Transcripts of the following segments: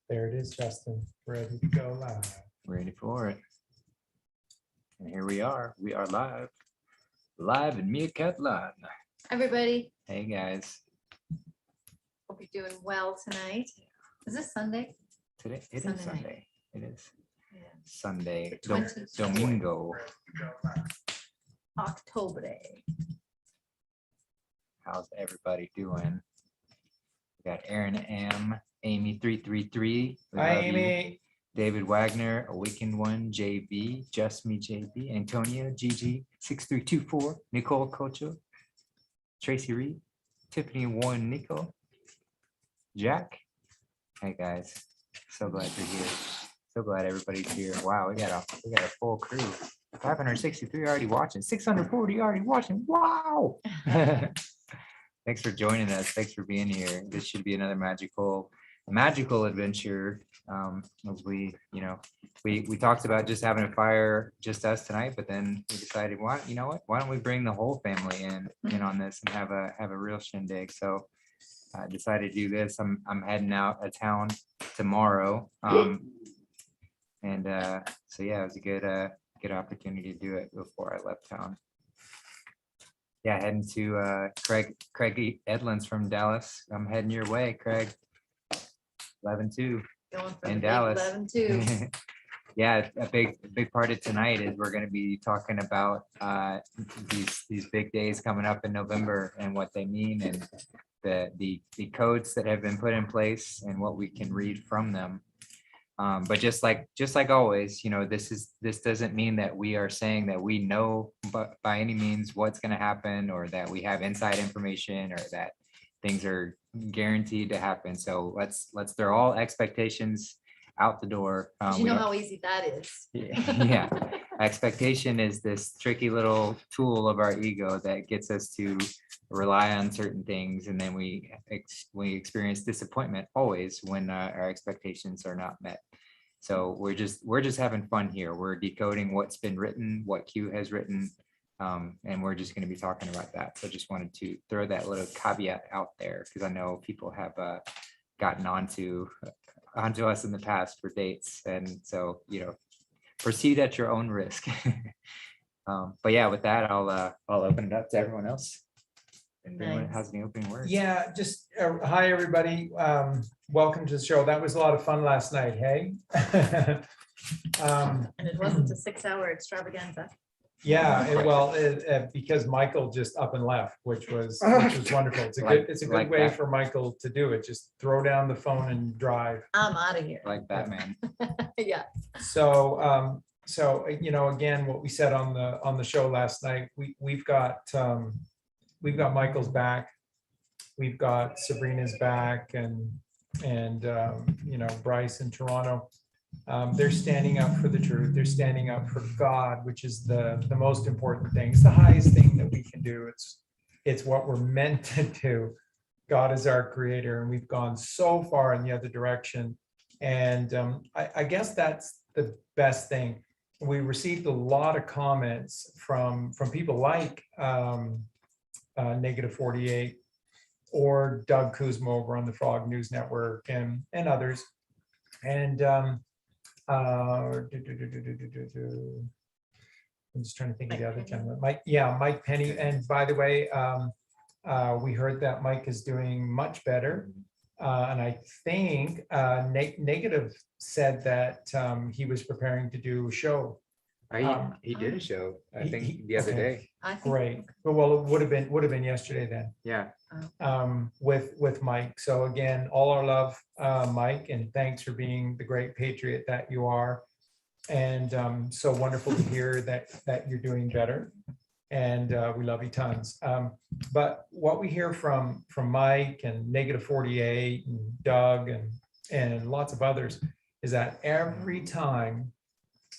There it is, Justin. Ready to go live. Ready for it. And here we are. We are live. Live in Meerkat Live. Everybody, Hey guys. hope you're doing well tonight. Is this Sunday? Today it is Sunday night. Sunday. It is Yeah. Sunday. The 20th. Domingo. October Day. How's everybody doing? We got Aaron M, Amy 333. We Hi, love you. Amy. David Wagner, Awakened One, JB, Just Me JB, Antonio, GG, 6324, Nicole Cocho, Tracy Reed, Tiffany Warren, Nico, Jack. Hey guys, so glad you're here. So glad everybody's here. Wow, we got a full crew. 563 already watching, 640 already watching. Wow. Thanks for joining us. Thanks for being here. This should be another magical adventure. As we talked about just having a fire, just us tonight, but then we decided, why don't we bring the whole family in on this and have a real shindig? So I decided to do this. I'm heading out of town tomorrow. So yeah, it was a good opportunity to do it before I left town. Yeah, heading to Craig Edlins from Dallas. I'm heading your way, Craig. 11-2 Going for in the Dallas. 11-2. Yeah, a big part of tonight is we're going to be talking about these big days coming up in November and what they mean, and the codes that have been put in place and what we can read from them. But just like always, this doesn't mean that we are saying that we know by any means what's going to happen, or that we have inside information, or that things are guaranteed to happen. So let's throw all expectations out the door. You know how easy that is. Yeah. Expectation is this tricky little tool of our ego that gets us to rely on certain things, and then we experience disappointment always when our expectations are not met. So we're just having fun here. We're decoding what's been written, what Q has written, and we're just going to be talking about that. So just wanted to throw that little caveat out there, because I know people have gotten onto us in the past for dates, and so proceed at your own risk. But yeah, with that, I'll open it up to everyone else. If anyone Nice. has any opening words. Yeah, just hi, everybody. Welcome to the show. That was a lot of fun last night. Hey. And it wasn't a 6-hour extravaganza. Yeah, because Michael just up and left, which was wonderful. It's a good way for Michael to do it. Just throw down the phone and drive. I'm out of here. Like Batman. Yeah. So again, what we said on the show last night, we've got Michael's back, we've got Sabrina's back, and Bryce in Toronto. They're standing up for the truth. They're standing up for God, which is the most important thing. It's the highest thing that we can do. It's what we're meant to do. God is our creator, and we've gone so far in the other direction. And I guess that's the best thing. We received a lot of comments from people like Negative48 or Doug Kuzma over on the Frog News Network and others. And I'm just trying to think of the other gentleman. Mike Penny. And by the way, we heard that Mike is doing much better. And I think Negative said that he was preparing to do a show. He did a show, I think, he- the other okay. day. I think Great. Well, it would have been yesterday then. Yeah. With Mike. So again, all our love, Mike, and thanks for being the great patriot that you are. And so wonderful to hear that you're doing better. And we love you tons. But what we hear from Mike and Negative48 and Doug and lots of others is that every time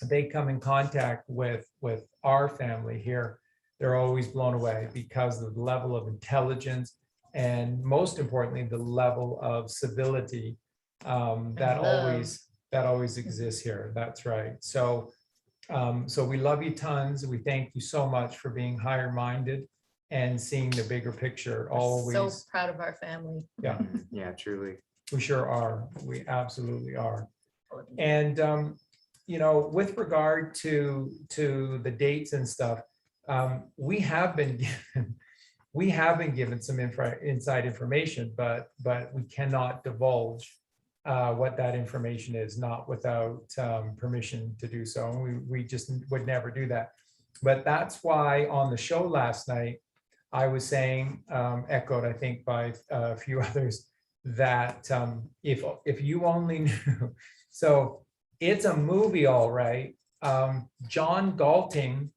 they come in contact with our family here, they're always blown away because of the level of intelligence, and most importantly, the level of civility that always exists here. That's right. So we love you tons. We thank you so much for being higher minded and seeing the bigger picture. Always. so proud of our family. Yeah. Yeah, truly. We sure are. We absolutely are. And, with regard to the dates and stuff, we have been given some inside information, but we cannot divulge what that information is, not without permission to do so. And we just would never do that. But that's why on the show last night, I was saying, echoed, I think, by a few others, that if you only knew. So it's a movie, all right. John Galting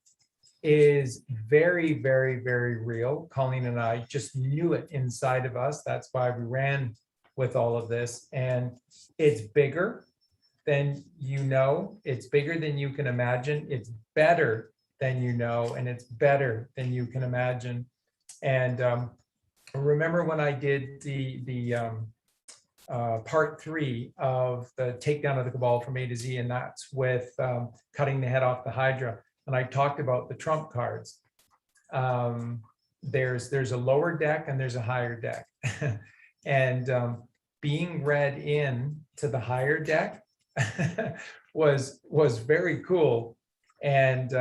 is very, very, very real. Colleen and I just knew it inside of us. That's why we ran with all of this. And it's bigger than you know. It's bigger than you can imagine. It's better than you know, and it's better than you can imagine. And remember when I did the part 3 of the takedown of the cabal from A to Z, and that's with cutting the head off the Hydra. And I talked about the trump cards. There's a lower deck and there's a higher deck. And being read in to the higher deck was very cool. And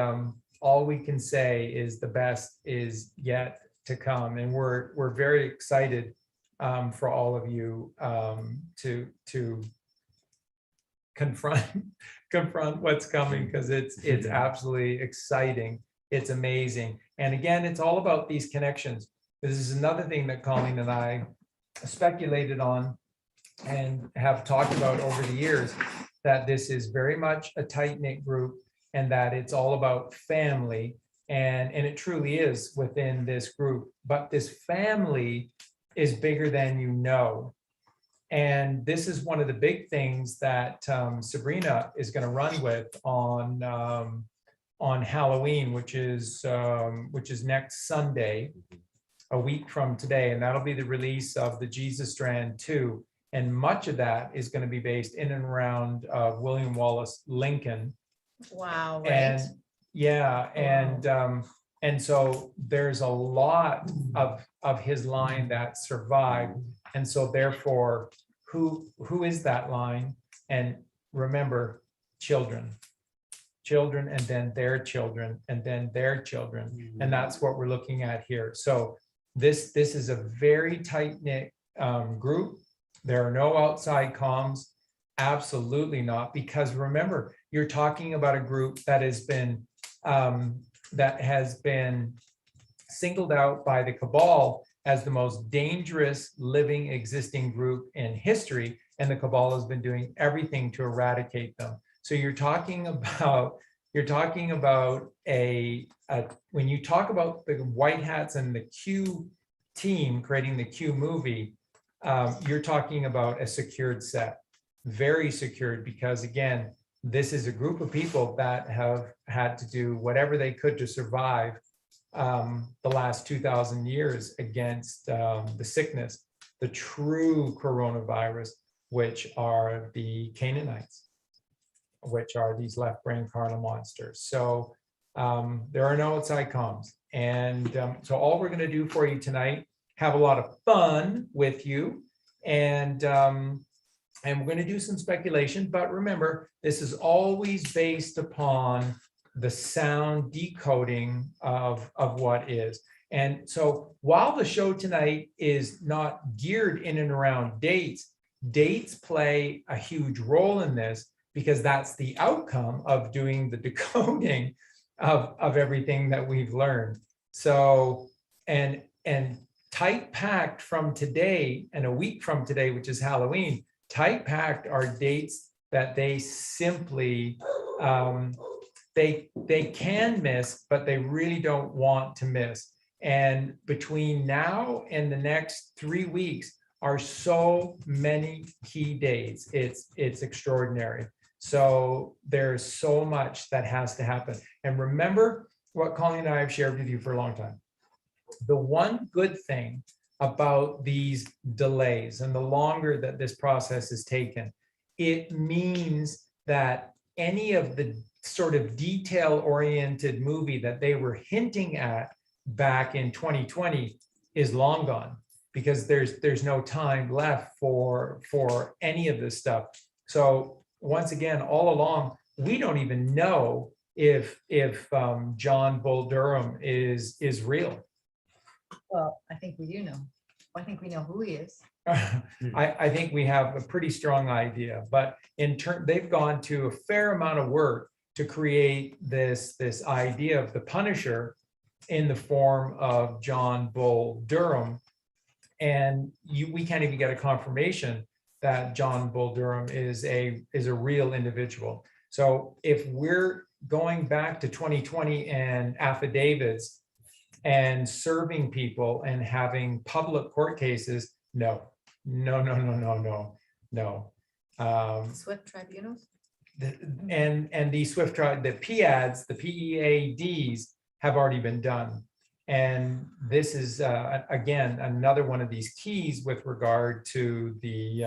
all we can say is the best is yet to come. And we're very excited for all of you to confront what's coming, because it's absolutely exciting. It's amazing. And again, it's all about these connections. This is another thing that Colleen and I speculated on and have talked about over the years, that this is very much a tight-knit group, and that it's all about family. And it truly is within this group. But this family is bigger than you know. And this is one of the big things that Sabrina is going to run with on Halloween, which is next Sunday, a week from today, and that'll be the release of the Jesus Strand 2. And much of that is going to be based in and around William Wallace Lincoln. Wow, right? And yeah, and so there's a lot of his line that survived. And so therefore, who is that line? And remember, children, and then their children, and then their children. And that's what we're looking at here. So this is a very tight-knit group. There are no outside comms. Absolutely not. Because remember, you're talking about a group that has been singled out by the cabal as the most dangerous living existing group in history, and the cabal has been doing everything to eradicate them. So you're talking about when you talk about the white hats and the Q team creating the Q movie, you're talking about a secured set, very secured, because again, this is a group of people that have had to do whatever they could to survive the last 2,000 years against the sickness, the true coronavirus, which are the Canaanites, which are these left brain carnal monsters. So there are no outside comms. And so all we're going to do for you tonight, have a lot of fun with you. And we're going to do some speculation, but remember, this is always based upon the sound decoding of what is. And so while the show tonight is not geared in and around dates play a huge role in this, because that's the outcome of doing the decoding of everything that we've learned. So, and tight packed from today and a week from today, which is Halloween, tight packed are dates that they simply, they can miss, but they really don't want to miss. And between now and the next 3 weeks are so many key days. It's extraordinary. So there's so much that has to happen. And remember what Colleen and I have shared with you for a long time. The one good thing about these delays and the longer that this process is taken, it means that any of the sort of detail-oriented movie that they were hinting at back in 2020 is long gone. because there's no time left for any of this stuff. So once again, all along, we don't even know if John Bull Durham is real. Well, I think we do know. I think we know who he is. I think we have a pretty strong idea, but in turn, they've gone to a fair amount of work to create this idea of the Punisher in the form of John Bull Durham. And we can't even get a confirmation that John Bull Durham is a real individual. So if we're going back to 2020 and affidavits and serving people and having public court cases, no. Swift tribunals? And the Swift tribe, the PEADs, the PEADs have already been done. And this is, again, another one of these keys with regard to the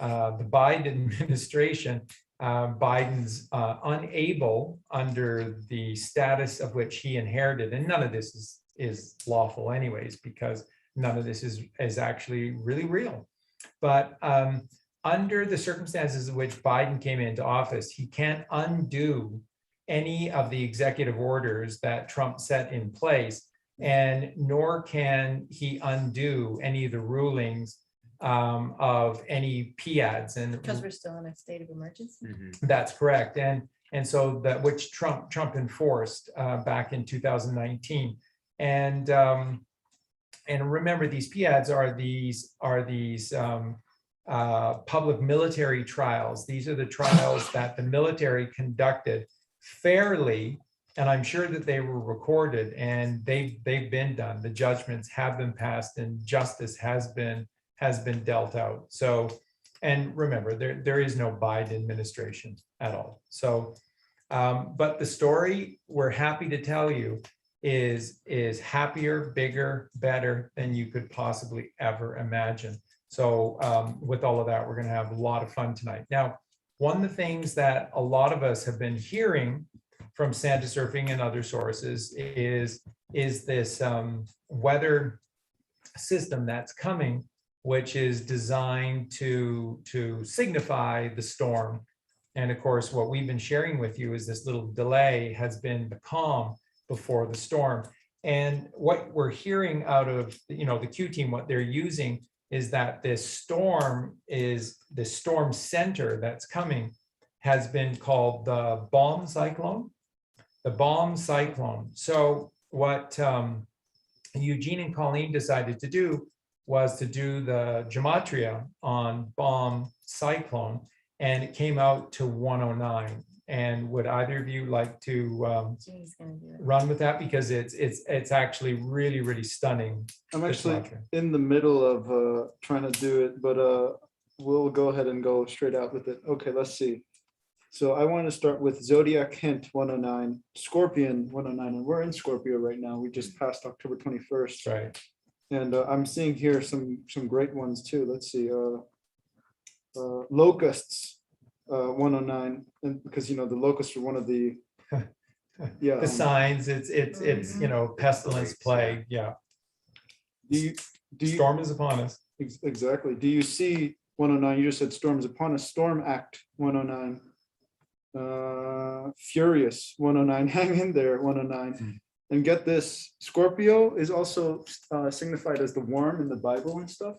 Biden administration. Biden's unable, under the status of which he inherited, and none of this is lawful anyways, because none of this is actually really real. But under the circumstances in which Biden came into office, he can't undo any of the executive orders that Trump set in place, and nor can he undo any of the rulings of any PEADs. And Because we're still in a state of emergency. that's correct. And so that which Trump enforced back in 2019. And remember, these PEADs are these public military trials. These are the trials that the military conducted fairly, and I'm sure that they were recorded and they've been done. The judgments have been passed and justice has been dealt out. So, and remember, there is no Biden administration at all. So, but the story we're happy to tell you is happier, bigger, better than you could possibly ever imagine. So with all of that, we're going to have a lot of fun tonight. Now, one of the things that a lot of us have been hearing from Santa Surfing and other sources is this weather system that's coming, which is designed to signify the storm. And of course, what we've been sharing with you is this little delay has been the calm before the storm. And what we're hearing out of the Q team, what they're using is that the storm center that's coming has been called the bomb cyclone. The bomb cyclone. So what Eugene and Colleen decided to do was to do the gematria on bomb cyclone, and it came out to 109. And would either of you like to run with that, because it's actually really, really stunning. I'm actually in the middle of trying to do it, but we'll go ahead and go straight out with it. Okay, let's see. So I want to start with Zodiac Hint 109, Scorpion 109, and we're in Scorpio right now. We just passed October 21st. Right. And I'm seeing here some great ones too. Let's see. Locusts 109, and because the locusts are one of the the signs. It's pestilence, plague. Yeah. Do you storm is upon us. Exactly. Do you see 109? You just said storm is upon us. Storm Act 109. Furious 109. Hang in there 109. And get this, Scorpio is also signified as the worm in the Bible and stuff.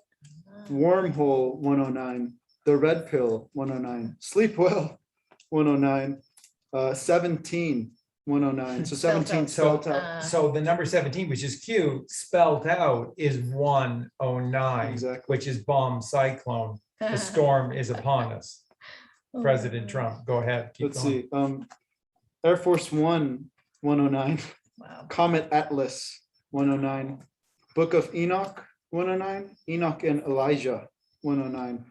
Wormhole 109. The red pill 109. Sleep well 109. 17 109. So 17 spelled out. So the number 17, which is Q, spelled out is 109, Exactly. which is bomb cyclone. The storm is upon us. President Trump, go ahead. Keep Let's going. see. Air Force One 109. Wow. Comet Atlas 109. Book of Enoch 109. Enoch and Elijah 109.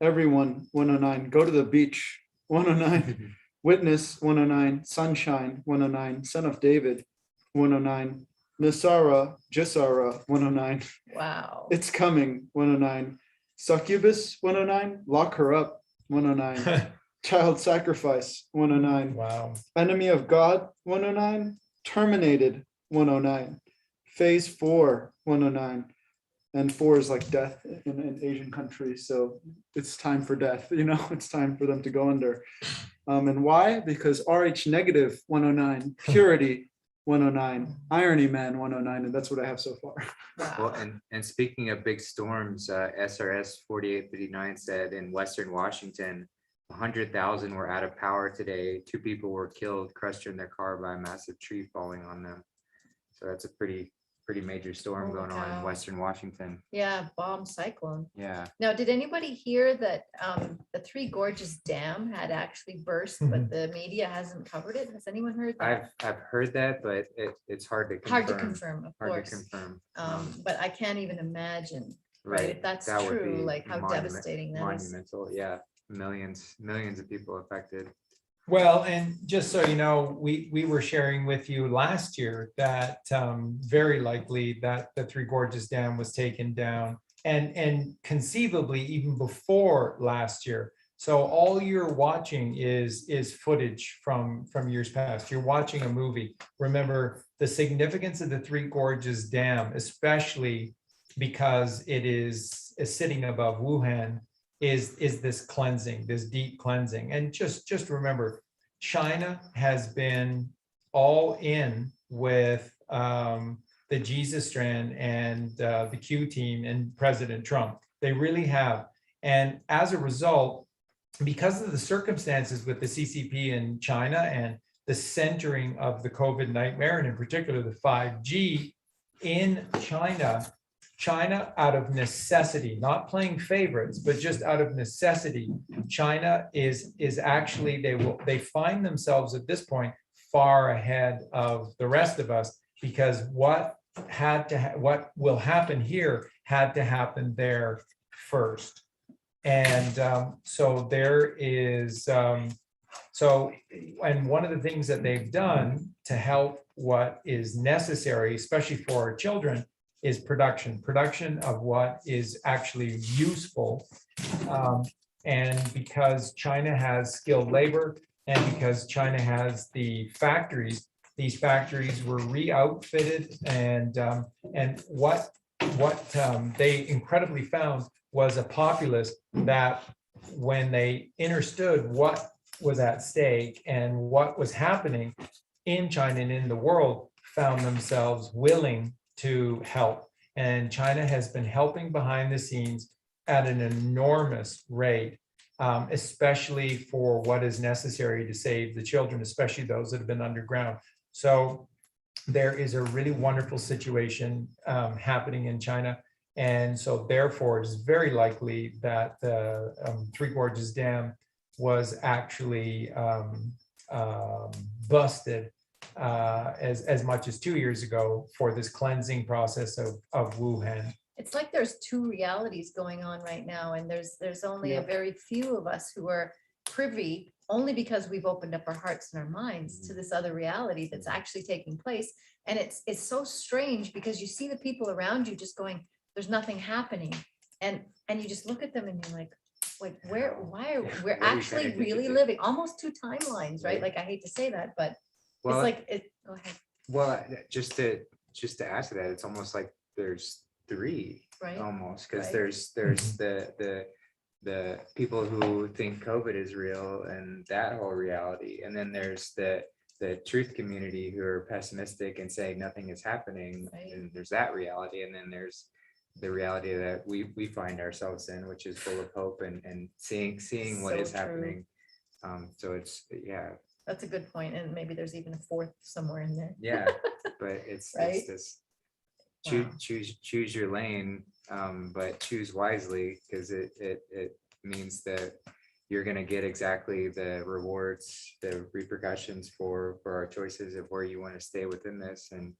Everyone 109. Go to the beach 109. Witness 109. Sunshine 109. Son of David 109. Nisara Jisara 109. Wow. It's coming 109. Succubus 109. Lock her up 109. Child sacrifice 109. Wow. Enemy of God 109. Terminated 109. Phase 4 109. and 4 is like death in Asian countries. So it's time for death, it's time for them to go under. And why? Because RH negative 109, purity 109, irony man 109, and that's what I have so far. Well, and speaking of big storms, SRS 4859 said in Western Washington, 100,000 were out of power today. 2 people were killed, crushed in their car by a massive tree falling on them. So that's a pretty major storm Holy going on in cow. Western Washington. Yeah, bomb cyclone. Yeah. Now, did anybody hear that the Three Gorges Dam had actually burst, but the media hasn't covered it? Has anyone heard that? I've heard that, but it's hard to confirm. Hard to confirm, of Hard course. to confirm. But I can't even imagine, right? If that's that would true, be like how devastating that is. monumental. Yeah, millions of people affected. Well, and just so you know, we were sharing with you last year that very likely that the Three Gorges Dam was taken down, and conceivably even before last year. So all you're watching is footage from years past. You're watching a movie. Remember the significance of the Three Gorges Dam, especially because it is sitting above Wuhan, is this cleansing, this deep cleansing. And just remember, China has been all in with the Jesus strand and the Q team and President Trump. They really have. And as a result, because of the circumstances with the CCP in China and the centering of the COVID nightmare, and in particular the 5G in China, out of necessity, not playing favorites, but just out of necessity, China is actually, they find themselves at this point far ahead of the rest of us, because what will happen here had to happen there first. And so there is, and one of the things that they've done to help what is necessary, especially for our children, is production of what is actually useful. And because China has skilled labor, and because China has the factories, these factories were re-outfitted, and what they incredibly found was a populace that, when they understood what was at stake and what was happening in China and in the world, found themselves willing to help. And China has been helping behind the scenes at an enormous rate, especially for what is necessary to save the children, especially those that have been underground. So there is a really wonderful situation happening in China. And so therefore, it is very likely that the Three Gorges Dam was actually busted as much as 2 years ago for this cleansing process of Wuhan. It's like there's 2 realities going on right now, and there's only a very few of us who are privy, only because we've opened up our hearts and our minds to this other reality that's actually taking place. And it's so strange, because you see the people around you just going, there's nothing happening, and you just look at them and you're like we're actually really living almost 2 timelines, right? Like, I hate to say that, but Well, it's like go ahead. Well, just to add to that, it's almost like there's 3, Right. almost, because Right. there's the people who think COVID is real and that whole reality, and then there's the truth community who are pessimistic and saying nothing is happening, Right. and there's that reality, and then there's the reality that we find ourselves in, which is full of hope and seeing what So is true. happening. So it's That's a good point, and maybe there's even a 4th somewhere in there. yeah, but it's Right? this Wow. choose your lane, but choose wisely, because it means that you're going to get exactly the rewards, the repercussions for our choices of where you want to stay within this. And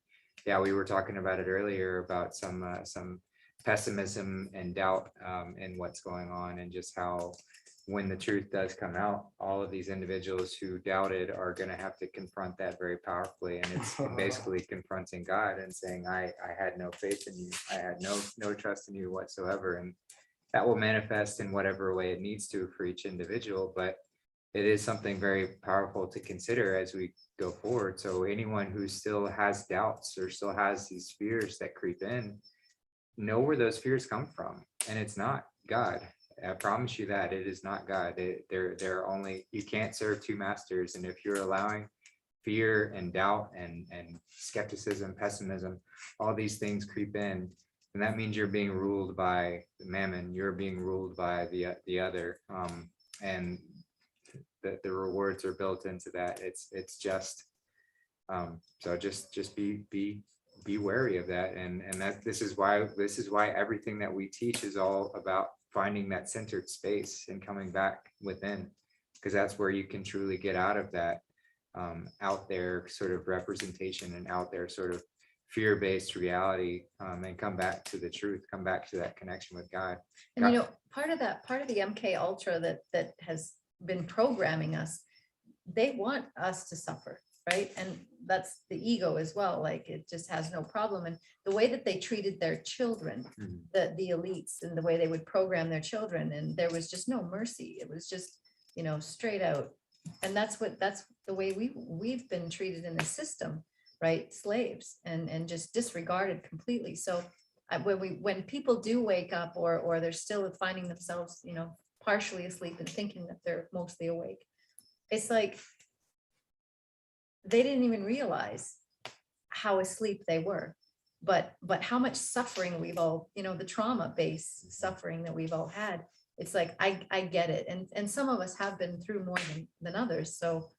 yeah, we were talking about it earlier about some pessimism and doubt in what's going on, and just how when the truth does come out, all of these individuals who doubted are going to have to confront that very powerfully. And it's basically confronting God and saying, I had no faith in you. I had no trust in you whatsoever. And that will manifest in whatever way it needs to for each individual. But it is something very powerful to consider as we go forward. So anyone who still has doubts or still has these fears that creep in, know where those fears come from, and it's not God. I promise you that it is not God. They're only, you can't serve two masters. And if you're allowing fear and doubt and skepticism, pessimism, all these things creep in, and that means you're being ruled by mammon. You're being ruled by the other, and the rewards are built into that. It's just so just be wary of that, and that this is why everything that we teach is all about finding that centered space and coming back within, because that's where you can truly get out of that out there sort of representation and out there sort of fear-based reality, and come back to the truth, come back to that connection with God. And you know, part of the MK Ultra that has been programming us, they want us to suffer, right? And that's the ego as well. Like, it just has no problem. And the way that they treated their children, the elites, and the way they would program their children, and there was just no mercy. It was just, you know, straight out. And that's the way we've been treated in the system, right? Slaves, and just disregarded completely. So when people do wake up, or they're still finding themselves, you know, partially asleep and thinking that they're mostly awake, it's like they didn't even realize how asleep they were, but how much suffering we've all, you know, the trauma-based suffering that we've all had. It's like, I get it. And some of us have been through more than others. So,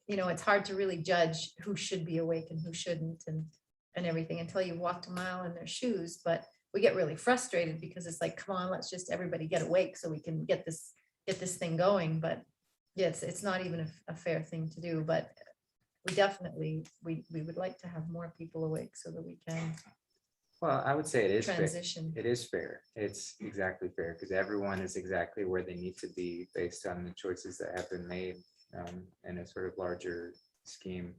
you know, it's hard to really judge who should be awake and who shouldn't, and everything, until you've walked a mile in their shoes. But we get really frustrated because it's like, come on, let's just everybody get awake so we can get this thing going. But yes, it's not even a fair thing to do. But we definitely, we would like to have more people awake so that we can. Well, I would say it is transition. It is fair. It's exactly fair, because everyone is exactly where they need to be based on the choices that have been made, in a sort of larger scheme,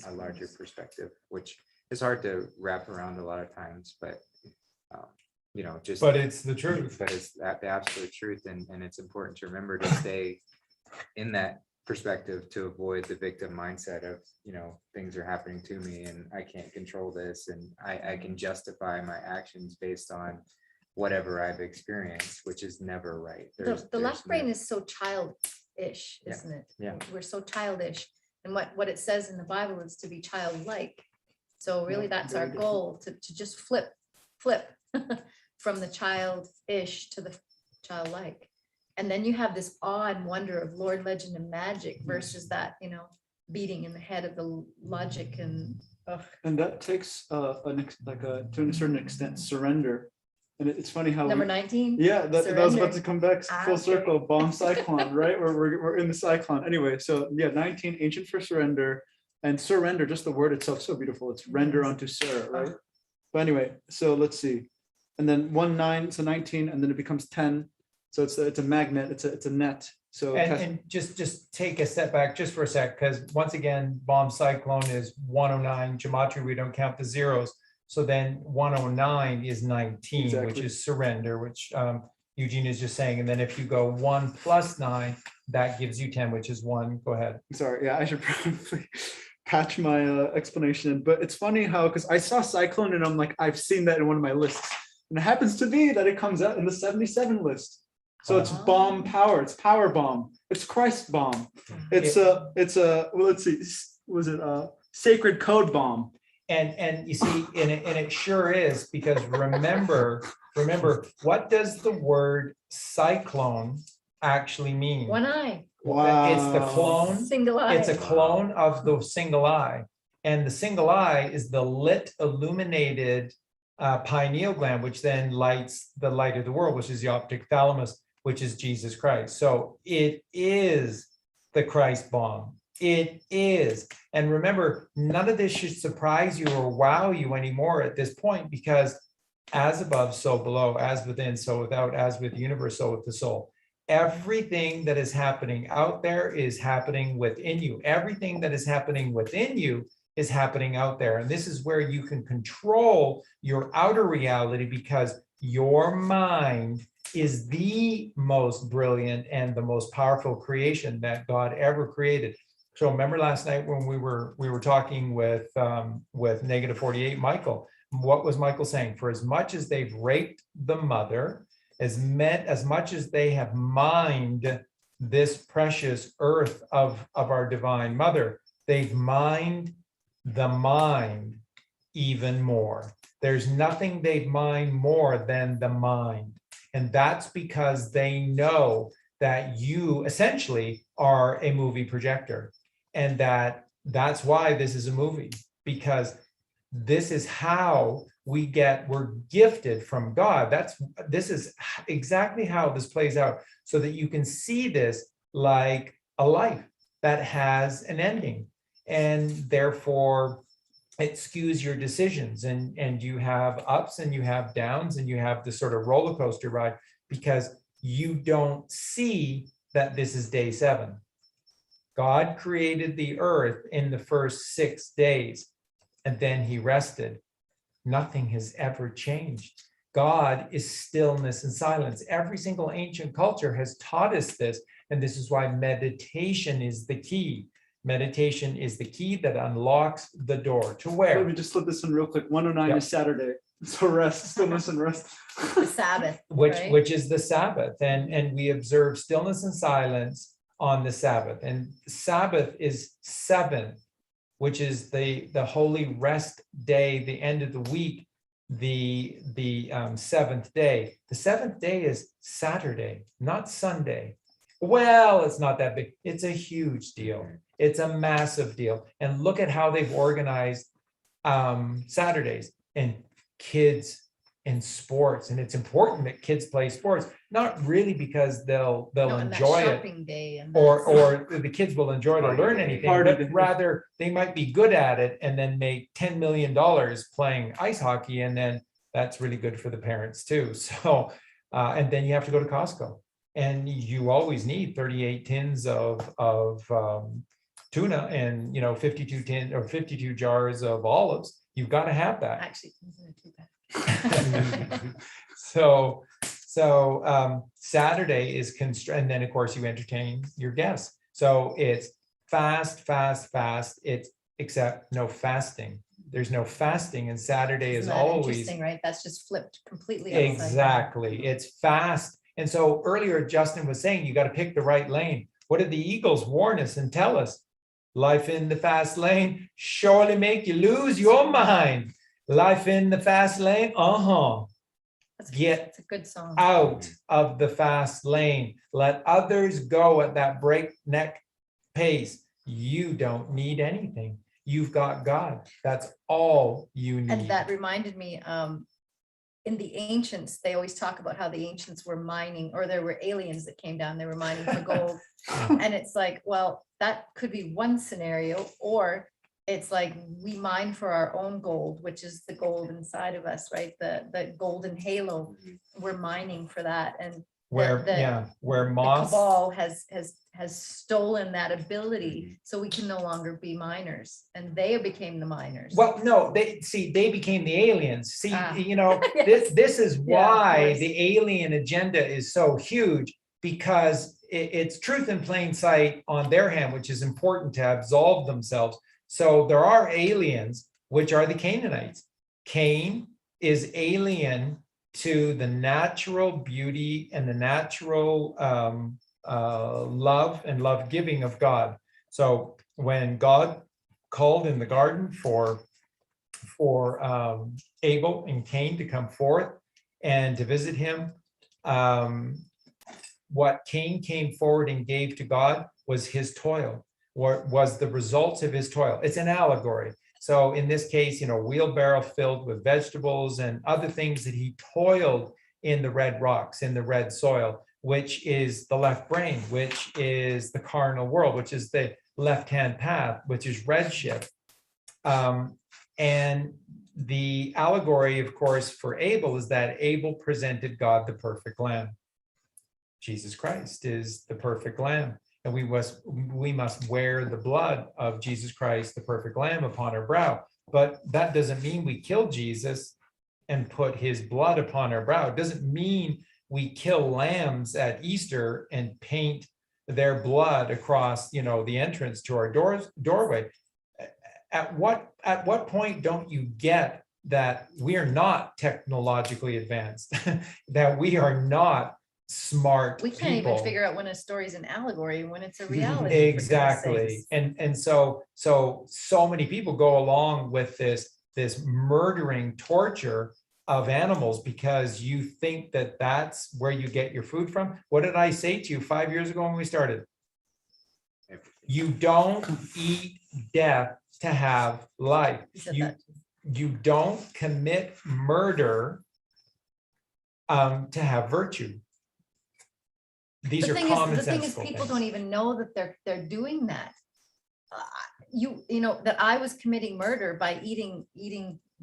a larger perspective, which is hard to wrap around a lot of times, but you know, just. But it's the truth. But it's the absolute truth, and it's important to remember to stay in that perspective to avoid the victim mindset of, you know, things are happening to me and I can't control this, and I can justify my actions based on whatever I've experienced, which is never right. The left brain is so childish, isn't it? Yeah. We're so childish, and what it says in the Bible is to be childlike. So really, that's our goal, to just flip from the childish to the childlike. And then you have this awe and wonder of Lord, legend, and magic versus that, you know, beating in the head of the logic and. And that takes to a certain extent, surrender. And it's funny how Number 19. Yeah, that was about to come back full Okay. circle. Bomb cyclone, right? We're in the cyclone. Anyway, so yeah, 19, ancient for surrender, and surrender. Just the word itself, so beautiful. It's render unto Sir, right? But anyway, so let's see, and then 9, so 19, and then it becomes 10. So it's a magnet. It's a net. So And just take a step back just for a sec, because once again, bomb cyclone is 109 gematria. We don't count the zeros. So then 109 is 19, which Exactly. is surrender, which Eugene is just saying. And then if you go 1 + 9, that gives you 10, which is 1. Go ahead. Sorry, yeah, I should probably patch my explanation in. But it's funny how, because I saw cyclone and I'm like, I've seen that in one of my lists. And it happens to be that it comes out in the 77 list. So it's bomb power, it's power bomb, it's Christ bomb. It's well, let's see, was it a sacred code bomb? And you see, and it sure is, because remember, what does the word cyclone actually mean? One eye. Wow. It's the clone. Single eye. It's a clone of the single eye. And the single eye is the lit, illuminated pineal gland, which then lights the light of the world, which is the optic thalamus, which is Jesus Christ. So it is the Christ bomb. It is. And remember, none of this should surprise you or wow you anymore at this point, because as above, so below, as within, so without, as with the universe, so with the soul. Everything that is happening out there is happening within you. Everything that is happening within you is happening out there. And this is where you can control your outer reality, because your mind is the most brilliant and the most powerful creation that God ever created. So remember last night when we were talking with Negative48, Michael, what was Michael saying? For as much as they've raped the mother, as much as they have mined this precious earth of our divine mother, they've mined the mind even more. There's nothing they've mined more than the mind. And that's because they know that you essentially are a movie projector. And that's why this is a movie, because this is how we're gifted from God. This is exactly how this plays out, so that you can see this like a life that has an ending, and therefore it skews your decisions, and you have ups and you have downs, and you have this sort of roller coaster ride, because you don't see that this is day 7. God created the earth in the first 6 days, and then he rested. Nothing has ever changed. God is stillness and silence. Every single ancient culture has taught us this, and this is why meditation is the key. Meditation is the key that unlocks the door to where? Let me just slip this in real quick. 109 is Saturday. So rest, stillness and rest. The Sabbath. right? Which is the Sabbath, and we observe stillness and silence on the Sabbath. And Sabbath is 7, which is the holy rest day, the end of the week, the 7th day. The 7th day is Saturday, not Sunday. Well, it's not that big. It's a huge deal. It's a massive deal. And look at how they've organized Saturdays and kids in sports. And it's important that kids play sports, not really because they'll No, and that enjoy it, shopping day and or the kids will enjoy it or learn anything, Party but day. rather they might be good at it and then make $10 million playing ice hockey, and then that's really good for the parents too. So and then you have to go to Costco, and you always need 38 tins of tuna, and 52 jars of olives. You've got to have that. actually, isn't it too bad? So Saturday is and then of course you entertain your guests. So it's fast. It's except no fasting. There's no fasting, and Saturday is Isn't that always interesting, right? That's just flipped completely. upside down. exactly. It's fast. And so earlier Justin was saying you got to pick the right lane. What did the Eagles warn us and tell us? Life in the fast lane surely make you lose your mind. Life in the fast lane, That's get it's a good song. out of the fast lane. Let others go at that breakneck pace. You don't need anything. You've got God. That's all you need. And that reminded me, in the ancients, they always talk about how the ancients were mining, or there were aliens that came down, they were mining for gold. And it's like, well, that could be one scenario, or it's like we mine for our own gold, which is the gold inside of us, right? The golden halo, we're mining for that. And where the moss cabal has stolen that ability, so we can no longer be miners, and they became the miners. well, no, they became the aliens. See, Yes. this is Yeah, of why course. the alien agenda is so huge, because it's truth in plain sight on their hand, which is important to absolve themselves. So there are aliens, which are the Canaanites. Cain is alien to the natural beauty and the natural love and love giving of God. So when God called in the garden for Abel and Cain to come forth and to visit him, what Cain came forward and gave to God was his toil, or was the results of his toil. It's an allegory. So in this case, wheelbarrow filled with vegetables and other things that he toiled in the red rocks, in the red soil, which is the left brain, which is the carnal world, which is the left-hand path, which is redshift. And the allegory, of course, for Abel is that Abel presented God the perfect lamb. Jesus Christ is the perfect lamb. And we must wear the blood of Jesus Christ, the perfect lamb, upon our brow. But that doesn't mean we kill Jesus and put his blood upon our brow. It doesn't mean we kill lambs at Easter and paint their blood across, the entrance to our doorway. At what point don't you get that we are not technologically advanced, that we are not smart We can't even people. figure out when a story is an allegory and when it's a reality. for goodness Exactly. sakes. And so many people go along with this murdering torture of animals because you think that that's where you get your food from. What did I say to you 5 years ago when we started? You don't eat death to have life. You said You, that. you don't commit murder to have virtue. These The are thing is, common the thing is, sense people don't even know that they're doing that. You know, that I was committing murder by eating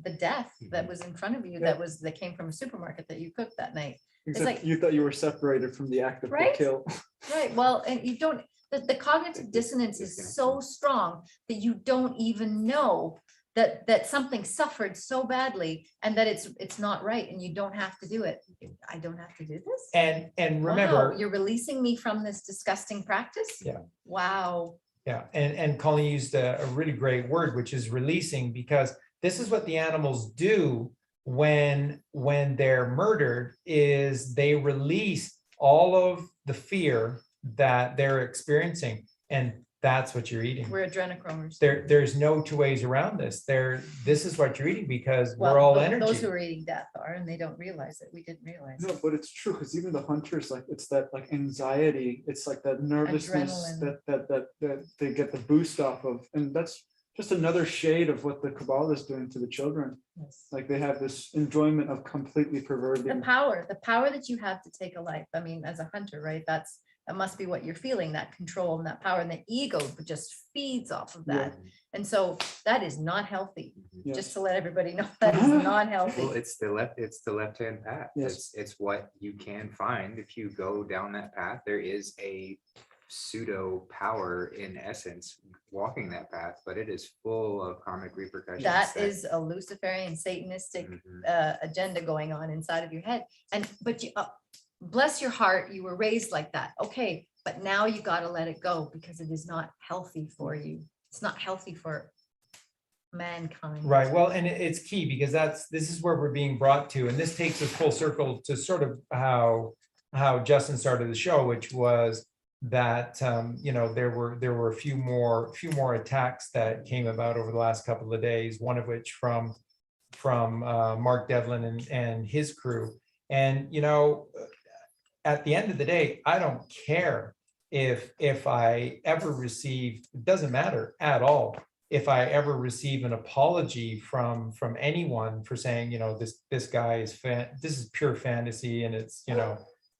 the death that was in front of you, that came from a supermarket that you cooked that night. Except like- you thought you were separated from the act of the Right? kill. Right, well, and you don't, the cognitive dissonance is so strong that you don't even know that something suffered so badly and that it's not right and you don't have to do it. I don't have to do this? And Wow, remember, you're releasing me from this disgusting practice? Yeah. Wow. yeah, and Colleen used a really great word, which is releasing, because this is what the animals do when they're murdered, is they release all of the fear that they're experiencing. And that's what you're eating. We're adrenochromers. There's no two ways around this. This is what you're eating because Well, we're all those energy. who are eating death are, and they don't realize it. We didn't realize it. No, but it's true, because even the hunters, like, it's that like anxiety, it's like that nervousness Adrenaline. that they get the boost off of. And that's just another shade of what the Kabbalah is doing to the children. Yes. Like they have this enjoyment of completely The perverting. power that you have to take a life. I mean, as a hunter, right? That must be what you're feeling, that control and that power, and the ego just feeds off of that. And so that is not healthy. Yeah. Just to let everybody know, that is not healthy. Well, it's the left-hand path. Yes. It's what you can find if you go down that path. There is a pseudo power in essence walking that path, but it is full of karmic repercussions. That is a Luciferian Satanistic Mhm. agenda going on inside of your head. But you, bless your heart, you were raised like that. Okay, but now you got to let it go because it is not healthy for you. It's not healthy for mankind. Right. Well, and it's key because this is where we're being brought to, and this takes us full circle to sort of how Justin started the show, which was that there were a few more attacks that came about over the last couple of days. One of which from Mark Devlin and his crew. And at the end of the day, I don't care if I ever receive. It doesn't matter at all if I ever receive an apology from anyone for saying, this guy is this is pure fantasy, and it's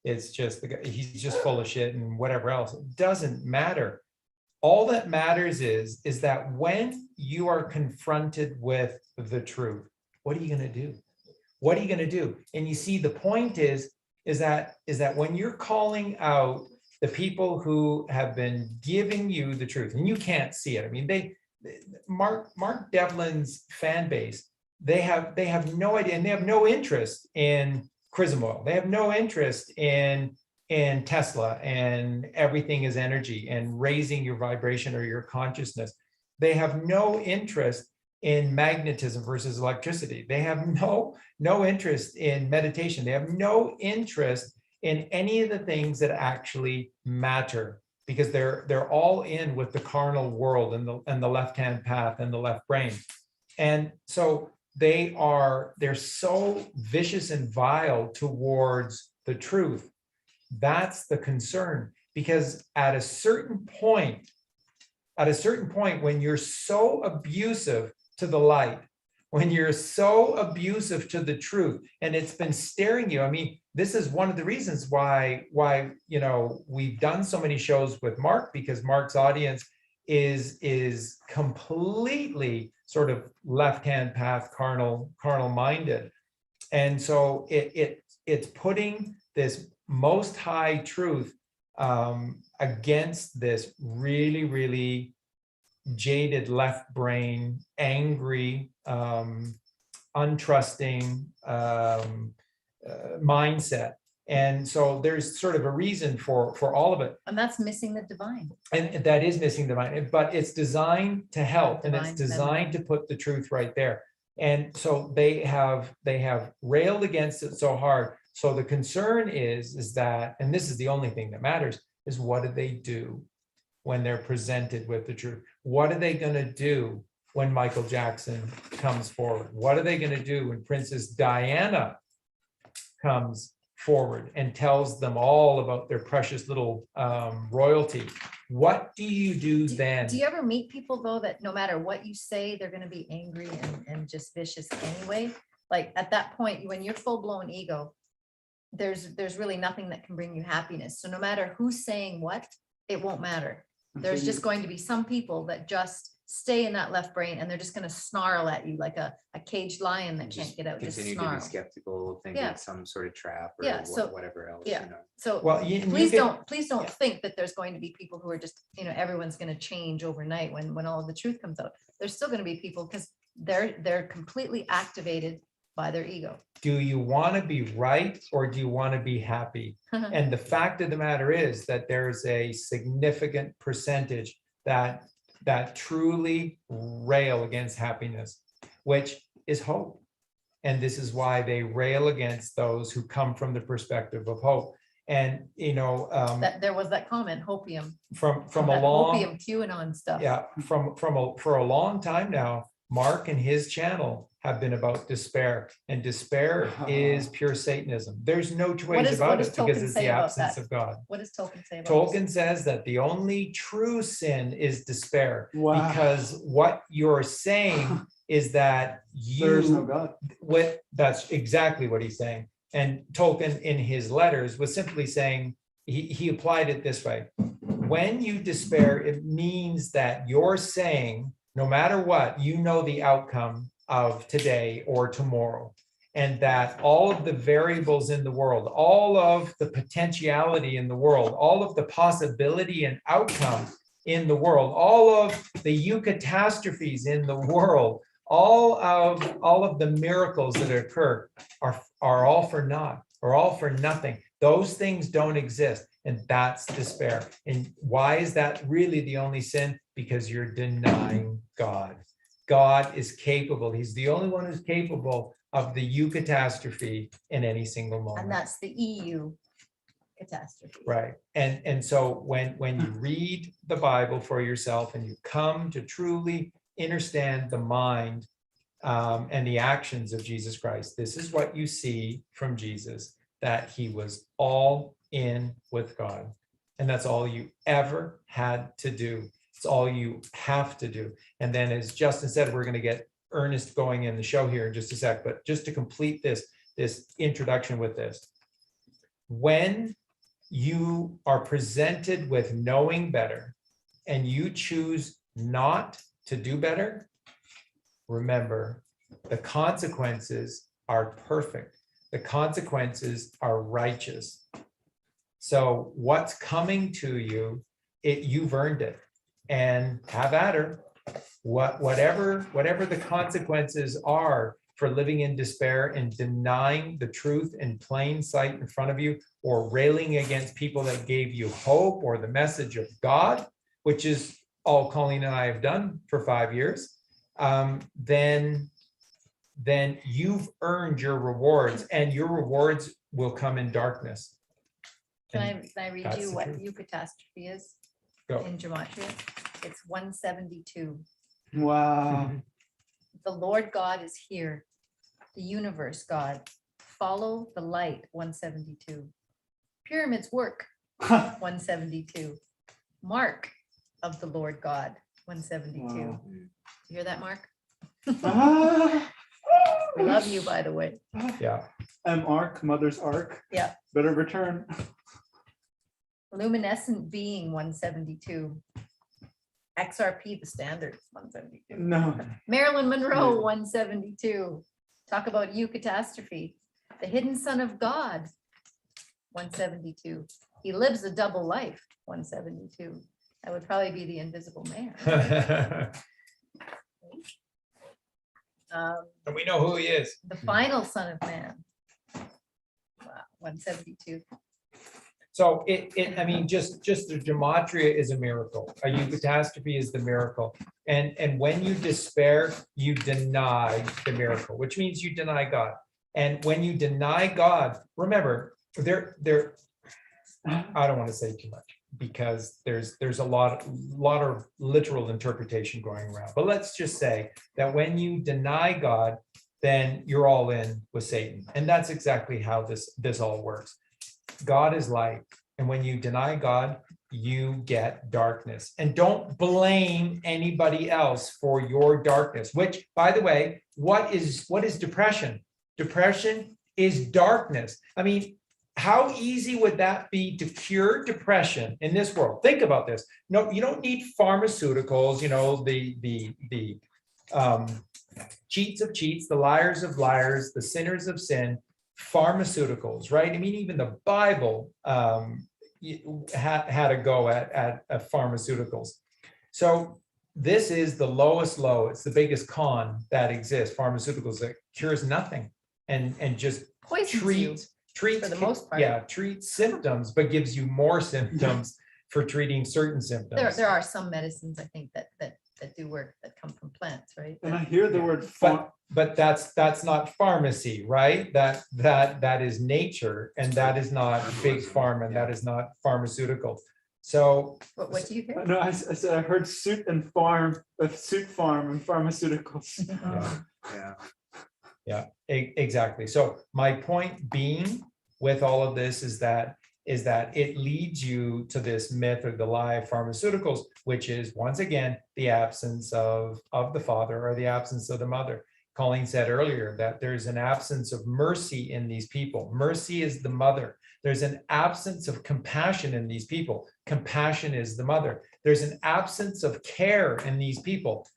it's just he's just full of shit and whatever else. It doesn't matter. All that matters is that when you are confronted with the truth, what are you going to do? What are you going to do? And you see, the point is that when you're calling out the people who have been giving you the truth, and you can't see it. I mean, Mark Devlin's fan base, they have no idea, and they have no interest in chrism oil. They have no interest in Tesla and everything is energy and raising your vibration or your consciousness. They have no interest in magnetism versus electricity. They have no interest in meditation. They have no interest in any of the things that actually matter, because they're all in with the carnal world and the left-hand path and the left brain. And so they're so vicious and vile towards the truth. That's the concern, because at a certain point, when you're so abusive to the light, when you're so abusive to the truth, and it's been staring you. I mean, this is one of the reasons why we've done so many shows with Mark, because Mark's audience is completely sort of left-hand path, carnal minded. And so it's putting this most high truth against this really, really jaded left brain, angry, untrusting mindset. And so there's sort of a reason for all of it. And that's missing the divine. And that is missing the divine, but it's designed to help, and it's Divine, designed to put the truth right there. And so they have railed against it so hard. So the concern is that, and this is the only thing that matters, is what do they do when they're presented with the truth? What are they going to do when Michael Jackson comes forward? What are they going to do when Princess Diana comes forward and tells them all about their precious little royalty? What do you do then? Do you ever meet people though, that no matter what you say, they're gonna be angry and just vicious anyway? Like at that point, when you're full blown ego, there's really nothing that can bring you happiness. So no matter who's saying what, it won't matter. There's just going to be some people that just stay in that left brain and they're just gonna snarl at you like a caged lion that can't get out, just Continue to snarl. be skeptical, thinking Yeah. it's some sort of trap or Yeah, so- whatever else. yeah. You know? So Well, please don't think that there's going to be people who are just, everyone's going to change overnight when all of the truth comes out. There's still going to be people because they're completely activated by their ego. Do you want to be right or do you want to be happy? And the fact of the matter is that there's a significant percentage that truly rail against happiness, which is hope. And this is why they rail against those who come from the perspective of hope. And, That there was that comment, hopium. from a that long, Hopium QAnon stuff. yeah, for a long time now, Mark and his channel have been about despair, and despair is pure Satanism. There's no two ways about it because Tolkien it's say the about absence that? of God. What does Tolkien say about this? Tolkien says that the only true sin is despair, Wow. because what you're saying is that There is no you, God. that's exactly what he's saying. And Tolkien in his letters was simply saying, he applied it this way. When you despair, it means that you're saying, no matter what, you know the outcome of today or tomorrow, and that all of the variables in the world, all of the potentiality in the world, all of the possibility and outcome in the world, all of the eucatastrophes in the world, all of the miracles that occur are all for naught, or all for nothing. Those things don't exist, and that's despair. And why is that really the only sin? Because you're denying God. God is capable. He's the only one who's capable of the eucatastrophe in any single moment. And that's the EU catastrophe. Right. And so when you read the Bible for yourself and you come to truly understand the mind and the actions of Jesus Christ, this is what you see from Jesus, that he was all in with God. And that's all you ever had to do. It's all you have to do. And then, as Justin said, we're going to get Ernest going in the show here in just a sec, but just to complete this introduction with this, when you are presented with knowing better and you choose not to do better, remember, the consequences are perfect. The consequences are righteous. So what's coming to you, you've earned it, and have at her. Whatever the consequences are for living in despair and denying the truth in plain sight in front of you, or railing against people that gave you hope or the message of God, which is all Colleen and I have done for 5 years, then you've earned your rewards, and your rewards will come in darkness. Can I read that's you the what truth. eucatastrophe is Go. in Gematria? It's 172. Wow. The Lord God is here, the universe God. Follow the light, 172. Pyramids work, 172. Mark of the Lord God, 172. Wow. You hear that, Mark? Ah. We love you, by the way. Yeah. Ark, Mother's Ark. Yeah. Better return. Luminescent being, 172. XRP, the standard, 172. No. Marilyn Monroe, Yeah. 172. Talk about eucatastrophe. The hidden son of God, 172. He lives a double life, 172. That would probably be the invisible man. And we know who he is. The final son of man. Wow, 172. So I mean, just the gematria is a miracle. A eucatastrophe is the miracle. And when you despair, you deny the miracle, which means you deny God. And when you deny God, remember, I don't want to say too much because there's a lot of literal interpretation going around. But let's just say that when you deny God, then you're all in with Satan. And that's exactly how this all works. God is light. And when you deny God, you get darkness. And don't blame anybody else for your darkness, which, by the way, what is depression? Depression is darkness. I mean, how easy would that be to cure depression in this world? Think about this. No, you don't need pharmaceuticals, the cheats of cheats, the liars of liars, the sinners of sin, pharmaceuticals, right? I mean, even the Bible had a go at pharmaceuticals. So this is the lowest low. It's the biggest con that exists. Pharmaceuticals that cures nothing and just Poisons you. treats for the most part. Yeah, treats symptoms, but gives you more symptoms for treating certain symptoms. There are some medicines, I think, that do work, that come from plants, right? And I hear the word But that's not pharmacy, right? That is nature, and that is not big pharma, and that is not pharmaceutical. So What do you hear? No, I said I heard suit farm and pharmaceuticals. Yeah. Exactly. So my point being with all of this is that it leads you to this myth or the lie of pharmaceuticals, which is once again the absence of the father or the absence of the mother. Colleen said earlier that there's an absence of mercy in these people. Mercy is the mother. There's an absence of compassion in these people. Compassion is the mother. There's an absence of care in these people.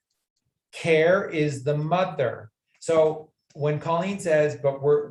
Care is the mother. So when Colleen says, but we're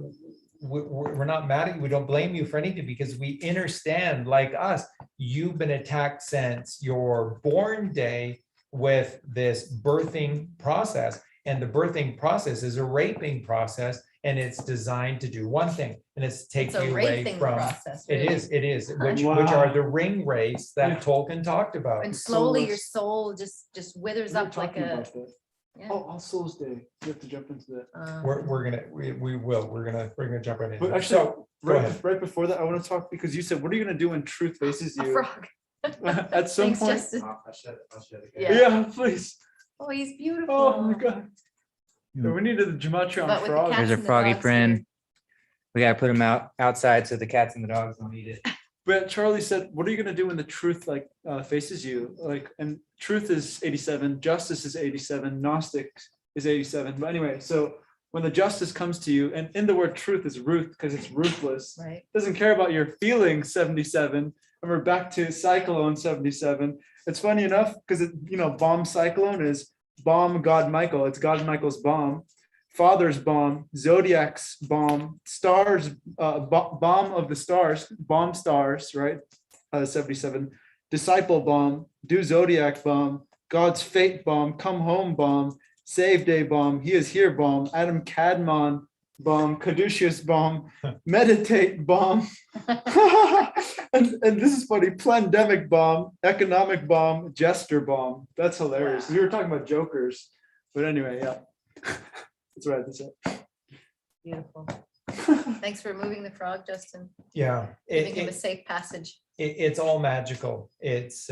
not mad at you, we don't blame you for anything because we understand, like us, you've been attacked since your born day with this birthing process. And the birthing process is a raping process, and it's designed to do one thing, and it's to take It's a you away raping from. process, It really. is, which Wow. are the ring race that Yeah. Tolkien talked about. And slowly your Soulless. soul just withers We were up like talking a. about that. Yeah. Oh, All Souls Day. You have to jump into that. We're gonna jump right in. But actually, So go ahead. right before that, I want to talk because you said, "What are you going to do when truth faces A you?" frog. At some Thanks, point. Justin. I'll shut it. Yeah. Yeah, please. Oh, he's beautiful. Oh my god. Yeah, we needed the gematria But on with the frog. cat- There's a and the froggy dogs friend. here. We gotta put him outside so the cats and the dogs don't eat it. But Charlie said, "What are you going to do when the truth faces you?" And truth is 87, justice is 87, Gnostic is 87. But anyway, so when the justice comes to you, and in the word truth is Ruth because it's ruthless. Right. Doesn't care about your feelings, 77. And we're back to Cyclone 77. It's funny enough because bomb cyclone is bomb God Michael. It's God Michael's bomb. Father's bomb, Zodiac's bomb, stars, bomb of the stars, bomb stars, right? 77. Disciple bomb, do Zodiac bomb, God's fate bomb, come home bomb, save day bomb, he is here bomb, Adam Cadmon bomb, caduceus bomb, meditate bomb. and this is funny, pandemic bomb, economic bomb, jester bomb. That's hilarious. We were talking about jokers, but anyway, yeah. That's what I had to say. Beautiful. Thanks for moving the frog, Justin. Yeah. Giving him a safe passage. It's all magical. It's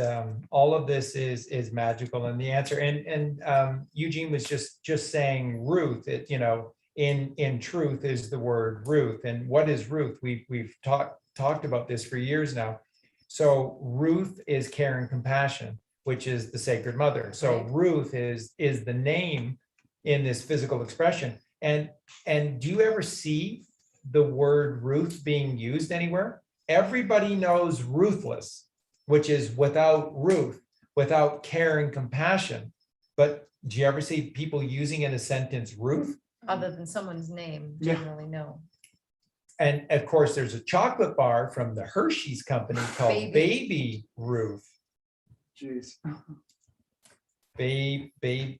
all of this is magical, and the answer. And Eugene was just saying Ruth. In truth is the word Ruth. And what is Ruth? We've talked about this for years now. So Ruth is care and compassion, which is the Sacred Mother. So Right. Ruth is the name in this physical expression. And do you ever see the word Ruth being used anywhere? Everybody knows ruthless, which is without Ruth, without care and compassion. But do you ever see people using in a sentence Ruth? Other than someone's name, Yeah. generally, no. And of course, there's a chocolate bar from the Hershey's company called Baby Ruth. Jeez. Baby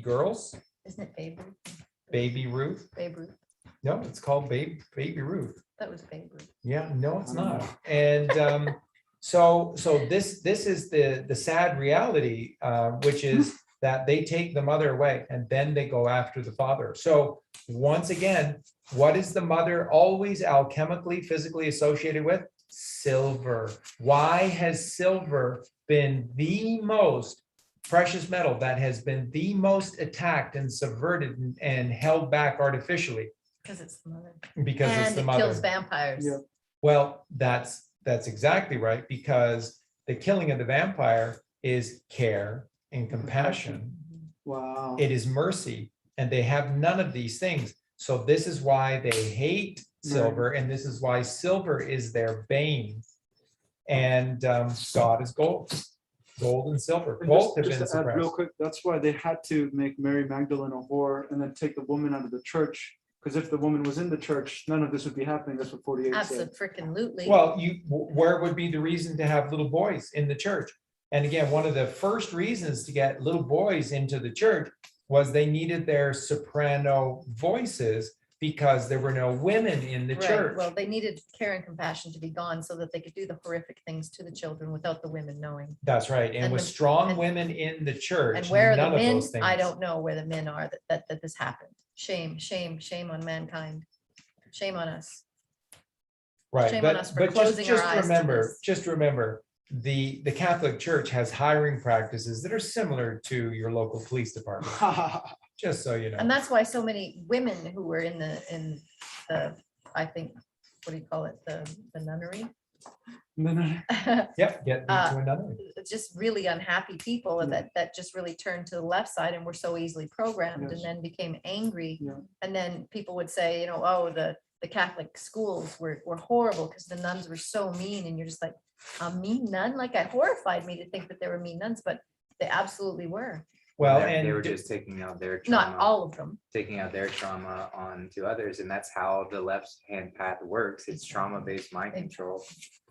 girls, Isn't it Babe Ruth? Baby Ruth. Babe Ruth. No, it's called Baby Ruth. That was Babe Ruth. Yeah, no, it's not. And so this is the sad reality, which is that they take the mother away and then they go after the father. So once again, what is the mother always alchemically, physically associated with? Silver. Why has silver been the most precious metal that has been the most attacked and subverted and held back artificially? Because it's the mother. Because it's And the it mother. kills vampires. Yeah. Well, that's exactly right, because the killing of the vampire is care and compassion. Wow. It is mercy, and they have none of these things. So this is why they hate silver, and this is why silver is their bane. And God is gold, gold and silver. And Both have just been to add real suppressed. quick, that's why they had to make Mary Magdalene a whore and then take the woman out of the church. Because if the woman was in the church, none of this would be happening. That's what 48 said. Absolutely. Well, where would be the reason to have little boys in the church? And again, one of the first reasons to get little boys into the church was they needed their soprano voices because there were no women in the Right. church. Well, they needed care and compassion to be gone so that they could do the horrific things to the children without the women knowing. That's right. And And with the- strong and- women in the church, And where are the none of men? those things. I don't know where the men are that this happened. Shame, shame, shame on mankind. Shame on us. Right, Shame on but us for but closing our eyes to this. just remember, the Catholic Church has hiring practices that are similar to your local police department, just so you know. And that's why so many women who were in the, I think, what do you call it? The nunnery? Yep, get me Uh, to another. Just really unhappy people that just really turned to the left side and were so easily programmed and Yes. then became angry. Yeah. And then people would say, you know, oh, the Catholic schools were horrible because the nuns were so mean. And you're just like, a mean nun? Like, it horrified me to think that they were mean nuns, but they absolutely were. Well, They were and just taking out their trauma. Not all of them. Taking out their trauma onto others, and that's how the left hand path works. It's trauma-based mind control.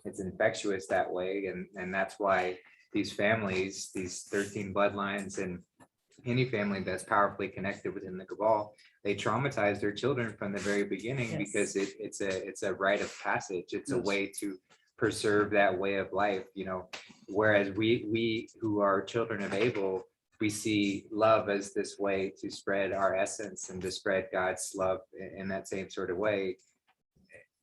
It's infectious that way, and that's why these families, these 13 bloodlines, and any family that's powerfully connected within the cabal, they traumatize their children from the very beginning. Yes. Because it's a rite of passage. It's a Yes. way to preserve that way of life, you know. Whereas we who are children of Abel, we see love as this way to spread our essence and to spread God's love in that same sort of way.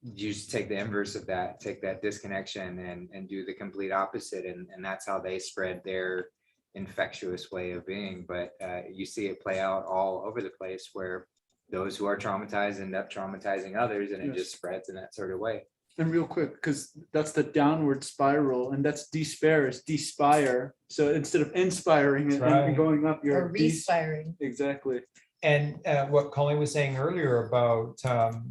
You just take the inverse of that, take that disconnection and do the complete opposite. And that's how they spread their infectious way of being. But you see it play out all over the place, where those who are traumatized end up traumatizing others, and it Yes. just spreads in that sort of way. And real quick, because that's the downward spiral, and that's despair is despire. So instead of inspiring it That's right. and going up, Or you're respiring. exactly. And what Colleen was saying earlier about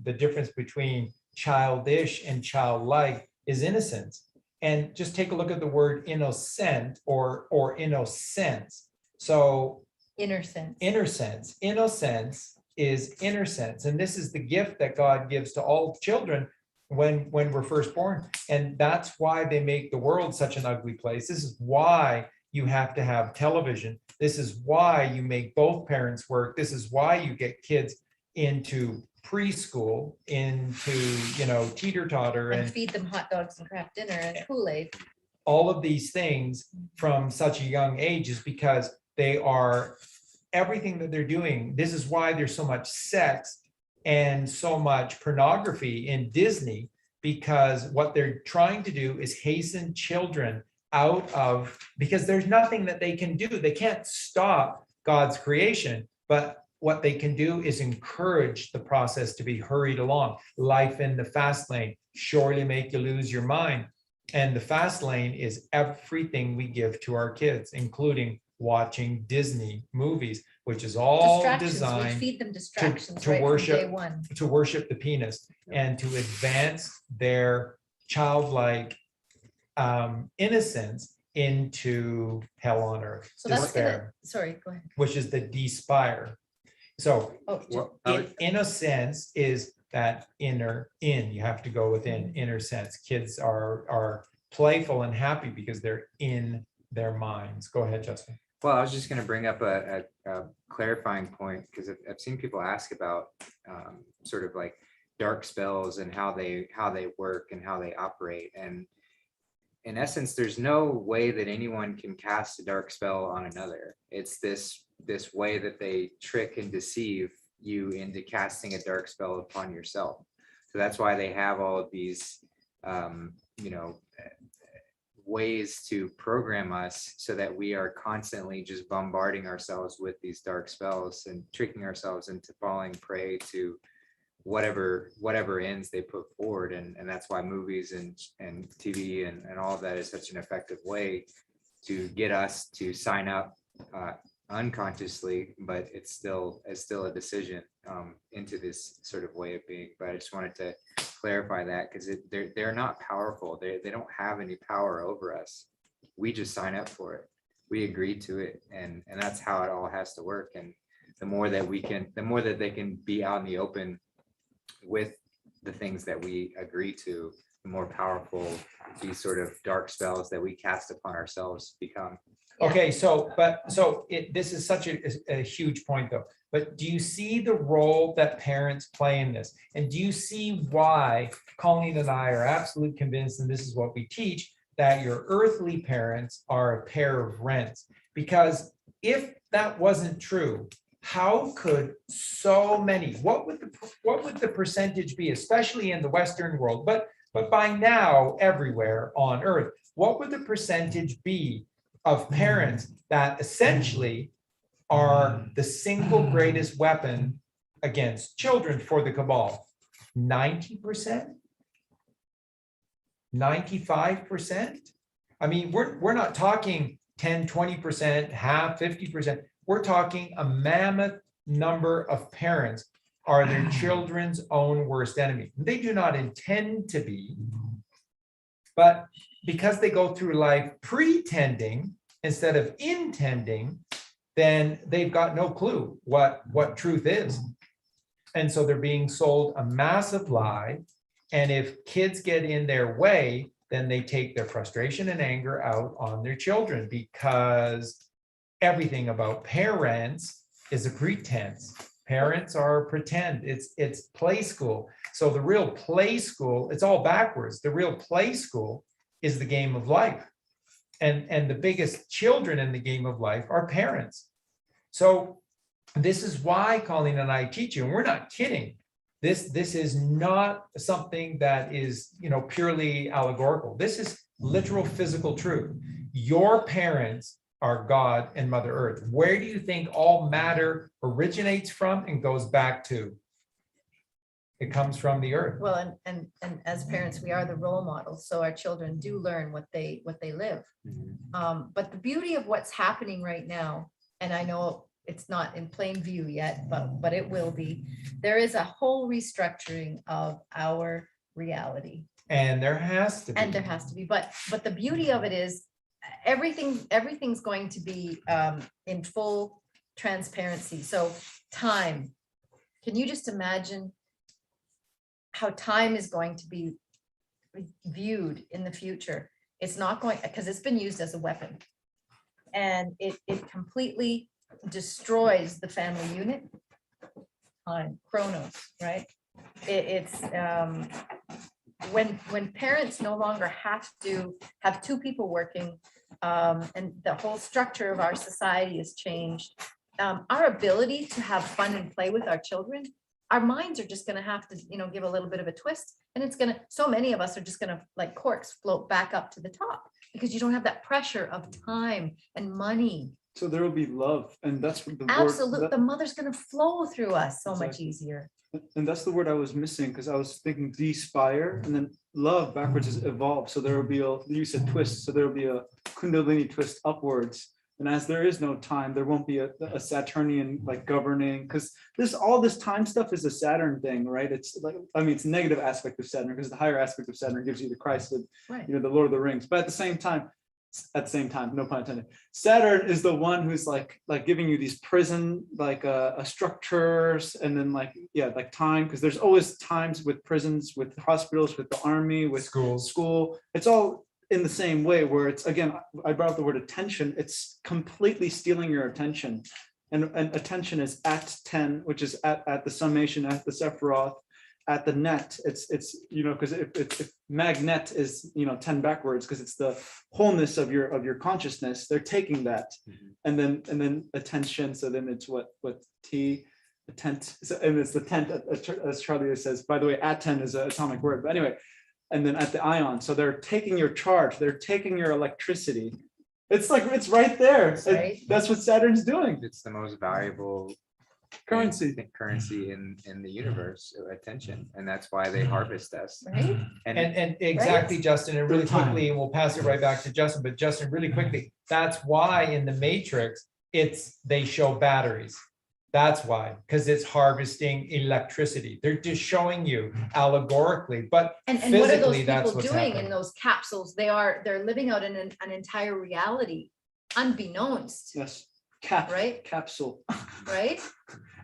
the difference between childish and childlike is innocence. And just take a look at the word innocent or innocence. So Inner sense. innocence is inner sense. And this is the gift that God gives to all children when we're first born. And that's why they make the world such an ugly place. This is why you have to have television. This is why you make both parents work. This is why you get kids into preschool, into, teeter-totter And and feed them hot dogs and Kraft dinner and Kool-Aid. all of these things from such a young age is because they are everything that they're doing. This is why there's so much sex and so much pornography in Disney, because what they're trying to do is hasten children out of, because there's nothing that they can do. They can't stop God's creation, but what they can do is encourage the process to be hurried along. Life in the fast lane surely make you lose your mind. And the fast lane is everything we give to our kids, including watching Disney movies, which is all Distractions. We designed feed them distractions to right from worship- day one. to worship the penis and to advance their childlike innocence into hell on earth, So that's gonna, despair, sorry, go ahead. which is the despire. So Oh, Well, I would- innocence is that inner in. You have to go within inner sense. Kids are playful and happy because they're in their minds. Go ahead, Justin. Well, I was just going to bring up a clarifying point, because I've seen people ask about sort of like dark spells and how they work and how they operate. And in essence, there's no way that anyone can cast a dark spell on another. It's this way that they trick and deceive you into casting a dark spell upon yourself. So that's why they have all of these, ways to program us so that we are constantly just bombarding ourselves with these dark spells and tricking ourselves into falling prey to whatever ends they put forward. And that's why movies and TV and all of that is such an effective way to get us to sign up unconsciously, but it's still a decision into this sort of way of being. But I just wanted to clarify that, because they're not powerful. They don't have any power over us. We just sign up for it. We agree to it, and that's how it all has to work. And the more that they can be out in the open with the things that we agree to, the more powerful these sort of dark spells that we cast upon ourselves become. Okay, this is such a huge point though, but do you see the role that parents play in this? And do you see why Colleen and I are absolutely convinced, and this is what we teach, that your earthly parents are a pair of rents? Because if that wasn't true, how could so many, what would the percentage be, especially in the Western world, but by now everywhere on earth, what would the percentage be of parents that essentially are the single greatest weapon against children for the cabal? 90%? 95%? I mean, we're not talking 10, 20%, half, 50%. We're talking a mammoth number of parents are their children's own worst enemy. They do not intend to be, but because they go through life pretending instead of intending, then they've got no clue what truth is. And so they're being sold a massive lie. And if kids get in their way, then they take their frustration and anger out on their children, because everything about parents is a pretense. Parents are pretend. It's play school. So the real play school, it's all backwards. The real play school is the game of life. And the biggest children in the game of life are parents. So this is why Colleen and I teach you, and we're not kidding. This is not something that is, purely allegorical. This is literal physical truth. Your parents are God and Mother Earth. Where do you think all matter originates from and goes back to? It comes from the earth. Well, and as parents, we are the role models, so our children do learn what they live. But the beauty of what's happening right now, and I know it's not in plain view yet, but it will be, there is a whole restructuring of our reality. And there has to be. But the beauty of it is everything's going to be in full transparency. So time, can you just imagine how time is going to be viewed in the future? It's not going, because it's been used as a weapon, and it completely destroys the family unit. Time, chronos, right? It's when parents no longer have to have two people working, and the whole structure of our society has changed. Our ability to have fun and play with our children, our minds are just going to have to, give a little bit of a twist, and it's going to, so many of us are just going to, like corks, float back up to the top, because you don't have that pressure of time and money. So there will be love, and that's what the Absolutely, word, the mother's going to flow through us so much Exactly. easier. and that's the word I was missing, because I was thinking despire, and then love backwards is evolve. So there will be you said twist, so there will be a kundalini twist upwards. And as there is no time, there won't be a Saturnian like governing, because all this time stuff is a Saturn thing, right? It's like, it's a negative aspect of Saturn, because the higher aspect of Saturn gives you the Christ of, Right. the Lord of the Rings. But at the same time, no pun intended, Saturn is the one who's like giving you these prison structures, and then like time, because there's always times with prisons, with hospitals, with the army, with Schools. school. It's all in the same way, where it's, again, I brought up the word attention, it's completely stealing your attention. And attention is at 10, which is at the summation, at the Sephiroth, at the net. It's because if magnet is 10 backwards, because it's the wholeness of your consciousness, they're taking that. And then attention. So then it's what T, attent, and it's the tent, as Charlie says. By the way, at 10 is an atomic word, but anyway. And then at the ion, so they're taking your charge, they're taking your electricity. It's like, it's right there. Right. That's what Saturn's doing. It's the most valuable Currency. in the universe, attention, and that's why they harvest us. Right? And exactly, Justin, and really Good time. quickly, and we'll pass it right back to Justin, but Justin, really quickly, that's why in the Matrix, they show batteries. That's why, because it's harvesting electricity. They're just showing you allegorically, but And what are those physically, that's people what's doing happening. in those capsules? They're living out in an entire reality, unbeknownst, Yes. Right? Capsule. right?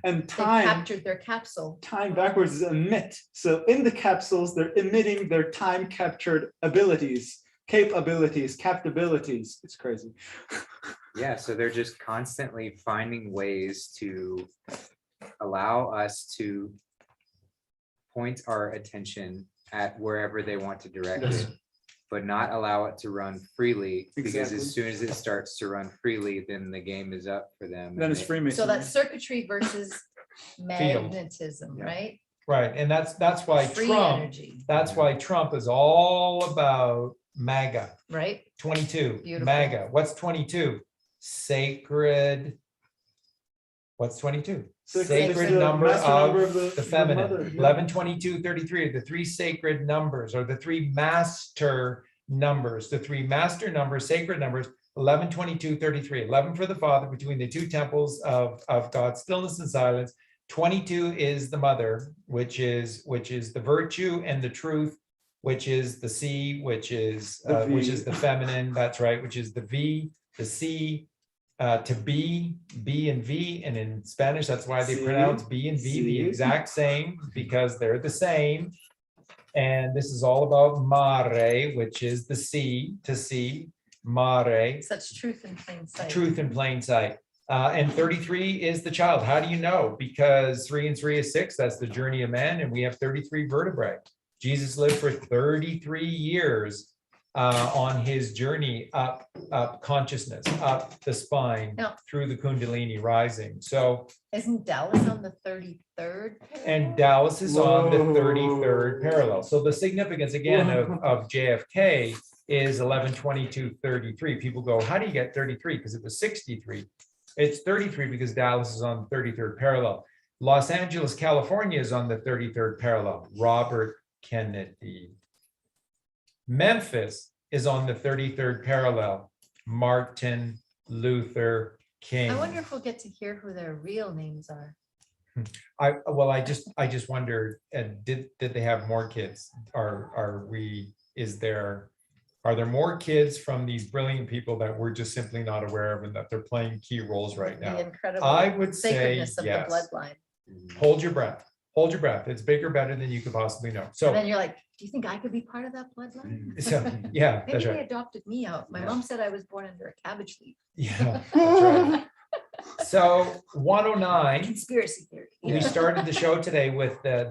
And They time. captured their capsule. Time backwards is emit. So in the capsules, they're emitting their time captured abilities, capabilities. It's crazy. Yeah, so they're just constantly finding ways to allow us to point our attention at wherever they want to direct Yes. it, but not allow it to run freely, because Exactly. as soon as it starts to run freely, then the game is up for them. Then and it's they- Freemason. So that's circuitry versus magnetism, Yeah. right? Right, and that's why Free Trump, energy, that's why Trump is all about MAGA, right? 22, Beautiful. MAGA. What's 22? Sacred. What's 22? Sacred the number master number of the mother, feminine. yeah. 11, 22, 33 are the three sacred numbers, or the three master numbers, sacred numbers, 11, 22, 33. 11 for the Father between the two temples of God's stillness and silence. 22 is the mother, which is the virtue and the truth, which is the C, which is The V. the feminine. That's right, which is the V, the C. To B and V, and in Spanish, that's why they C, pronounce B and V the C. exact same, because they're the same. And this is all about mare, which is the sea, to see, mare, Such truth in plain sight. truth in plain sight. And 33 is the child. How do you know? Because 3 and 3 is 6, that's the journey of man, and we have 33 vertebrae. Jesus lived for 33 years on his journey up consciousness, up the spine, Now- through the Kundalini rising. So, Isn't Dallas on the 33rd? and Dallas is on the Whoa. 33rd parallel. So the significance again of JFK is 11, 22, 33. People go, how do you get 33? Because it was 63. It's 33 because Dallas is on the 33rd parallel. Los Angeles, California is on the 33rd parallel. Robert Kennedy. Memphis is on the 33rd parallel. Martin Luther King. I wonder if we'll get to hear who their real names are. I just wondered, did they have more kids? Are there more kids from these brilliant people that we're just simply not aware of, and that they're playing key roles right The now? incredible I would say sacredness of the yes. bloodline. Hold your breath. Hold your breath. It's bigger, better than you could possibly know. And So, then you're like, do you think I could be part of that bloodline? yeah, Maybe that's they right. adopted me out. My Yeah. mom said I was born under a cabbage leaf. Yeah, that's right. So 109. Conspiracy theory. We started the show today with the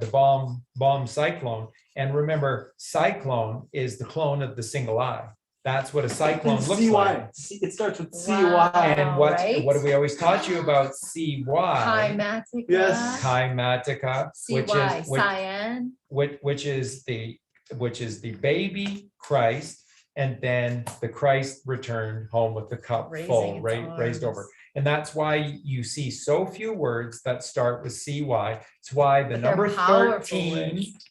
bomb cyclone. And remember, cyclone is the clone of the single eye. That's what a cyclone looks like. It starts with Wow. CY. And what Right. have we always taught you about CY? Chimatica. Yes. Chimatica, CY, cyan. which is the baby Christ, and then the Christ returned home with the cup full, Raising its raised over. arms. And that's why you see so few words that start with CY. It's why the But they're number powerful 13, words.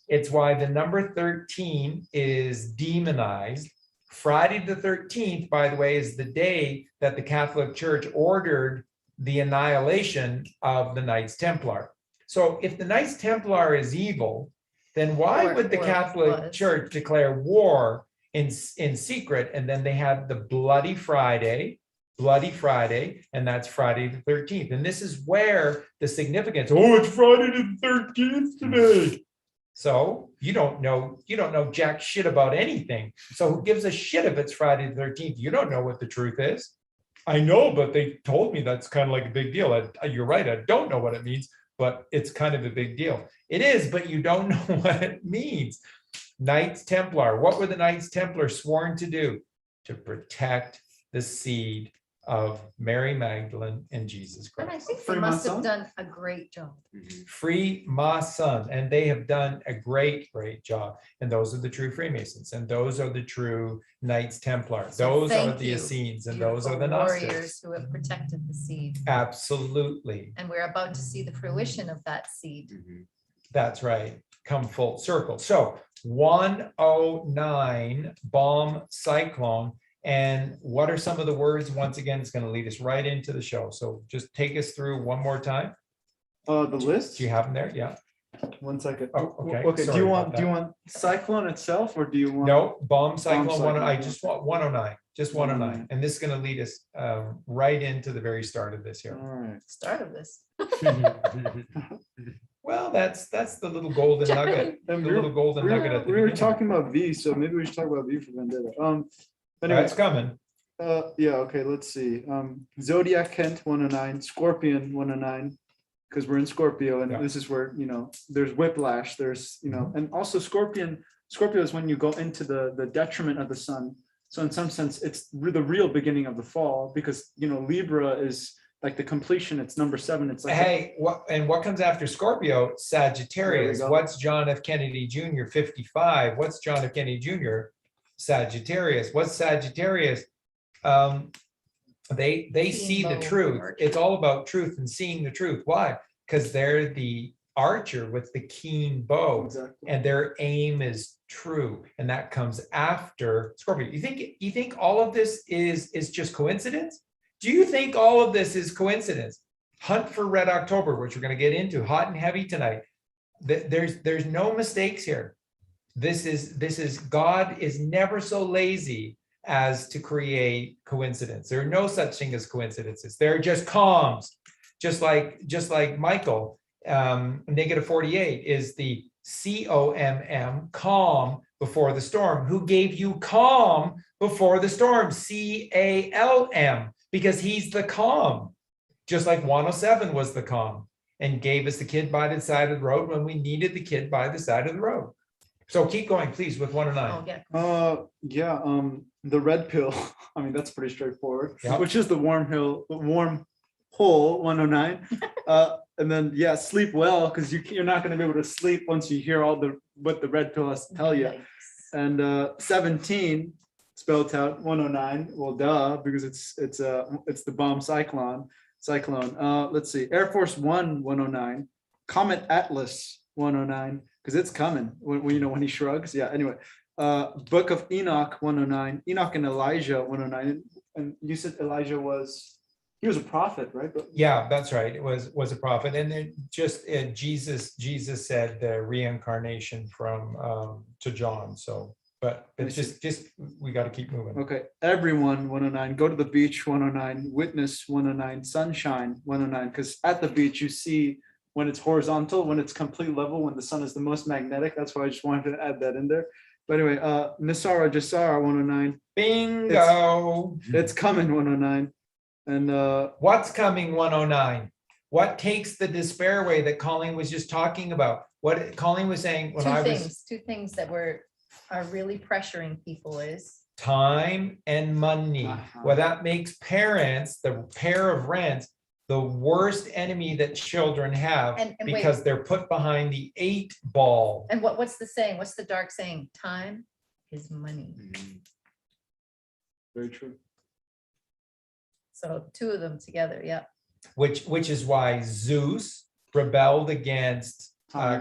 it's why the number 13 is demonized. Friday the 13th, by the way, is the day that the Catholic Church ordered the annihilation of the Knights Templar. So if the Knights Templar is evil, then why Or- would the or Catholic was. Church declare war in secret? And then they have the Bloody Friday, and that's Friday the 13th. And this is where the significance, oh, it's Friday the 13th today. So you don't know jack shit about anything. So who gives a shit if it's Friday the 13th? You don't know what the truth is. I know, but they told me that's kind of like a big deal. You're right. I don't know what it means, but it's kind of a big deal. It is, but you don't know what it means. Knights Templar. What were the Knights Templar sworn to do? To protect the seed of Mary Magdalene and Jesus And I Christ. think they Free must have Mason? done a great job. Free Mason, and they have done a great job. And those are the true Freemasons, and those are the true Knights Templar. So Those are thank the you, Essenes, and those are the Beautiful Gnostics. warriors who have protected the seed. Absolutely, And we're about to see the fruition of that seed. that's right. Come full circle. So 109 bomb cyclone. And what are some of the words? Once again, it's going to lead us right into the show. So just take us through one more time. The list? Do you have them there? Yeah. 1 second. Oh, okay. Okay, Sorry about do you that. want cyclone itself or do you want? No, bomb cyclone one. cyclone, I yeah. just want 109, just 109. 109. And this is going to lead us right into the very start of this All here. right. Start of this. Well, that's the little golden nugget. The And little golden nugget at the we were beginning. talking about V, so maybe we should talk about V for Vendetta. Anyway, That's coming. yeah, okay, let's see. Zodiac Kent 109, Scorpion 109, because we're in Scorpio, and Yeah. this is where, there's whiplash, there's, and also Scorpio is when you go into the detriment of the sun. So in some sense, it's the real beginning of the fall, because, Libra is like the completion, it's number 7. It's like, Hey, what comes after Scorpio? Sagittarius. There we go. What's John F. Kennedy Jr. 55? What's John F. Kennedy Jr.? Sagittarius. What's Sagittarius? They see the bow truth. archer. It's all about truth and seeing the truth. Why? Because they're the archer with the keen bow, exactly. and their aim is true, and that comes after Scorpio. You think all of this is just coincidence? Do you think all of this is coincidence? Hunt for Red October, which we're going to get into hot and heavy tonight. There's no mistakes here. This is God is never so lazy as to create coincidence. There are no such thing as coincidences. They're just calms, just like Michael. Negative48 is the COMM, calm before the storm. Who gave you calm before the storm? CALM, because he's the calm, just like Juan O'Savin was the calm and gave us the kid by the side of the road when we needed the kid by the side of the road. So keep going, please, with 109. Oh, yeah. The red pill, I mean, that's pretty straightforward, Yeah. which is the warm hole 109. And then, yeah, sleep well, because you're not going to be able to sleep once you hear what the red pill has to tell you. Yikes. And 17 spelled out 109. Well, duh, because it's the bomb cyclone. Let's see, Air Force One 109, Comet Atlas 109, because it's coming when he shrugs. Yeah. Anyway, Book of Enoch 109, Enoch and Elijah 109, and you said Elijah was a prophet, right? Yeah, that's right. It was a prophet, and then just Jesus said the reincarnation from to John. So, but just we got to keep moving. Okay, everyone 109, go to the beach 109, witness 109, sunshine 109, because at the beach you see when it's horizontal, when it's complete level, when the sun is the most magnetic. That's why I just wanted to add that in there. But anyway, Nisara Jasara 109. Bingo. It's coming 109. And What's coming 109? What takes the despair away that Colleen was just talking about? What Colleen was saying when Two things that are really pressuring people is time and money. Uh-huh. Well, that makes parents, the pair of rents, the worst enemy that children have, And wait. because they're put behind the 8 ball. And what's the saying? What's the dark saying? Time is money. very true. So 2 of them together, yeah. Which is why Zeus rebelled against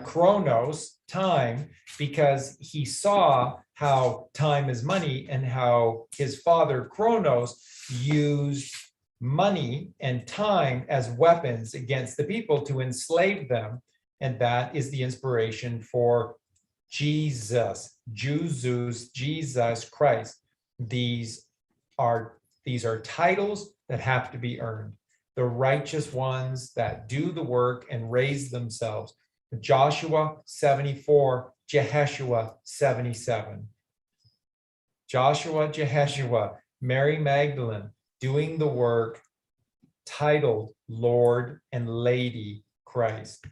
Chronos, time, because he saw how time is money and how his father Chronos used money and time as weapons against the people to enslave them. And that is the inspiration for Jesus, Jesus Christ. These are titles that have to be earned. The righteous ones that do the work and raise themselves. Joshua 74, Jeheshua 77. Joshua, Jeheshua, Mary Magdalene doing the work titled Lord and Lady Christ.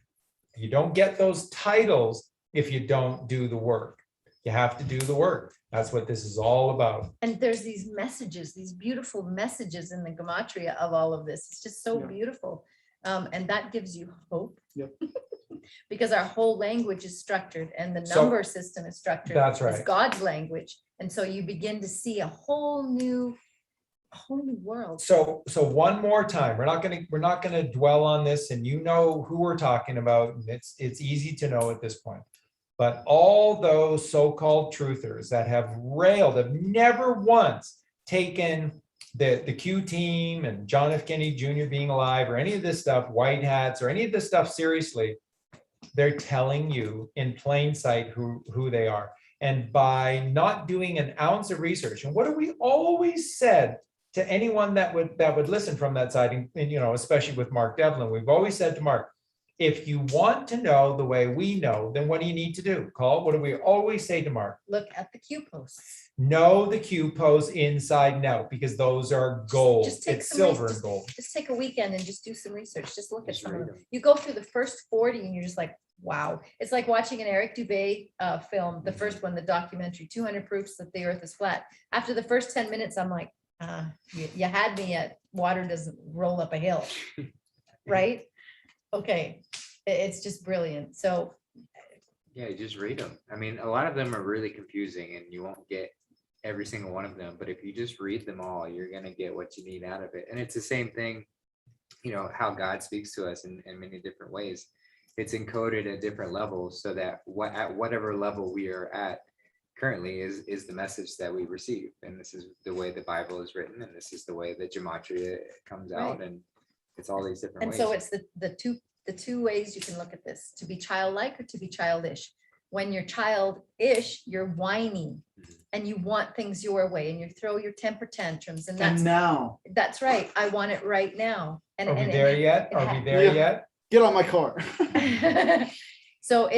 You don't get those titles if you don't do the work. You have to do the work. That's what this is all about. And there's these messages, these beautiful messages in the gematria of all of this. It's just so Yeah. beautiful. And that gives you hope. Yep. Because our whole language is structured and the So, number system is structured. that's It's right. God's language. And so you begin to see a whole new world. So one more time, we're not gonna dwell on this, and you know who we're talking about, and it's easy to know at this point. But all those so-called truthers that have never once taken the Q team and John F. Kennedy Jr. being alive or any of this stuff, white hats or any of this stuff seriously, they're telling you in plain sight who they are. And by not doing an ounce of research, and what have we always said to anyone that would listen from that side, and especially with Mark Devlin, we've always said to Mark, if you want to know the way we know, then what do you need to do? What do we always say to Mark? Look at the Q posts. Know the Q posts inside and out, because those are gold. Just take It's some silver research. and gold. Just take a weekend and just do some research. Just look at Just some of read them. 'em. You go through the first 40 and you're just like, wow. It's like watching an Eric Dubé film, the first one, the documentary, 200 proofs that the earth is flat. After the first 10 minutes, I'm like, you had me at water doesn't roll up a hill, right? Okay, it's just brilliant. So Yeah, you just read them. I mean, a lot of them are really confusing and you won't get every single one of them, but if you just read them all, you're going to get what you need out of it. And it's the same thing, how God speaks to us in many different ways. It's encoded at different levels so that at whatever level we are at currently is the message that we receive. And this is the way the Bible is written, and this is the way the gematria comes out, Right. and it's all these different and ways. so it's the two ways you can look at this, to be childlike or to be childish. When you're childish, you're whiny and you want things your way and you throw your temper tantrums, and And now, that's right. I want it right now. And Are we and there yet? it Are we ha- there Yeah. yet? get on my car. So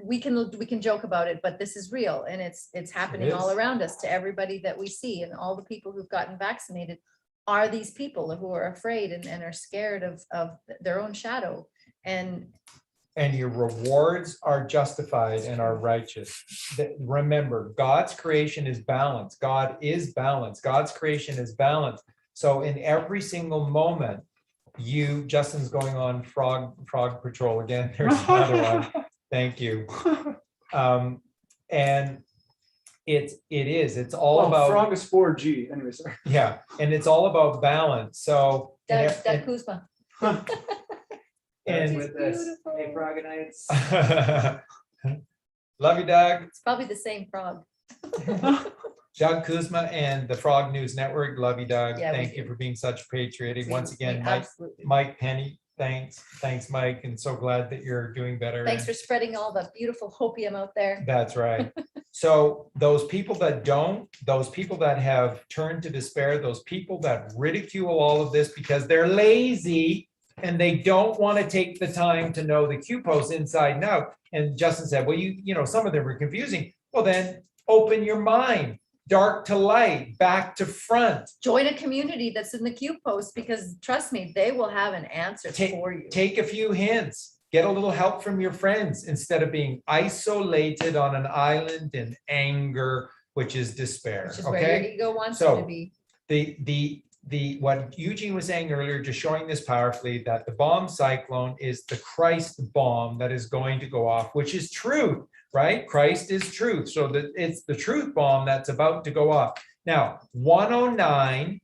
we can joke about it, but this is real, and it's happening all is. around us, to everybody that we see, and all the people who've gotten vaccinated are these people who are afraid and are scared of their own shadow. And And your rewards are justified and are righteous. Remember, God's creation is balanced. God is balanced. God's creation is balanced. So in every single moment, Justin's going on frog patrol again. There's another one. Thank you. And it's all about, Frog is 4G. Anyway, sorry. yeah, and it's all about balance. So. Doug Kuzma. And with us. Hey, Frogonites. love you, Doug. It's probably the same frog. Doug Kuzma and the Frog News Network. Love you, Doug. Yeah, we Thank you do. for being such patriotic. We- Once we again, absolutely- Mike Penny, thanks, Mike, and so glad that you're doing better. Thanks for spreading all the beautiful hopium out there. That's right. So those people that don't, those people that have turned to despair, those people that ridicule all of this because they're lazy and they don't want to take the time to know the Q posts inside and out. And Justin said, well, some of them were confusing. Well, then open your mind, dark to light, back to front. Join a community that's in the Q post, because trust me, they will have an answer for you. Take a few hints, get a little help from your friends instead of being isolated on an island in anger, which is despair. Which is where Okay. your ego wants you So, to be. What Eugene was saying earlier, just showing this powerfully, that the bomb cyclone is the Christ bomb that is going to go off, which is truth, right? Christ is truth. So that it's the truth bomb that's about to go off. Now, 109,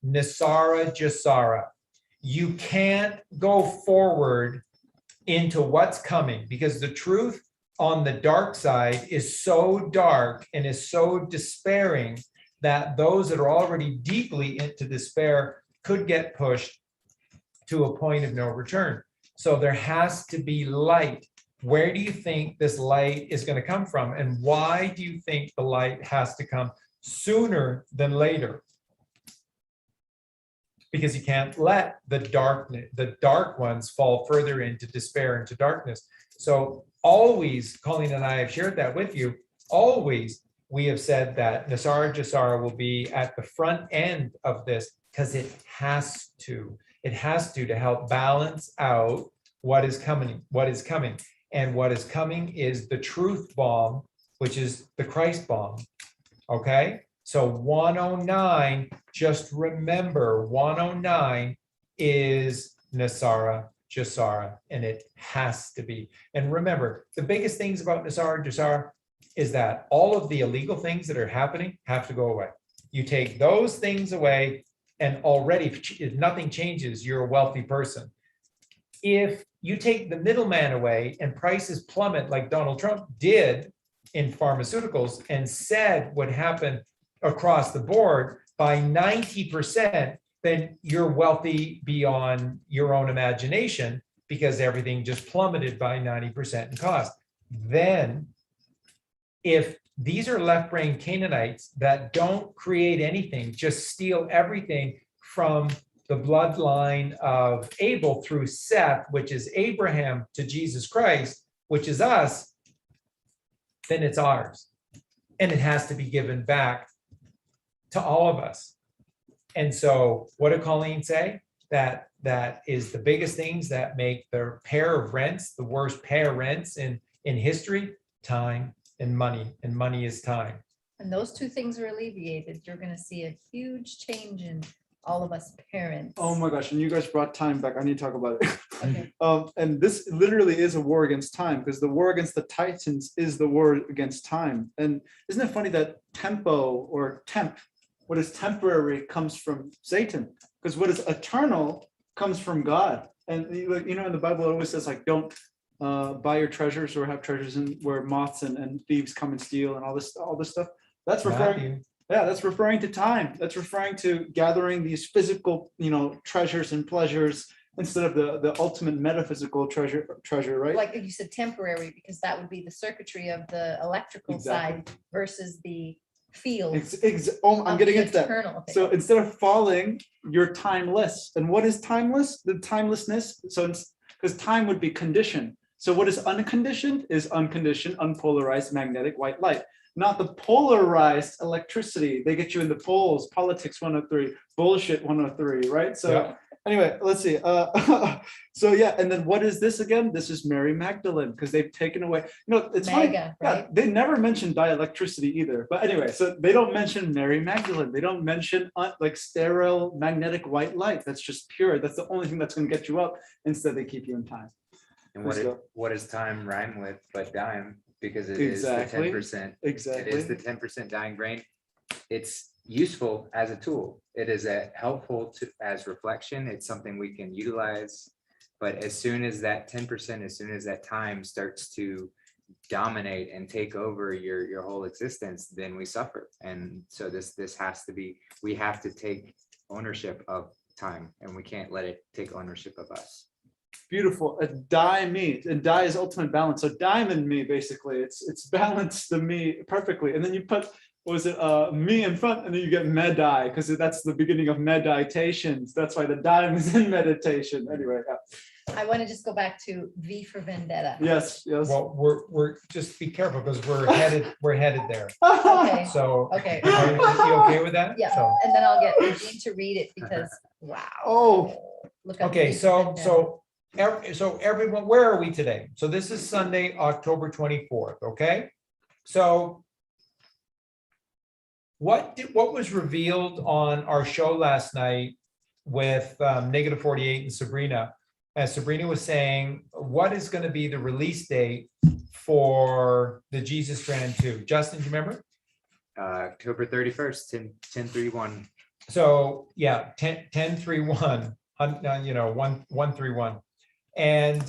Nisara Jasara. You can't go forward into what's coming, because the truth on the dark side is so dark and is so despairing that those that are already deeply into despair could get pushed to a point of no return. So there has to be light. Where do you think this light is going to come from? And why do you think the light has to come sooner than later? because you can't let the dark ones fall further into despair, into darkness. So always, Colleen and I have shared that with you, always we have said that Nasara Jasara will be at the front end of this because it has to help balance out what is coming. And what is coming is the truth bomb, which is the Christ bomb. Okay, so 109, just remember 109 is Nasara Jasara, and it has to be. And remember, the biggest things about Nasara Jasara is that all of the illegal things that are happening have to go away. You take those things away, and already, if nothing changes, you're a wealthy person. If you take the middleman away and prices plummet like Donald Trump did in pharmaceuticals and said would happen across the board by 90%, then you're wealthy beyond your own imagination because everything just plummeted by 90% in cost. Then, if these are left brain Canaanites that don't create anything, just steal everything from the bloodline of Abel through Seth, which is Abraham, to Jesus Christ, which is us, then it's ours. And it has to be given back to all of us. And so what did Colleen say? That is the biggest things that make the pair of rents, the worst pair of rents in history: time and money is time. And those two things are alleviated, you're gonna see a huge change in all of us parents. Oh my gosh, and you guys brought time back. I need to talk about it. Okay. And this literally is a war against time, because the war against the Titans is the war against time. And isn't it funny that tempo or temp, what is temporary comes from Satan, because what is eternal comes from God. And you know, in the Bible, it always says like, don't buy your treasures or have treasures in where moths and thieves come and steal and all this stuff. That's referring. Matthew. Yeah, that's referring to time. That's referring to gathering these physical, treasures and pleasures instead of the ultimate metaphysical treasure, right? Like you said, temporary, because that would be the circuitry of the electrical Exactly. side versus the field. I'm getting into that. Eternal thing. So instead of falling, you're timeless. And what is timeless? The timelessness. So because time would be conditioned. So what is unconditioned is unconditioned, unpolarized magnetic white light. Not the polarized electricity. They get you in the poles, politics 103, bullshit 103, right? So Yeah. Anyway, let's see. So yeah, and then what is this again? This is Mary Magdalene, because they've taken away, it's funny. Mega, Yeah, right? they never mention dielectricity either. But anyway, so they don't mention Mary Magdalene. They don't mention like sterile magnetic white light. That's just pure. That's the only thing that's going to get you up. Instead, they keep you in time. And Let's go. what does time rhyme with but dime? Because it Exactly. is the 10%. Exactly. It is the 10% dying brain. It's useful as a tool. It is helpful as reflection. It's something we can utilize. But as soon as that 10%, as soon as that time starts to dominate and take over your whole existence, then we suffer. And so this has to be, we have to take ownership of time, and we can't let it take ownership of us. Beautiful. A die me, and die is ultimate balance. So diamond me, basically, it's balanced the me perfectly. And then you put, what was it, me in front, and then you get medai, because that's the beginning of meditations. That's why the diamond is in meditation. Anyway, yeah. I want to just go back to V for Vendetta. Yes. Well, we're we're just be careful because we're headed there. Okay, So okay. are you okay with that? Yeah, So, and then I'll get Eugene to read it because, wow. Oh. Look up okay, V for so Vendetta. so everyone, where are we today? So this is Sunday, October 24th. Okay, so what was revealed on our show last night with Negative48 and Sabrina? As Sabrina was saying, what is going to be the release date for the Jesus Strand 2? Justin, do you remember? October 31st, 10/31. So yeah, 10/31, 131. And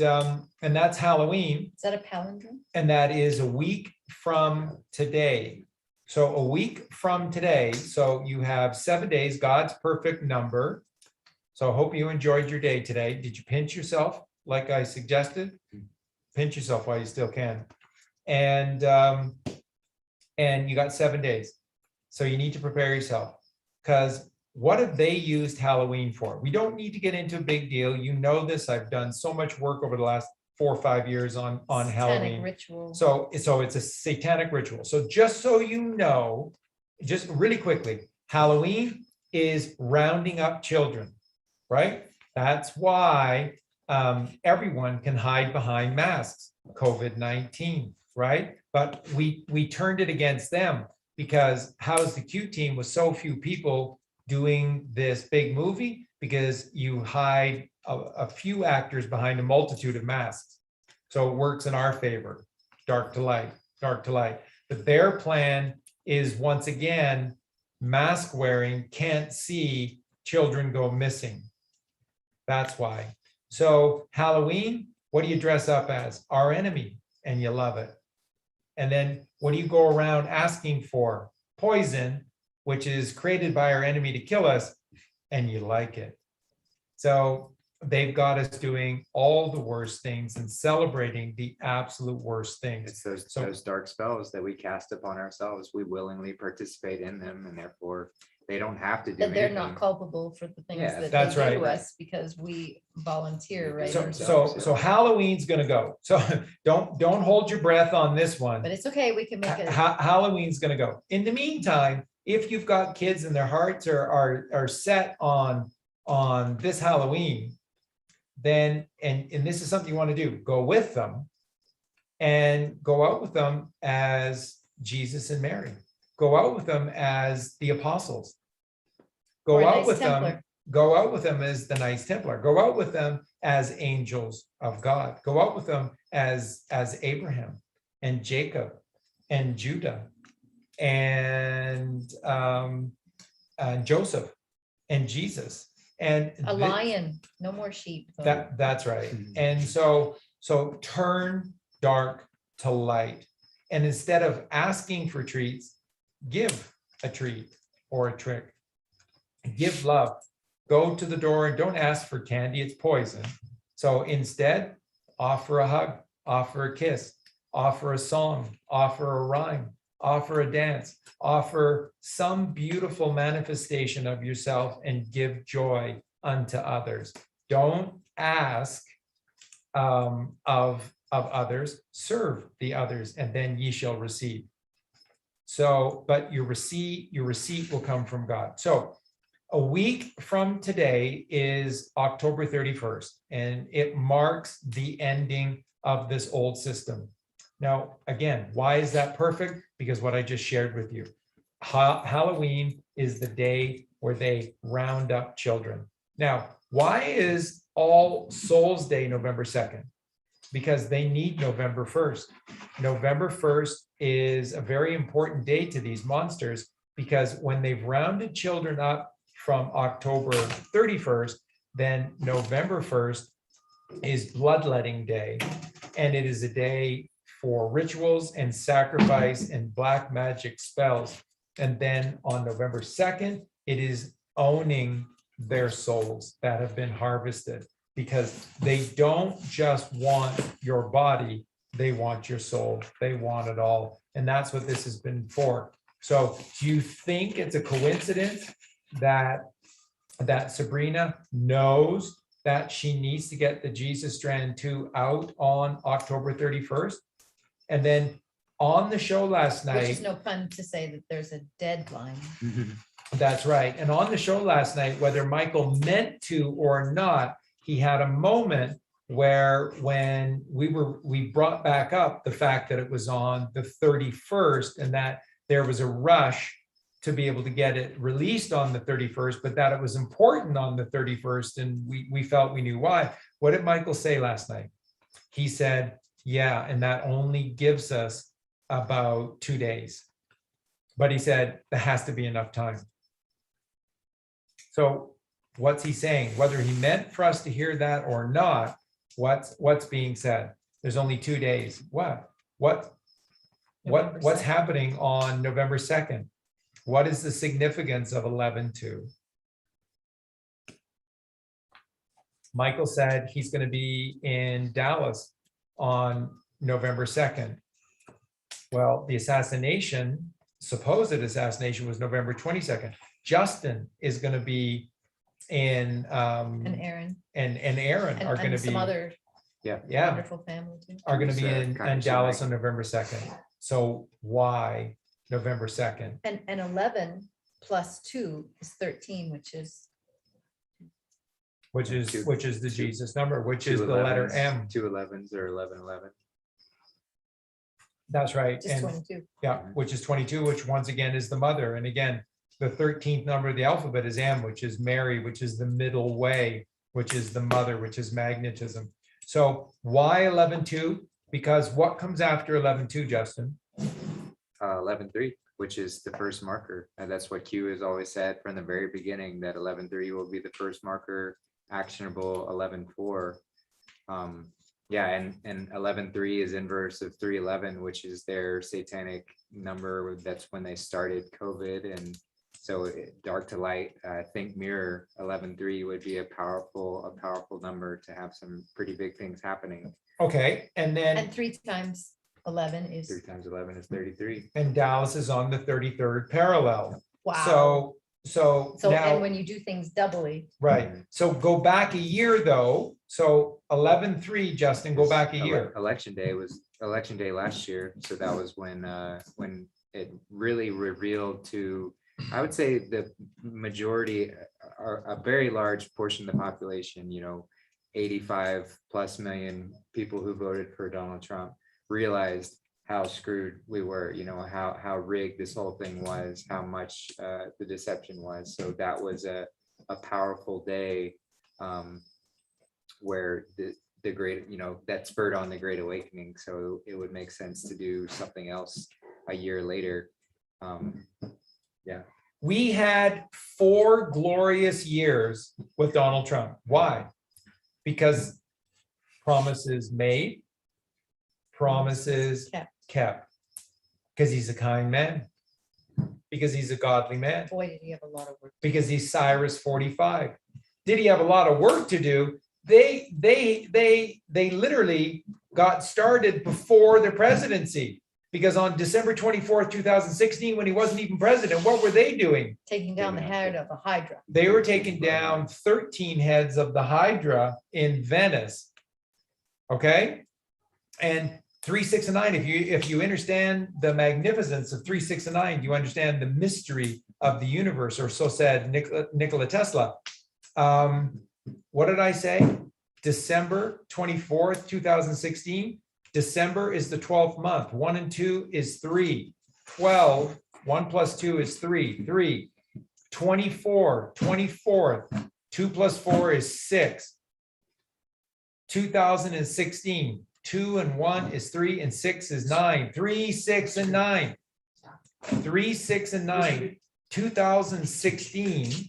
that's Halloween. Is that a palindrome? And that is a week from today. So a week from today. So you have 7 days, God's perfect number. So I hope you enjoyed your day today. Did you pinch yourself like I suggested? Pinch yourself while you still can. And you got 7 days. So you need to prepare yourself, because what have they used Halloween for? We don't need to get into a big deal. You know this. I've done so much work over the last 4 or 5 years on Satanic Halloween. ritual. So it's a satanic ritual. So just so you know, just really quickly, Halloween is rounding up children, right? That's why everyone can hide behind masks, COVID-19, right? But we turned it against them because How's the Q team with so few people doing this big movie, because you hide a few actors behind a multitude of masks. So it works in our favor, dark to light, dark to light. But their plan is, once again, mask wearing, can't see children go missing. That's why. So Halloween, what do you dress up as? Our enemy, and you love it. And then what do you go around asking for? Poison, which is created by our enemy to kill us, and you like it. So they've got us doing all the worst things and celebrating the absolute worst things. It's those, So- those dark spells that we cast upon ourselves. We willingly participate in them, and therefore they don't have to do That they're not anything. culpable for the things Yeah, that that's they do right. to us because we volunteer, right? So Halloween's gonna go. So don't hold your breath on this one. But it's okay, we can make it. Halloween's gonna go. In the meantime, if you've got kids and their hearts are set on this Halloween, then, and this is something you want to do, go with them and go out with them as Jesus and Mary. Go out with them as the apostles. Or Go a out Knights with them. Templar. Go out with them as the Knights Templar. Go out with them as angels of God. Go out with them as Abraham and Jacob and Judah and Joseph and Jesus. And A lion, no more sheep. though. that's right. And so turn dark to light. And instead of asking for treats, give a treat or a trick. Give love. Go to the door and don't ask for candy, it's poison. So instead, offer a hug, offer a kiss, offer a song, offer a rhyme, offer a dance, offer some beautiful manifestation of yourself and give joy unto others. Don't ask of others, serve the others, and then ye shall receive. So, but your receipt will come from God. So a week from today is October 31st, and it marks the ending of this old system. Now, again, why is that perfect? Because what I just shared with you. Halloween is the day where they round up children. Now, why is All Souls Day November 2nd? Because they need November 1st. November 1st is a very important day to these monsters, because when they've rounded children up from October 31st, then November 1st is Bloodletting Day. And it is a day for rituals and sacrifice and black magic spells. And then on November 2nd, it is owning their souls that have been harvested, because they don't just want your body, they want your soul, they want it all. And that's what this has been for. So do you think it's a coincidence that Sabrina knows that she needs to get the Jesus Strand 2 out on October 31st? And then on the show last Which night, is no fun to say that there's a deadline. that's right. And on the show last night, whether Michael meant to or not, he had a moment where when we brought back up the fact that it was on the 31st and that there was a rush to be able to get it released on the 31st, but that it was important on the 31st. And we felt we knew why. What did Michael say last night? He said, yeah, and that only gives us about 2 days. But he said, there has to be enough time. So what's he saying? Whether he meant for us to hear that or not, what's being said? There's only 2 days. What's November 2nd. happening on November 2nd? What is the significance of 11/2? Michael said he's going to be in Dallas on November 2nd. Well, the assassination, supposed assassination, was November 22nd. Justin is going to be in, And Aaron and Aaron are going and to some be, other yeah, wonderful family too. are going to be Who's, in kind of Dallas semi- on November 2nd. So why November 2nd? And 11 plus 2 is 13, which is Which is the Two- Jesus number, which Two is the letter 11s, M. 2 11s or 11. That's right. just And 22. yeah, which is 22, which once again is the mother. And again, the 13th number of the alphabet is M, which is Mary, which is the middle way, which is the mother, which is magnetism. So why 11-2? Because what comes after 11-2, Justin? 11-3, which is the first marker. And that's what Q has always said from the very beginning, that 11-3 will be the first marker, actionable 11-4. Yeah, and 11-3 is inverse of 3-11, which is their satanic number. That's when they started COVID. And so dark to light, think mirror 11-3 would be a powerful number to have some pretty big things happening. Okay, and then, And 3 times 11 is 3 times 11 is 33. and Dallas is on the 33rd parallel. wow. So So now, and when you do things doubly, right, so go back a year though. So 11-3, Justin, go back a year. Election day last year. So that was when it really revealed to, I would say, the majority, or a very large portion of the population, 85 plus million people who voted for Donald Trump, realized how screwed we were, how rigged this whole thing was, how much the deception was. So that was a powerful day, where the great, that spurred on the Great Awakening. So it would make sense to do something else a year later. We had 4 glorious years with Donald Trump. Why? Because promises made, promises kept. Because he's a kind man. Because he's a godly man. boy, did he have a lot of work. Because he's Cyrus 45. Did he have a lot of work to do? They literally got started before the presidency. Because on December 24th, 2016, when he wasn't even president, what were they doing? Taking down the head of a Hydra. They were taking down 13 heads of the Hydra in Venice. Okay? And 3, 6, and 9, if you understand the magnificence of 3, 6, and 9, you understand the mystery of the universe, or so said Nikola Tesla. What did I say? December 24th, 2016. December is the 12th month. 1 and 2 is 3. 12. 1 plus 2 is 3. 3. 24. 24th. 2 plus 4 is 6. 2016. 2 and 1 is 3 and 6 is 9. 3, 6, and 9. 3, 6, and 9. 2016.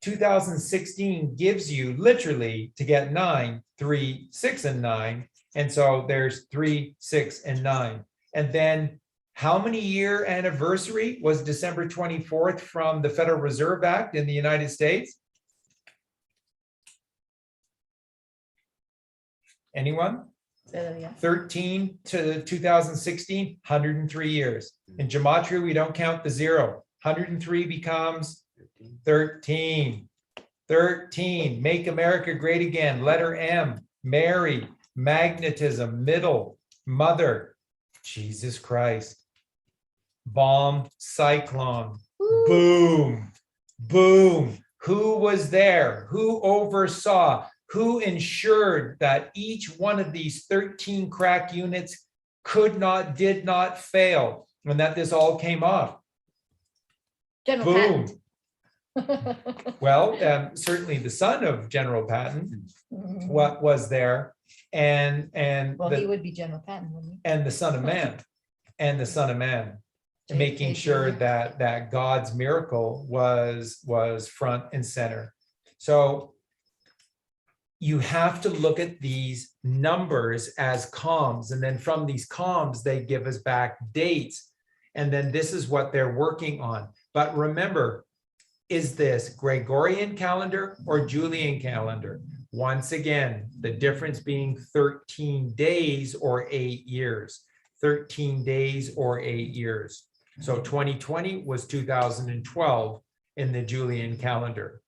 2016 gives you literally to get 9, 3, 6, and 9. And so there's 3, 6, and 9. And then how many year anniversary was December 24th from the Federal Reserve Act in the United States? Anyone? Say that again. 13 to 2016, 103 years. In gematria, we don't count the 0. 103 becomes 13. 13. Make America great again. Letter M. Mary. Magnetism. Middle. Mother. Jesus Christ. Bomb. Cyclone. Boom. Boom. Who was there? Who oversaw? Who ensured that each one of these 13 crack units did not fail, and that this all came off? General Boom. Patton. Well, certainly the son of General Patton, what was there, and Well, he the, would be General Patton, wouldn't he? and the Son of Man, and the Son of Man, making sure that God's miracle was front and center. So you have to look at these numbers as comms, and then from these comms, they give us back dates. And then this is what they're working on. But remember, is this Gregorian calendar or Julian calendar? Once again, the difference being 13 days or 8 years. 13 days or 8 years. So 2020 was 2012 in the Julian calendar.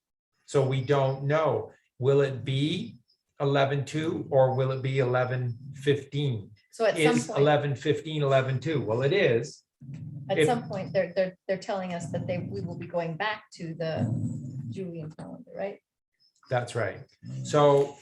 So we don't know, will it be 11/2 or will it be 11/15? So at Is some point, 11/15 11/2? Well, it is. at if- some point, they're telling us that we will be going back to the Julian calendar, right? That's right. So,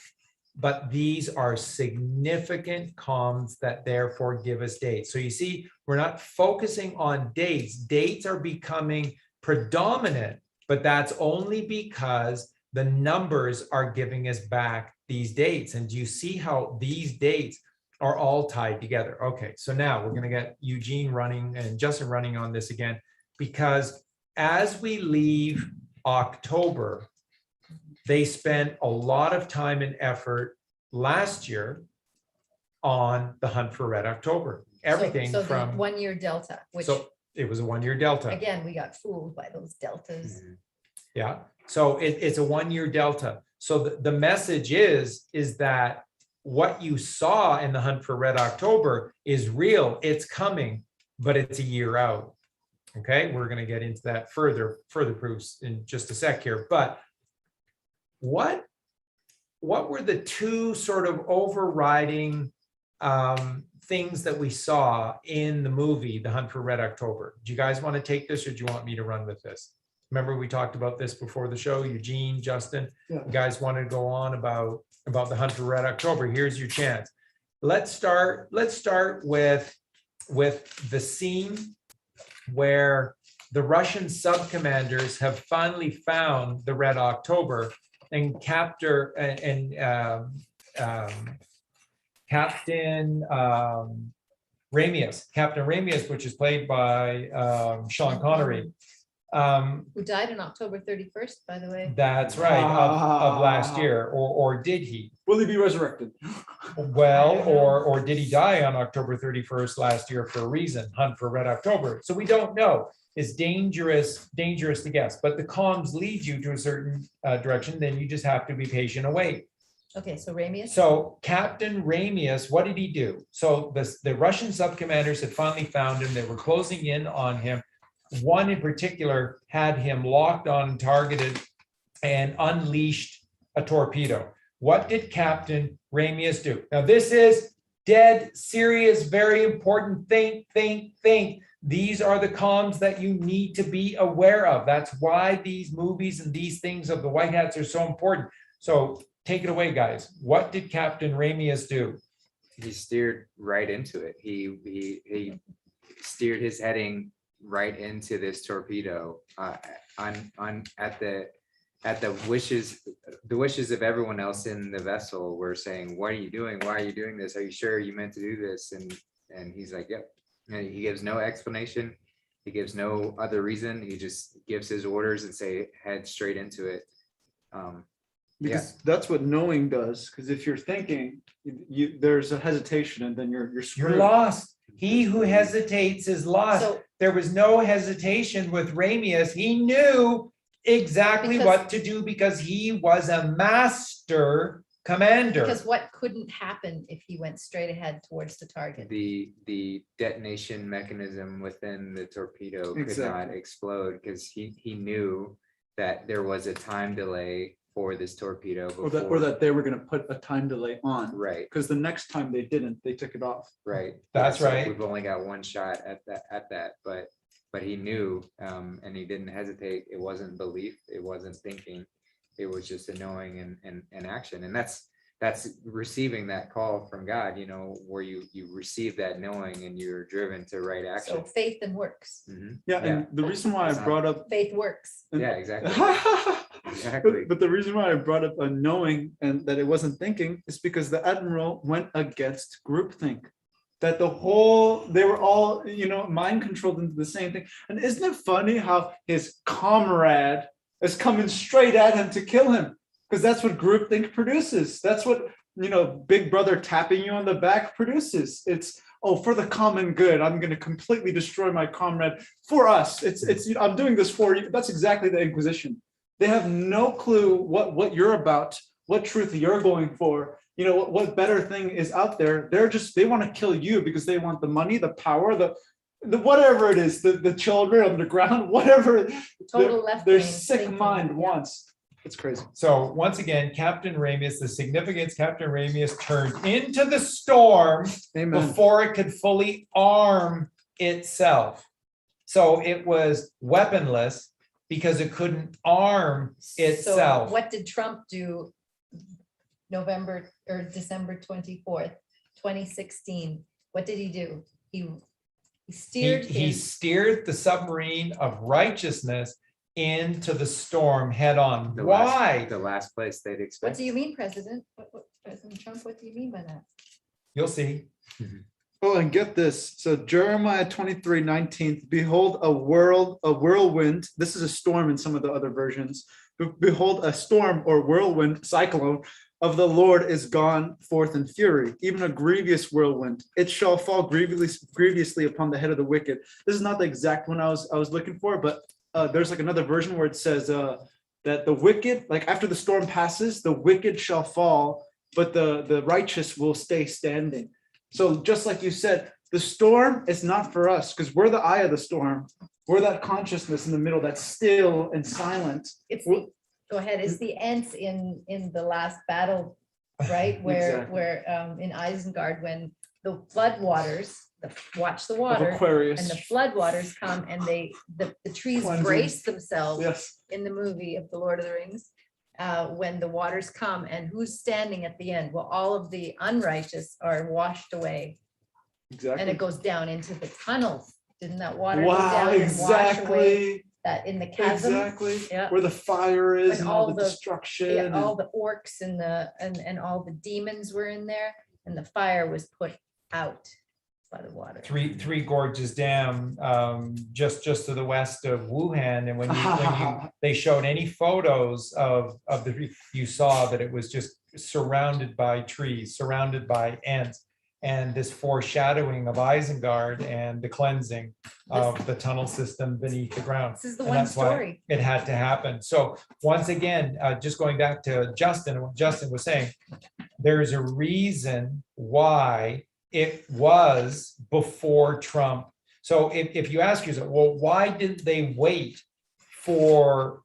but these are significant comms that therefore give us dates. So you see, we're not focusing on dates. Dates are becoming predominant, but that's only because the numbers are giving us back these dates. And do you see how these dates are all tied together? Okay, so now we're going to get Eugene running and Justin running on this again, because as we leave October, they spent a lot of time and effort last year on the hunt for Red October. Everything So the from, 1 year delta, which so it was a 1 year delta. again, we got fooled by those deltas. Yeah, so it's a 1 year delta. So the message is that what you saw in the hunt for Red October is real, it's coming, but it's a year out. Okay, we're going to get into that further proofs in just a sec here. But what were the two sort of overriding things that we saw in the movie, The Hunt for Red October? Do you guys want to take this or do you want me to run with this? Remember, we talked about this before the show, Eugene, Justin, Yeah. you guys want to go on about The Hunt for Red October. Here's your chance. Let's start with the scene where the Russian sub-commanders have finally found the Red October, and Captain Ramius, which is played by Sean Connery. Who died on October 31st, by the way. That's right, of last year, or did he? Will he be resurrected? Well, or did he die on October 31st last year for a reason? Hunt for Red October. So we don't know. It's dangerous to guess, but the comms lead you to a certain direction. Then you just have to be patient and wait. Okay, so Ramius. So Captain Ramius, what did he do? So the Russian sub-commanders had finally found him. They were closing in on him. One in particular had him locked on, targeted, and unleashed a torpedo. What did Captain Ramius do? Now, this is dead serious, very important. Think. These are the comms that you need to be aware of. That's why these movies and these things of the White Hats are so important. So take it away, guys. What did Captain Ramius do? He steered right into it. He steered his heading right into this torpedo at the wishes of everyone else in the vessel were saying, what are you doing? Why are you doing this? Are you sure you meant to do this? And he's like, yep. And he gives no explanation. He gives no other reason. He just gives his orders and say, head straight into it. Because that's what knowing does. Because if you're thinking, there's a hesitation, and then you're screwed. You're lost. He who hesitates is lost. So- There was no hesitation with Ramius. He knew exactly what to do because he was a master commander. Because what couldn't happen if he went straight ahead towards the target? The detonation mechanism within the torpedo could Exactly. not explode because he knew that there was a time delay for this torpedo before. Or that they were going to put a time delay on. Right, Because the next time they didn't, they took it off. right. That's So right. We've only got one shot at that, but he knew, and he didn't hesitate. It wasn't belief. It wasn't thinking. It was just a knowing and action. And that's receiving that call from God, where you receive that knowing and you're driven to right action. So faith and works. Mhm. Yeah, and the reason why I brought up Faith works. Yeah, exactly. Exactly. But the reason why I brought up a knowing and that it wasn't thinking is because the admiral went against groupthink. That they were all, mind controlled into the same thing. And isn't it funny how his comrade is coming straight at him to kill him? Because that's what groupthink produces. That's what, big brother tapping you on the back produces. It's, for the common good, I'm going to completely destroy my comrade for us. It's I'm doing this for you. That's exactly the Inquisition. They have no clue what you're about, what truth you're going for, what better thing is out there. They want to kill you because they want the money, the power, whatever it is, the children underground, whatever. Total left Their brain sick thinking, mind yeah. wants. It's crazy. So once again, Captain Ramius, the significance, Captain Ramius turned into the storm Amen. before it could fully arm itself. So it was weaponless because it couldn't arm itself. So what did Trump do November or December 24th, 2016? What did he do? He steered He his, steered the submarine of righteousness into the storm head on. The Why? the last place they'd what expect. do you mean, President? President Trump, what do you mean by that? You'll see. Oh, and get this. So Jeremiah 23:19, behold, a whirlwind. This is a storm in some of the other versions. Behold, a storm or whirlwind, cyclone of the Lord is gone forth in fury, even a grievous whirlwind. It shall fall grievously upon the head of the wicked. This is not the exact one I was looking for, but there's like another version where it says that the wicked, like after the storm passes, the wicked shall fall, but the righteous will stay standing. So just like you said, the storm is not for us because we're the eye of the storm. We're that consciousness in the middle that's still and silent. It's the, go ahead, it's the ants in the last battle, right? Where Exactly. in Isengard, when the flood waters, watch the Of water, Aquarius. and the flood waters come and the trees Cleansing. brace themselves Yes. in the movie of the Lord of the Rings. When the waters come, and who's standing at the end? Well, all of the unrighteous are washed away, and Exactly. it goes down into the tunnels. Didn't that water go Wow, down and wash away exactly. that in the chasm? Exactly. Yeah. Where the fire is When and all all the the- destruction. Yeah, and- all the orcs and and all the demons were in there, and the fire was put out by the water. Three Gorges Dam, just to the west of Wuhan, and when they showed any photos of you saw that it was just surrounded by trees, surrounded by ants, and this foreshadowing of Isengard and the cleansing of the tunnel system beneath the ground. This is the And one that's why story. it had to happen. So once again, just going back to Justin, what Justin was saying, there's a reason why it was before Trump. So if you ask yourself, well, why did they wait for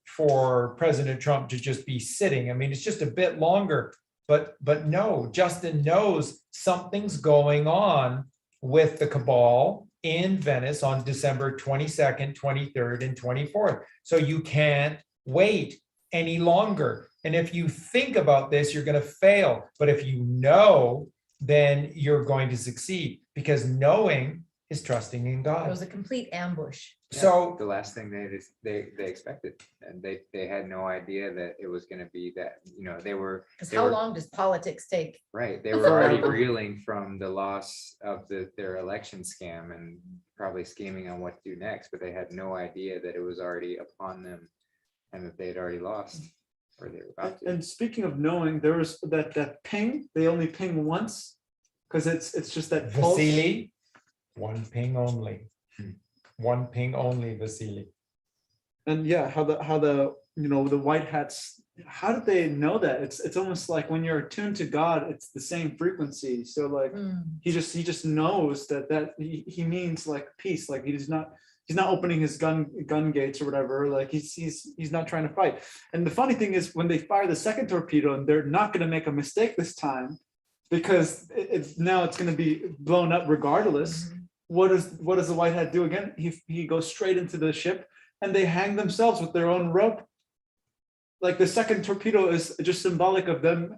President Trump to just be sitting? I mean, it's just a bit longer, but no, Justin knows something's going on with the cabal in Venice on December 22nd, 23rd, and 24th. So you can't wait any longer. And if you think about this, you're going to fail. But if you know, then you're going to succeed, because knowing is trusting in It God. was a complete ambush. So The last thing they expected, and they had no idea that it was gonna be that, they were. Because They how were- long does politics take? Right, they were already reeling from the loss of their election scam and probably scheming on what to do next, but they had no idea that it was already upon them and that they had already lost, or they were about to. And speaking of knowing, there was that ping, they only ping once, because it's just that pulse. Vasily, one ping only. One ping only, Vasily. And yeah, how the the white hats, how did they know that? It's almost like when you're attuned to God, it's the same frequency. So like he just knows that he means like peace, like he's not opening his gun gates or whatever, like he's not trying to fight. And the funny thing is, when they fire the second torpedo, and they're not going to make a mistake this time, because it's going to be blown up regardless. What does the white hat do again? He goes straight into the ship, and they hang themselves with their own rope. Like the second torpedo is just symbolic of them,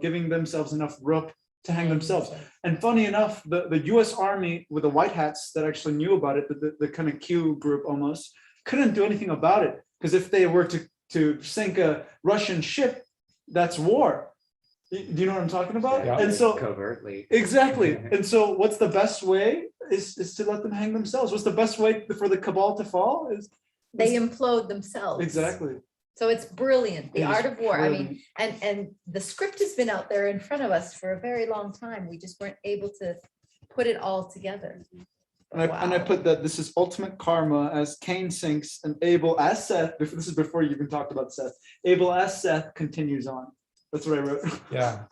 giving themselves enough rope to hang themselves. And funny enough, the US Army with the white hats that actually knew about it, the kind of Q group almost, couldn't do anything about it. Because if they were to sink a Russian ship, that's war. Do you know what I'm talking about? Yeah. And so Covertly. exactly. And so what's the best way is to let them hang themselves. What's the best way for the cabal to fall? They implode themselves. Exactly. So it's brilliant, the It is art of war. I mean, brilliant. and the script has been out there in front of us for a very long time. We just weren't able to put it all together. And I Wow. put that this is ultimate karma, as Cain sinks and Abel as Seth. This is before you even talked about Seth. Abel as Seth continues on. That's what I wrote. Yeah.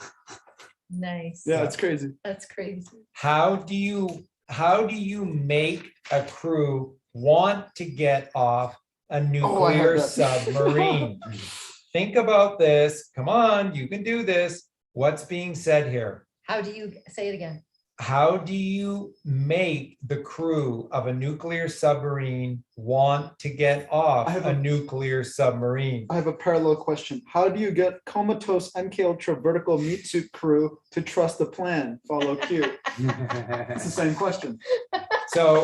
Nice. Yeah, it's crazy. That's crazy. How do you how do you make a crew want to get off a nuclear that. submarine? Think about this. Come on, you can do this. What's being said here? How do you say it again? How do you make the crew of a nuclear submarine want to get off I have a a- nuclear submarine? I have a parallel question. How do you get comatose MK Ultra vertical meat suit crew to trust the plan? Follow Q. It's the same question. So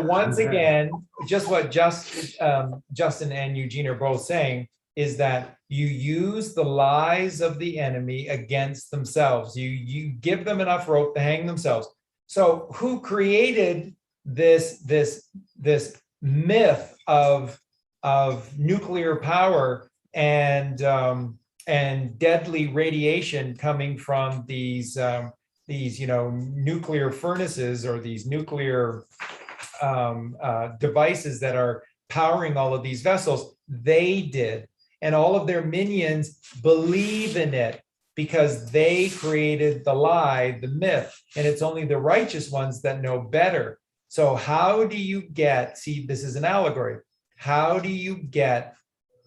once again, just what Justin and Eugene are both saying is that you use the lies of the enemy against themselves. You give them enough rope to hang themselves. So who created this myth of nuclear power and deadly radiation coming from these nuclear furnaces or these nuclear devices that are powering all of these vessels? They did. And all of their minions believe in it because they created the lie, the myth, and it's only the righteous ones that know better. So how do you get, see, this is an allegory. How do you get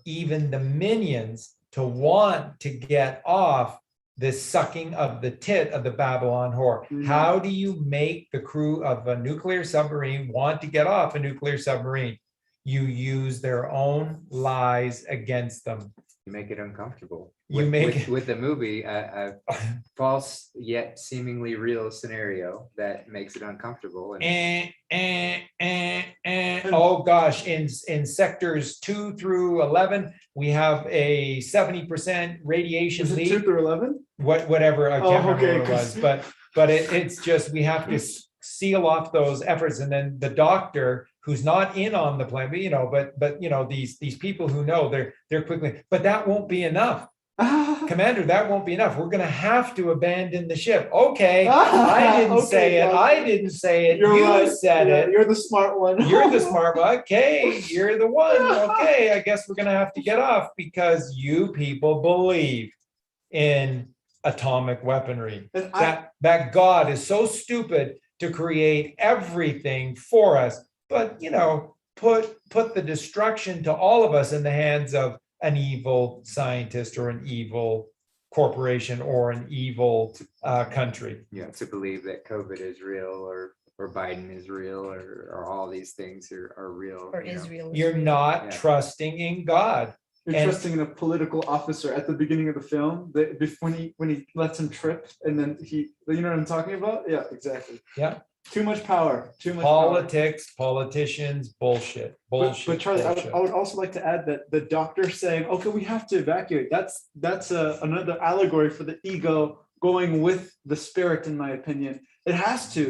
even the minions to want to get off this sucking of the tit of the Babylon whore? Mhm. How do you make the crew of a nuclear submarine want to get off a nuclear submarine? You use their own lies against them. You make it uncomfortable. You make it- with the movie a false yet seemingly real scenario that makes it uncomfortable. And Oh gosh, in sectors 2 through 11, we have a 70% radiation Is it leak. 2 through 11? Whatever, I Oh, can't remember okay, what it was, 'cause- but it's just, we have to seal off those efforts. And then the doctor who's not in on the plan, but these people who know, they're quickly, but that won't be enough. Commander, that won't be enough. We're gonna have to abandon the ship. Okay, I didn't Okay, say it. well, I didn't say it. You're You right. said Yeah, it. You're the smart one. You're the smart one. Okay, you're the one. Okay, I guess we're gonna have to get off because you people believe in atomic weaponry. And I- That God is so stupid to create everything for us, but put the destruction to all of us in the hands of an evil scientist or an evil corporation or an evil country. to believe that COVID is real or Biden is real or all these things are real. Or Israel? is You're real? not Yeah. trusting in God. You're And- trusting in a political officer at the beginning of the film that when he lets him trip and then you know what I'm talking about? Yeah, exactly. Yeah. Too much power. Too much power. Politics, politicians, bullshit. But Charlie, bullshit. I would also like to add that the doctor saying, "Okay, we have to evacuate." That's another allegory for the ego going with the spirit, in my opinion. It has to.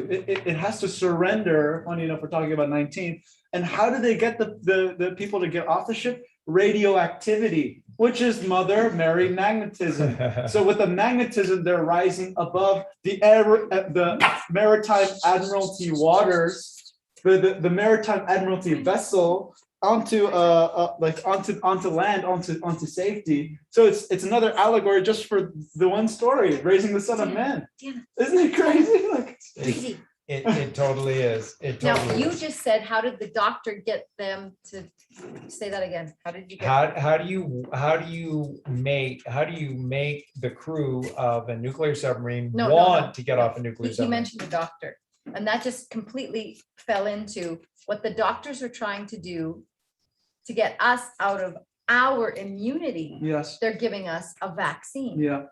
It has to surrender. Funny enough, we're talking about 19. And how do they get the people to get off the ship? Radioactivity, which is Mother Mary magnetism. So with the magnetism, they're rising above the maritime admiralty waters, the maritime admiralty vessel onto land, onto safety. So it's another allegory just for the one story, raising the Son of Man. Damn Isn't it crazy? Like, Crazy. It totally is. It Now, totally you is. just said, how did the doctor get them to say that again? How did you get? How do you make the crew of a nuclear submarine No, want to get off a nuclear He submarine? mentioned the doctor, and that just completely fell into what the doctors are trying to do to get us out of our immunity. yes. They're giving us a vaccine, Yeah.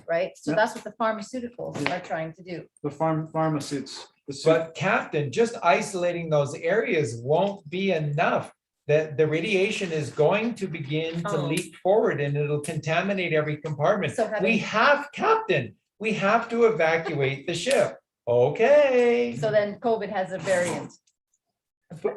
right? So Yeah. that's what the pharmaceuticals are trying to do. The pharma suits. The suit. But Captain, just isolating those areas won't be enough. That the radiation is going to begin to Oh. leak forward and it'll contaminate every compartment. So having- Captain, we have to evacuate the ship. Okay. So then COVID has a variant.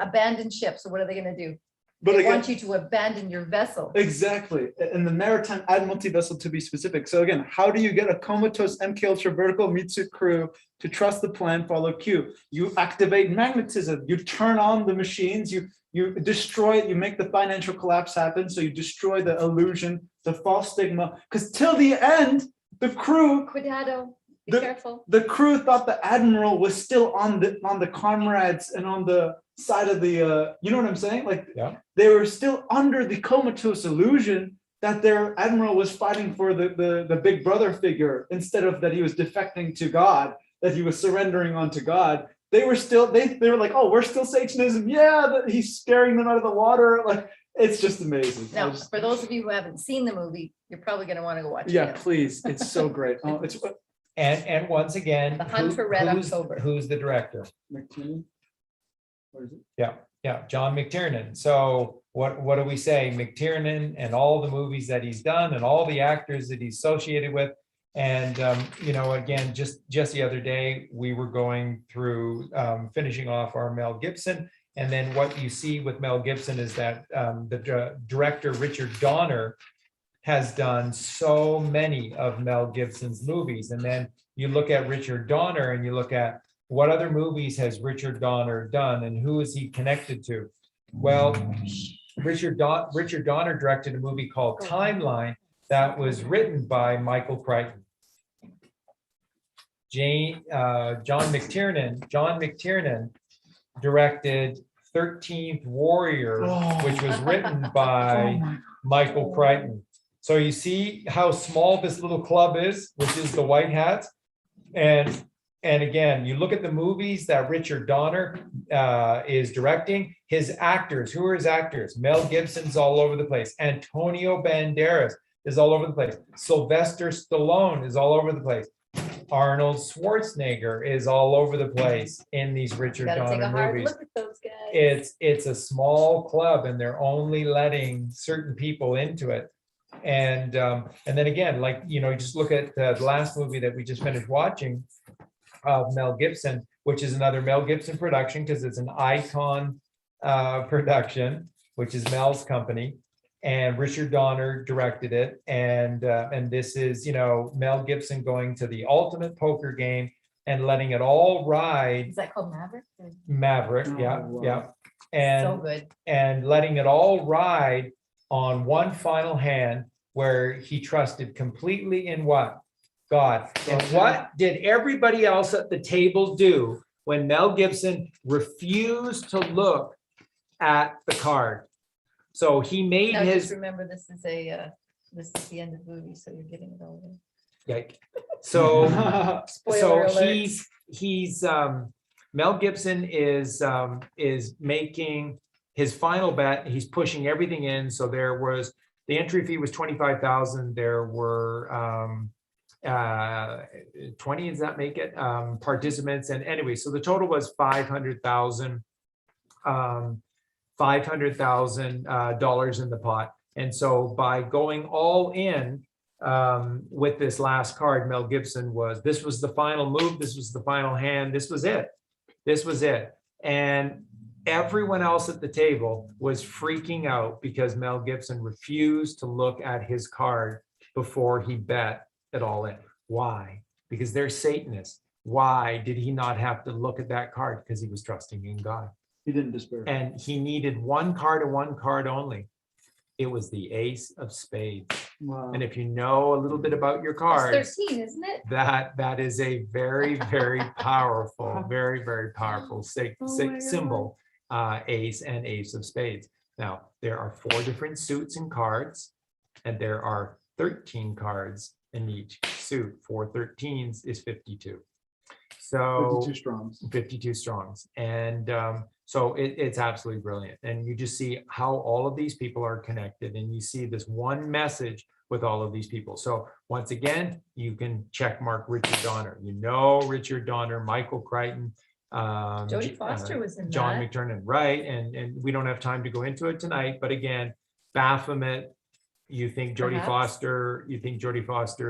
Abandoned ship, so what are they gonna do? But They again, want you to abandon your vessel. exactly, and the maritime admiralty vessel to be specific. So again, how do you get a comatose MK Ultra vertical meat suit crew to trust the plan, follow Q? You activate magnetism. You turn on the machines. You destroy it. You make the financial collapse happen. So you destroy the illusion, the false stigma. Because till the end, the crew, Cuidado. Be The- careful. The crew thought the admiral was still on the comrades and on the side of the, you know what I'm saying? Like, Yeah. they were still under the comatose illusion that their admiral was fighting for the big brother figure instead of that he was defecting to God, that he was surrendering onto God. They were still, they were like, oh, we're still Satanism. Yeah, that he's scaring them out of the water. Like, it's just amazing. Now, for those of you who haven't seen the movie, you're probably going to want to go watch it. Yeah, now. please. It's so great. Oh, it's And once again, The Hunt for Red October. Who's the director? McTiernan? What is it? Yeah, John McTiernan. So what do we say? McTiernan and all the movies that he's done and all the actors that he's associated with. And, again, just the other day, we were going through finishing off our Mel Gibson. And then what you see with Mel Gibson is that the director, Richard Donner, has done so many of Mel Gibson's movies. And then you look at Richard Donner and you look at what other movies has Richard Donner done and who is he connected to? Well, Richard Donner directed a movie called Timeline that was written by Michael Crichton. John McTiernan directed 13th Warrior, which was written by Michael Crichton. So you see how small this little club is, which is the White Hats. And again, you look at the movies that Richard Donner is directing, his actors, who are his actors? Mel Gibson's all over the place. Antonio Banderas is all over the place. Sylvester Stallone is all over the place. Arnold Schwarzenegger is all over the place in these Richard Gotta take a Donner hard movies. look at those guys. It's a small club and they're only letting certain people into it. And then again, just look at the last movie that we just finished watching of Mel Gibson, which is another Mel Gibson production because it's an Icon production, which is Mel's company. And Richard Donner directed it. And this is, Mel Gibson going to the ultimate poker game and letting it all ride. Is that called Maverick? Maverick, yeah, Oh, wow. yeah. So And good. and letting it all ride on one final hand where he trusted completely in what? God. And what did everybody else at the table do when Mel Gibson refused to look at the card? So he made Now his just remember, this is the end of the movie, so you're getting it all in. Yike. So Spoiler so alert. he's Mel Gibson is making his final bet. He's pushing everything in. So there was the entry fee was 25,000. There were 20, does that make it? Participants. And anyway, so the total was 500,000 $500,000 in the pot. And so by going all in with this last card, Mel Gibson this was the final move. This was the final hand. This was it. This was it. And everyone else at the table was freaking out because Mel Gibson refused to look at his card before he bet it all in. Why? Because they're Satanists. Why did he not have to look at that card? Because he was trusting in God. He didn't despair. And he needed one card and one card only. It was the ace of spades. Wow. And if you know a little bit about your cards, It's 13, isn't it? that is a very, very powerful, very, very powerful Oh my God. symbol, ace and ace of spades. Now, there are 4 different suits and cards, and there are 13 cards in each suit. 4 13s is 52. So 52 strongs. 52 strongs. And so it's absolutely brilliant. And you just see how all of these people are connected, and you see this one message with all of these people. So once again, you can check mark Richard Donner. Richard Donner, Michael Crichton, Jodie Foster was in John that. McTiernan, right? And we don't have time to go into it tonight, but again, Baphomet, you think Jodie Perhaps. Foster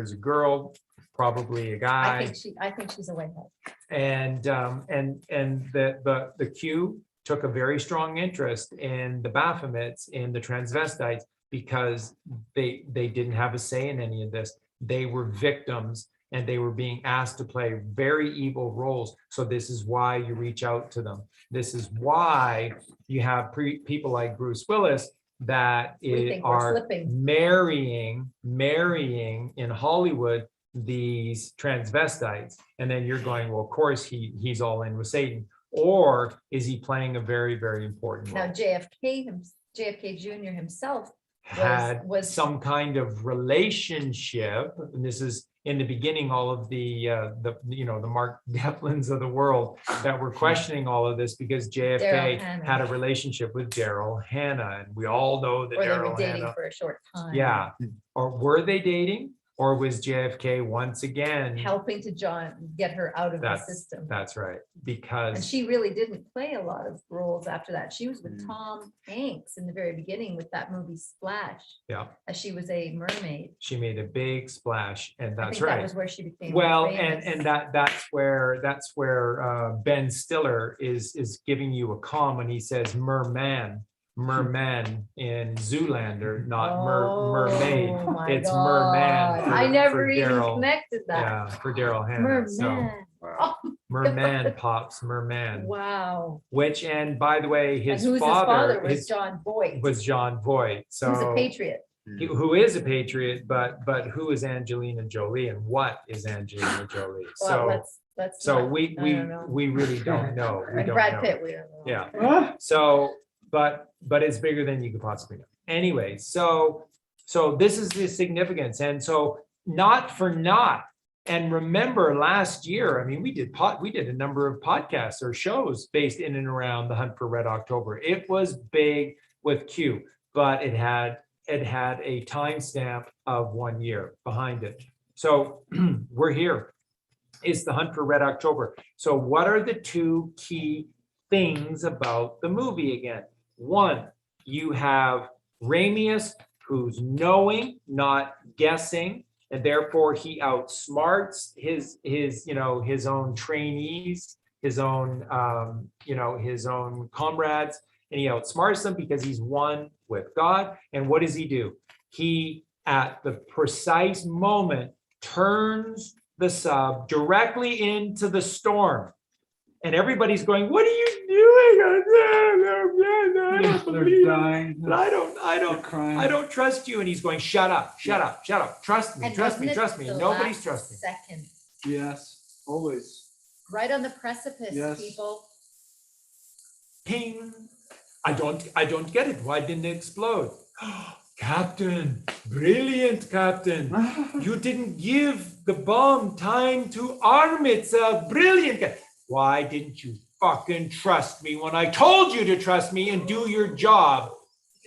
is a girl, probably a guy. I think she's a white hat. And the Q took a very strong interest in the Baphomets, in the transvestites, because they didn't have a say in any of this. They were victims and they were being asked to play very evil roles. So this is why you reach out to them. This is why you have people like Bruce Willis that We think we're are slipping. marrying in Hollywood these transvestites, and then you're going, well, of course he's all in with Satan, or is he playing a very, very important Now role? JFK Jr. himself Had was- some kind of relationship, and this is in the beginning, all of the Mark Devlins of the world that were questioning all of this, because JFK Daryl Hannah. had a relationship with Daryl Hannah, and we all know that or they were Daryl dating Hannah, for a short time. yeah, or were they dating, or was JFK once again? Helping to get her out of the That's- system. That's right, And because she really didn't play a lot of roles after that. She was with Mm. Tom Hanks in the very beginning with that movie Splash, yeah, as she was a mermaid. she made a big splash, and I that's think that right. was where she became Well, famous. and that's where Ben Stiller is giving you a calm when he says merman in Zoolander, not mermaid. Oh my It's God. merman. I never for even Daryl. connected that. Yeah, for Daryl Hannah. So Merman. Oh, merman pops merman. wow. Which, and by the way, And his who's father was John Boyd. was John Voight. So Who's a patriot. who is a patriot, but who is Angelina Jolie, and what is Angelina Jolie? Well, let's So not- we I don't know. really don't know. We And don't Brad know. Pitt, we don't know. Yeah. Ah, So, but it's bigger than you could possibly know. Anyway, so this is the significance, and so not for naught. And remember, last year, I mean, we did a number of podcasts or shows based in and around the Hunt for Red October. It was big with Q, but it had a timestamp of 1 year behind it. So we're here. Is the Hunt for Red October. So what are the two key things about the movie again? One, you have Ramius, who's knowing, not guessing, and therefore he outsmarts his own trainees, his own comrades, and he outsmarts them because he's one with God. And what does he do? He, at the precise moment, turns the sub directly into the storm. And everybody's going, what are you doing? I don't they're believe it. dying. I They're don't crying. trust you. And he's going, shut up. Trust me, And trust me, wasn't it trust me. the Nobody's last trusting. second, Yes, always. right on the precipice, Yes. people. Ping. I don't get it. Why didn't it explode? Captain, brilliant Captain. You didn't give the bomb time to arm itself. Brilliant. Why didn't you fucking trust me when I told you to trust me and do your job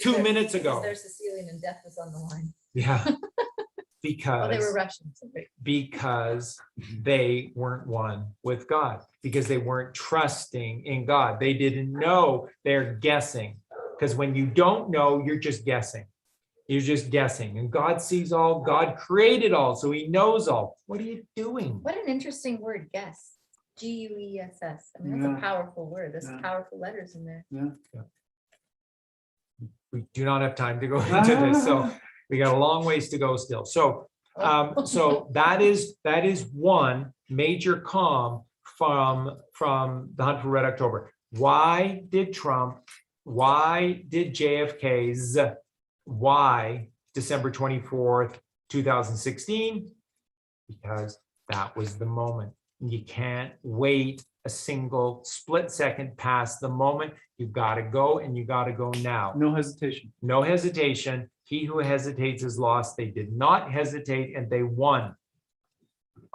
2 minutes ago? There's Sicilian and death was on the line. Yeah. Well, they were Because Russians. because they weren't one with God, because they weren't trusting in God. They didn't know, they're guessing. Because when you don't know, you're just guessing. You're just guessing. And God sees all, God created all, so he knows all. What are you doing? What an interesting word, guess. Guess. I mean, that's Yeah. a powerful word. There's Yeah. powerful letters in there. We do not have time to go into this, so we got a long ways to go still. So so that is one major calm from the Hunt for Red October. Why did Trump, why did JFK's, why December 24th, 2016? Because that was the moment. You can't wait a single split second past the moment. You got to go, and you got to go now. No hesitation. No hesitation. He who hesitates is lost. They did not hesitate, and they won.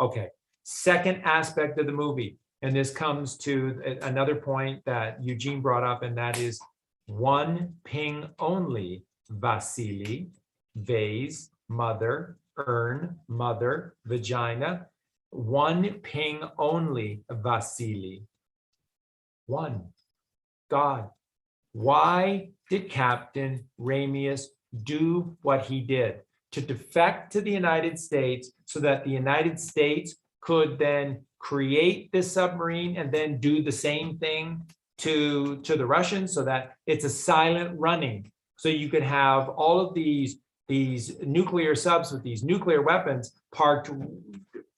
Okay. Second aspect of the movie, and this comes to another point that Eugene brought up, and that is one ping only. Vasily, vase, mother, urn, mother, vagina. One ping only, Vasily. One. God. Why did Captain Ramius do what he did? To defect to the United States so that the United States could then create this submarine and then do the same thing to the Russians, so that it's a silent running. So you could have all of these nuclear subs with these nuclear weapons parked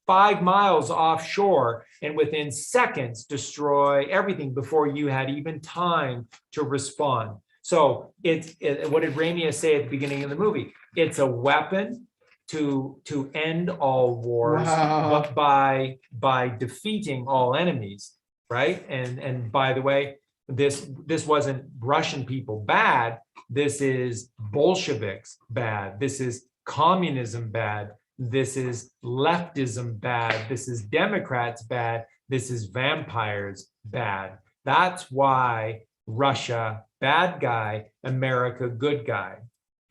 5 miles offshore, and within seconds destroy everything before you had even time to respond. So what did Ramius say at the beginning of the movie? It's a weapon to end all wars, Wow. but by defeating all enemies, right? And by the way, this wasn't Russian people bad. This is Bolsheviks bad. This is communism bad. This is leftism bad. This is Democrats bad. This is vampires bad. That's why Russia, bad guy, America, good guy.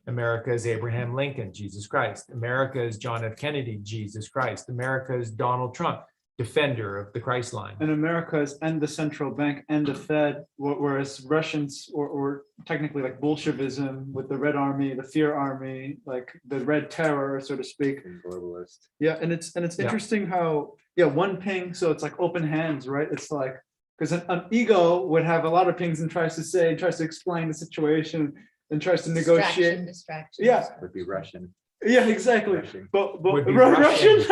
America is Abraham Lincoln, Jesus Christ. America is John F. Kennedy, Jesus Christ. America is Donald Trump, defender of the Christ line. And America is and the central bank and the Fed, whereas Russians or technically like Bolshevism with the Red Army, the Fear Army, like the Red Terror, so to speak. Globalist. Yeah, and it's interesting how one ping, so it's like open hands, right? It's like because an ego would have a lot of pings and tries to explain the situation and tries to negotiate. Distraction. Yeah. Would be Russian. Yeah, exactly. Russian. But Would be Russian,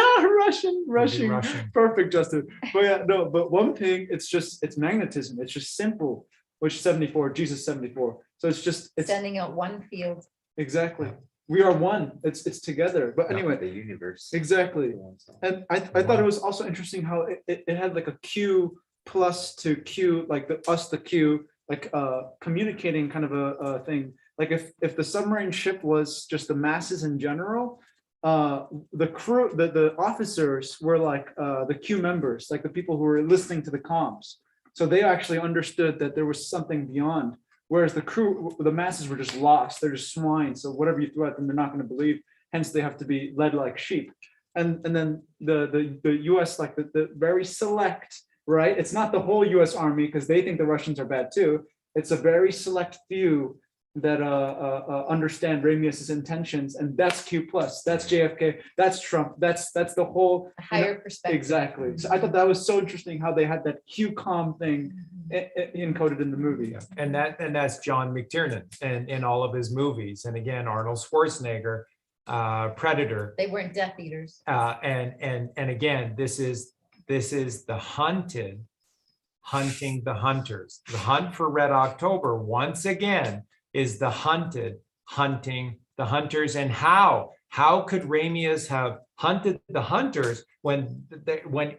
Russian. Russian. Perfect, Justin. But yeah, no, but one thing, it's magnetism. It's just simple, which 74, Jesus 74. So it's Sending out one field. exactly. We are one. It's together. But anyway, The universe. exactly. And I thought it was also interesting how it had like a Q plus to Q, like the Q, like communicating kind of a thing. Like if the submarine ship was just the masses in general, the crew, the officers were like the Q members, like the people who were listening to the comms. So they actually understood that there was something beyond. Whereas the crew, the masses were just lost. They're just swine. So whatever you throw at them, they're not going to believe. Hence, they have to be led like sheep. And then the U.S. like the very select, right? It's not the whole U.S. Army because they think the Russians are bad too. It's a very select few that understand Ramius's intentions, and that's Q plus, that's JFK, that's Trump, that's the whole A higher perspective. exactly. So I thought that was so interesting how they had that Q com thing encoded in the movie. And that's John McTiernan and in all of his movies. And again, Arnold Schwarzenegger, Predator. They weren't Death Eaters. And again, this is the hunted hunting the hunters. The hunt for Red October, once again, is the hunted hunting the hunters. And how could Ramius have hunted the hunters when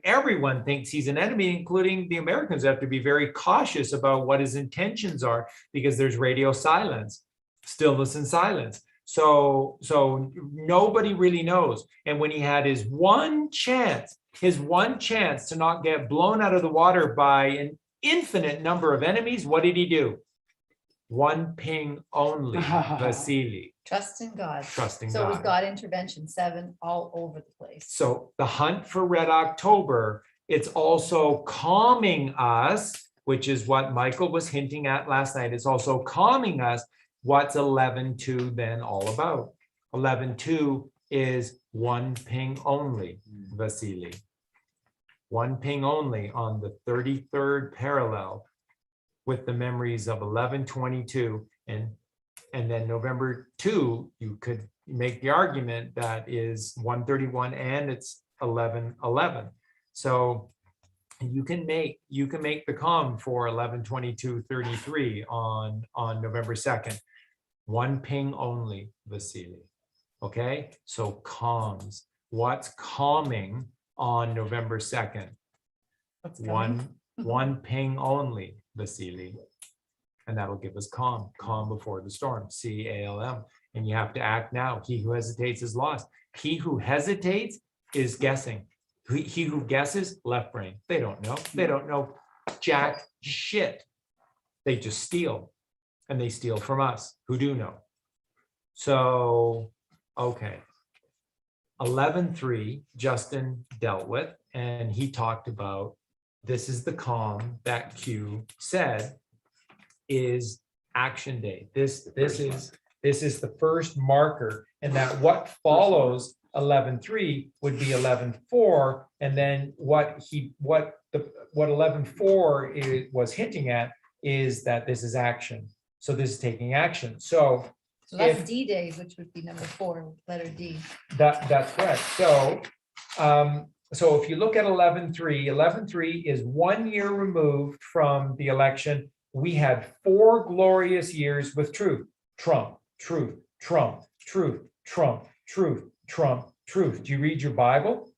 everyone thinks he's an enemy, including the Americans have to be very cautious about what his intentions are because there's radio silence, stillness and silence. So nobody really knows. And when he had his one chance to not get blown out of the water by an infinite number of enemies, what did he do? One ping only, Vasily. Trust in God. Trusting So it was God. God intervention 7 all over the place. So the hunt for Red October, it's also calming us, which is what Michael was hinting at last night. It's also calming us. What's 11-2 then all about? 11-2 is one ping only, Vasily. One ping only on the 33rd parallel with the memories of 11-22 and then November 2, you could make the argument that is 131 and it's 11-11. So you can make the calm for 11-22-33 on November 2nd. One ping only, Vasily. Okay, so calms. What's calming on November 2nd? One ping only, Vasily. And that'll give us calm before the storm, CALM. And you have to act now. He who hesitates is lost. He who hesitates is guessing. He who guesses, left brain. They don't know. They don't know jack shit. They just steal. And they steal from us who do know. So, okay. 11-3, Justin dealt with, and he talked about this is the calm that Q said is action day. This is the first marker, and that what follows 11-3 would be 11-4, and then what 11-4 was hinting at is that this is action. So this is taking action. So that's D-Day, which would be number 4, letter D. That's correct. So if you look at 11-3, 11-3 is 1 year removed from the election. We had 4 glorious years with truth. Trump, truth, Trump, truth, Trump, truth, trump truth. Do you read your Bible?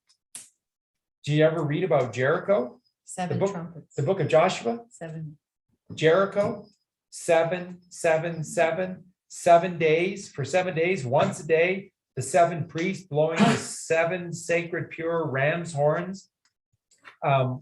Do you ever read about Jericho? Seven book- trumpets. The book of Joshua? Seven. Jericho, 7, 7, 7, 7 days, for 7 days, once a day, the 7 priests blowing the 7 sacred pure ram's horns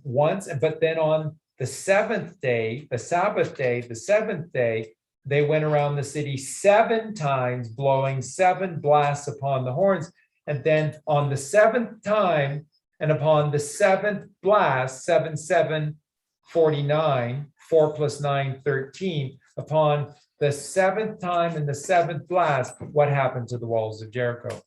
once, but then on the 7th day, the Sabbath day, the 7th day, they went around the city 7 times, blowing 7 blasts upon the horns. And then on the 7th time, and upon the 7th blast, 7, 7, 49, 4 plus 9, 13, upon the 7th time and the 7th blast, what happened to the walls of Jericho?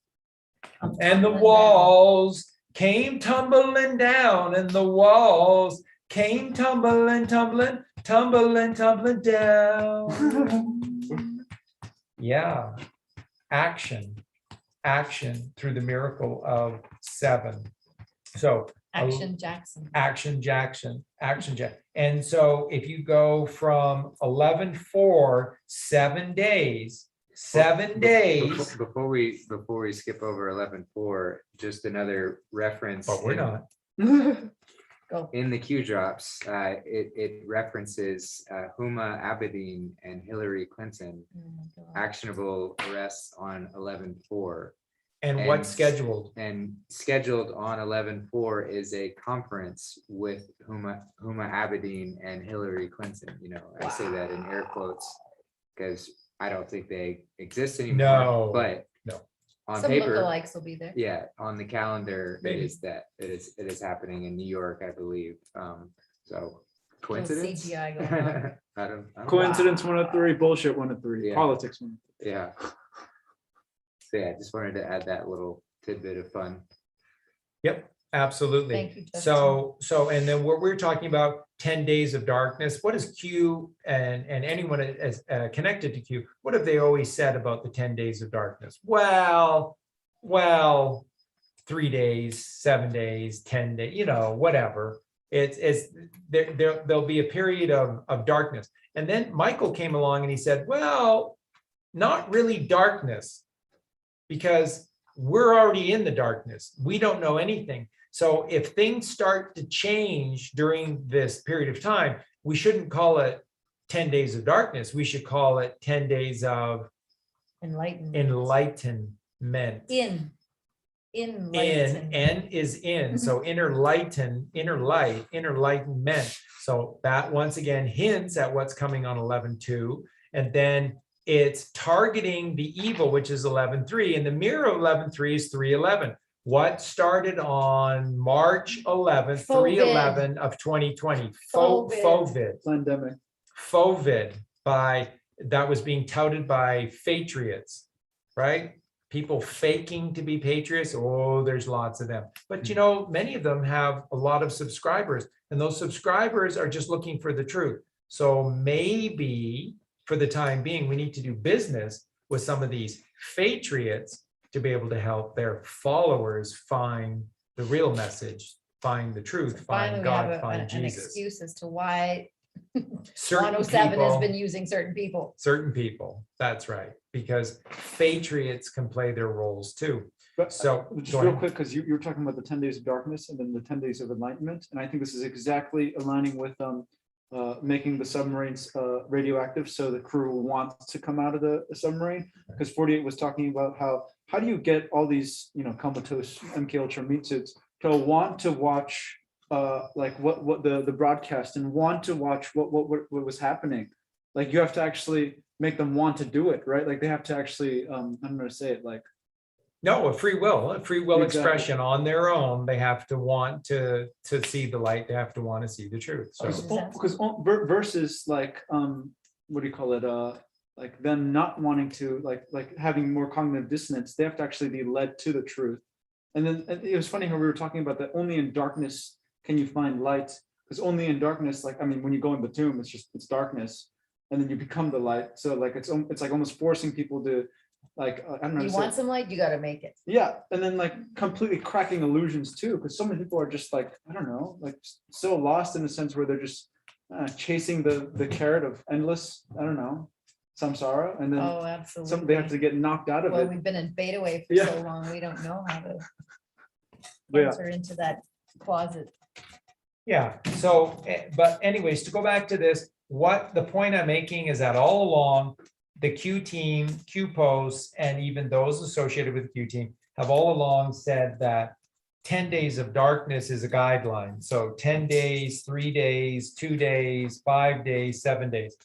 And the walls came tumbling down, and the walls came tumbling, tumbling, tumbling, tumbling down. Yeah, action through the miracle of 7. So Action Jackson. Action Jackson. And so if you go from 11:4, 7 days, 7 days, Before we skip over 11:4, just another reference. but we're not. Go. In the Q drops, it references Huma Abedin and Hillary Clinton, Oh my God. actionable arrests on 11/4. And what's scheduled? And scheduled on 11/4 is a conference with Huma Abedin and Hillary Clinton. You know, I say that in air quotes because I don't think they exist anymore. No, but no. on Some paper, lookalikes will be there. yeah, on the calendar, Maybe. it is happening in New York, I believe. So Little coincidence? CGI going on. I don't know. Coincidence 103, bullshit 103, Yeah. politics 103. Yeah. So yeah, just wanted to add that little tidbit of fun. Yep, absolutely. Thank you, Justin. So, and then what we're talking about, 10 days of darkness, what is Q and anyone as connected to Q, what have they always said about the 10 days of darkness? Well, 3 days, 7 days, 10 days, you know, whatever. It's there'll be a period of darkness. And then Michael came along and he said, well, not really darkness, because we're already in the darkness. We don't know anything. So if things start to change during this period of time, we shouldn't call it 10 days of darkness. We should call it 10 days of Enlightenment. enlightenment. In In, Wellington. N is in, so inner light, enlightenment. So that once again hints at what's coming on 11:2. And then it's targeting the evil, which is 11:3, and the mirror of 11:3 is 3:11. What started on March 11th, 3/11 of 2020? Fovid. Pandemic. Fovid that was being touted by patriots, right? People faking to be patriots. Oh, there's lots of them. But you know, many of them have a lot of subscribers, and those subscribers are just looking for the truth. So maybe for the time being, we need to do business with some of these patriots to be able to help their followers find the real message, find the truth, Finally, find we have God, find an Jesus. excuse as to why Certain Juan O'Savin has people- been using certain people. Certain people, that's right, because patriots can play their roles too. But So, just go real ahead. quick, because you were talking about the 10 days of darkness and then the 10 days of enlightenment. And I think this is exactly aligning with making the submarines radioactive, so the crew wants to come out of the submarine. Because 48 was talking about how do you get all these, you know, comatose MK Ultra meat suits to want to watch like what the broadcast and want to watch what was happening. Like you have to actually make them want to do it, right? Like they have to actually I don't know how to say it, like No, a free will Exactly. expression on their own. They have to want to see the light. They have to want to see the truth. So because versus like what do you call it, like them not wanting to like having more cognitive dissonance, they have to actually be led to the truth. And then it was funny how we were talking about that only in darkness can you find light, because only in darkness, like I mean when you go in the tomb, it's darkness, and then you become the light. So like it's like almost forcing people to like I don't know. You want some light, you gotta make it. Yeah, and then like completely cracking illusions too, because so many people are just like, I don't know, like so lost in a sense where they're just chasing the carrot of endless, I don't know, samsara, and then Oh, they absolutely. have to get knocked out of Well, it. we've been in beta wave for Yeah. so long, we don't know how to But yeah. enter into that closet. Yeah, so, but anyways, to go back to this, what the point I'm making is that all along, the Q team, Q posts, and even those associated with the Q team have all along said that 10 days of darkness is a guideline. So 10 days, 3 days, 2 days, 5 days, 7 days.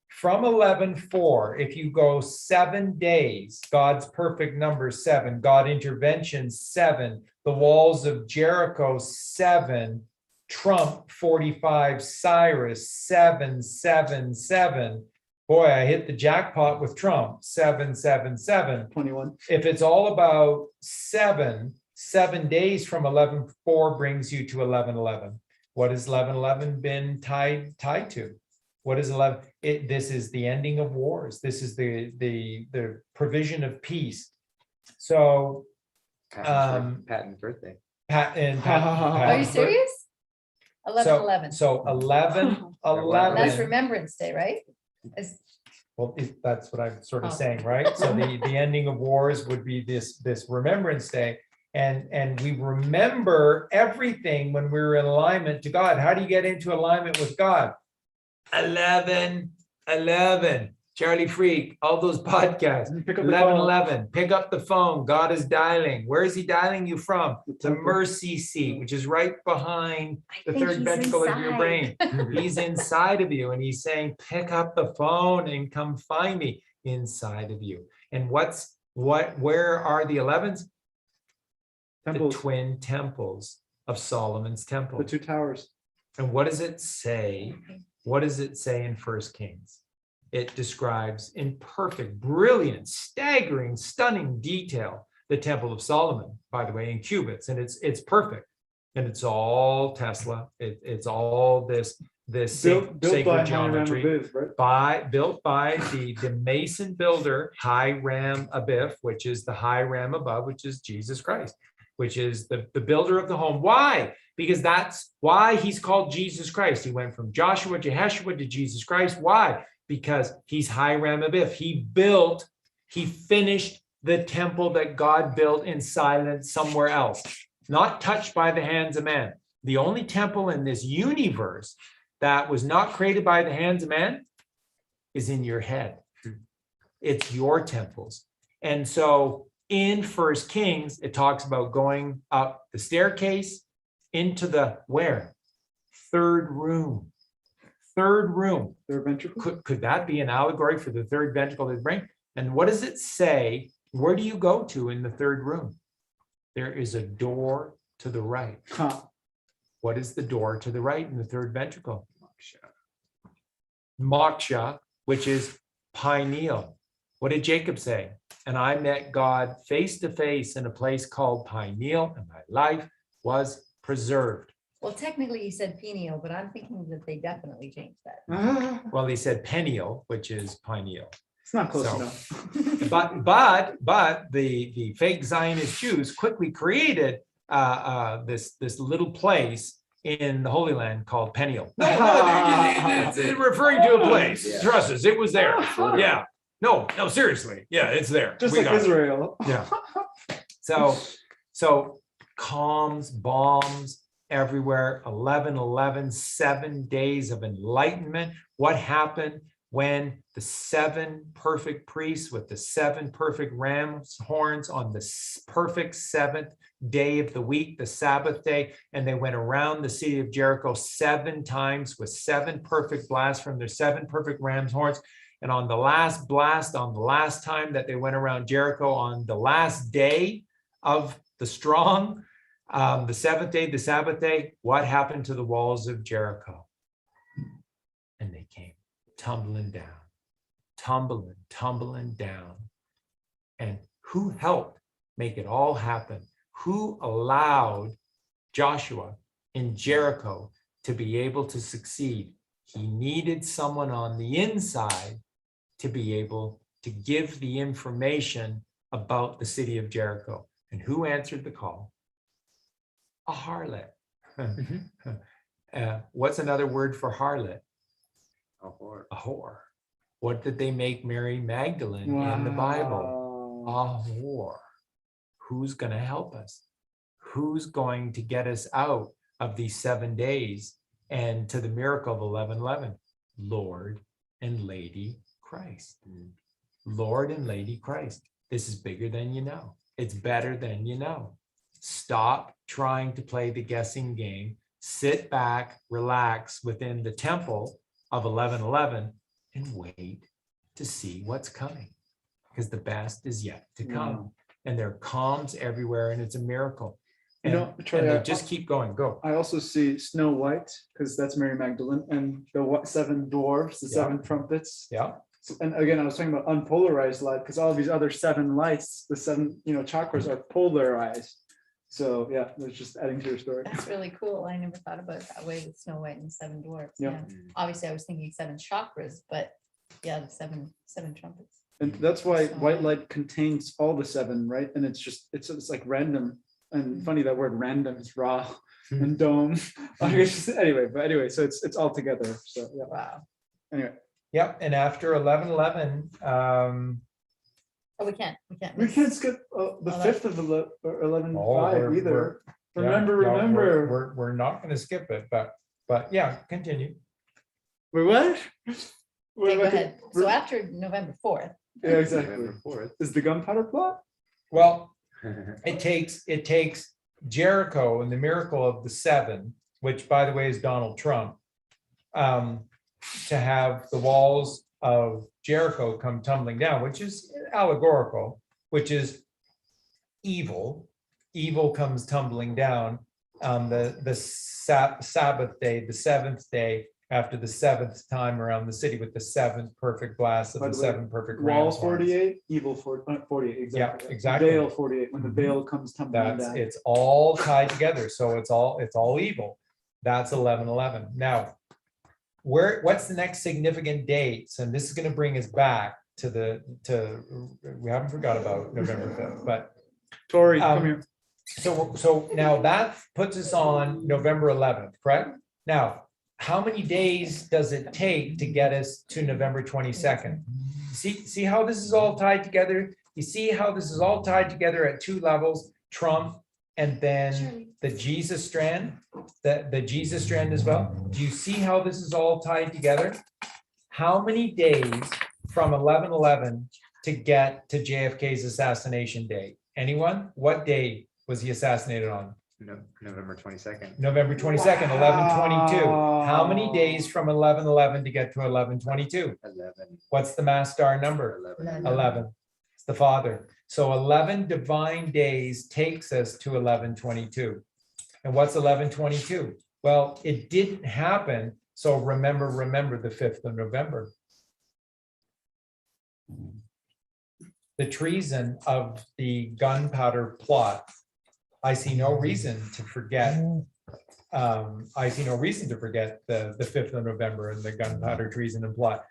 From 11:4, if you go 7 days, God's perfect number 7, God intervention 7, the walls of Jericho 7, Trump 45, Cyrus 777. Boy, I hit the jackpot with Trump 777. 21. If it's all about 7 days from 11:4 brings you to 11:11. What has 11:11 been tied to? What is 11? This is the ending of wars. This is the provision of peace. So Patton's birthday. Are you serious? 11/11. So 11/11. That's Remembrance Day, right? Well, that's what I'm sort of Oh. saying, right? So the ending of wars would be this Remembrance Day. And we remember everything when we're in alignment to God. How do you get into alignment with God? 11:11. Charlie Freak, all those podcasts. Pick up the call. 11:11. Pick up the phone. God is dialing. Where is he dialing you from? The temple. mercy seat, which is right behind I the think third he's ventricle of your brain. inside. He's inside of you, and he's saying, pick up the phone and come find me inside of you. And where are the 11s? Temples. The twin temples of Solomon's temple. The 2 towers. And what does it say? What does it say in First Kings? It describes in perfect, brilliant, staggering, stunning detail the Temple of Solomon, by the way, in cubits, and it's perfect, and it's all Tesla. It's all this Built by sacred geometry. Hiram Abiff, right? Built by the Mason builder Hiram Abiff, which is the Hiram above, which is Jesus Christ, which is the builder of the home. Why? Because that's why he's called Jesus Christ. He went from Joshua, Jeheshua to Jesus Christ. Why? Because he's Hiram Abiff. He finished the temple that God built in silence somewhere else, not touched by the hands of man. The only temple in this universe that was not created by the hands of man is in your head. It's your temples. And so in First Kings, it talks about going up the staircase into the where? Third room. Third room. Third ventricle. Could that be an allegory for the third ventricle of the brain? And what does it say? Where do you go to in the third room? There is a door to the right. Huh. What is the door to the right in the third ventricle? Moksha, which is pineal. What did Jacob say? And I met God face to face in a place called pineal, and my life was preserved. Well, technically he said pineal, but I'm thinking that they definitely changed that. Well, he said penial, which is pineal. It's not close So- enough. But the fake Zionist Jews quickly created this little place in the Holy Land called Peniel. It's referring to a place. Yeah. Trust us, it was there. Yeah. No, seriously. Yeah, it's there. Just We like got it. Israel. Yeah. So calms, bombs everywhere. 11/11, 7 days of enlightenment. What happened when the 7 perfect priests with the 7 perfect ram's horns on the perfect 7th day of the week, the Sabbath day, and they went around the city of Jericho 7 times with 7 perfect blasts from their 7 perfect ram's horns. And on the last blast, on the last time that they went around Jericho, on the last day of the strong, the 7th day, the Sabbath day, what happened to the walls of Jericho? And they came tumbling down, tumbling down. And who helped make it all happen? Who allowed Joshua in Jericho to be able to succeed? He needed someone on the inside to be able to give the information about the city of Jericho. And who answered the call? A harlot. What's another word for harlot? A whore. A whore. What did they make Mary Magdalene in the Bible? Wow. A whore. Who's going to help us? Who's going to get us out of these 7 days and to the miracle of 11:11? Lord and Lady Christ. Lord and Lady Christ. This is bigger than you know. It's better than you know. Stop trying to play the guessing game. Sit back, relax within the temple of 11:11 and wait to see what's coming, because the best is yet to come. And there are calms everywhere, and it's a miracle. You And, know, Troy, and they just keep going. Go. I also see Snow White, because that's Mary Magdalene, and the 7 dwarfs, the Yeah. 7 trumpets. Yeah. And again, I was talking about unpolarized light, because all these other 7 lights, the 7, chakras are polarized. So yeah, that's just adding to your story. That's really cool. I never thought about it that way with Snow White and 7 dwarfs. Yeah. Yeah. Obviously, I was thinking 7 chakras, but yeah, the seven trumpets. And that's why white light contains all the 7, right? And it's like random. And funny, that word random is raw and dome. Anyway, so it's all together. So yeah. Wow. Anyway, Yep. And after 11:11, Oh, we can't. we can't skip the 5th of 11:5 we're- either. yeah, Remember. we're not going to skip it, but yeah, continue. Wait, what? Okay, go ahead. So after November 4th, Yeah, exactly. November 4th. Is the gunpowder plot? Well, it takes Jericho and the miracle of the 7, which by the way is Donald Trump, to have the walls of Jericho come tumbling down, which is allegorical, which is evil. Evil comes tumbling down on the Sabbath day, the 7th day, after the 7th time around the city with the 7th perfect blast of By the the way, 7 perfect Walls ram's horns. 48, evil 48, exactly. Yeah, exactly. Veil 48, when the Mhm. veil comes tumbling That's, down. it's all tied together, so it's all evil. That's 11:11. Now, what's the next significant dates? And this is going to bring us back to we haven't forgot about November 5th, but Tori, come here. so now that puts us on November 11th, correct? Now, how many days does it take to get us to November 22nd? See how this is all tied together? You see how this is all tied together at 2 levels, Trump and then the Jesus strand, the Jesus strand as well. Do you see how this is all tied together? How many days from 11:11 to get to JFK's assassination date? Anyone? What day was he assassinated on? November 22nd. November 22nd, 11:22. How many Wow. days from 11:11 to get to 11:22? 11. What's the mass star number? 11. 11. It's the Father. So 11 divine days takes us to 11:22. And what's 11:22? Well, it didn't happen. So remember the 5th of November. The treason of the gunpowder plot. I see no reason to forget. I see no reason to forget the 5th of November and the gunpowder treason and plot,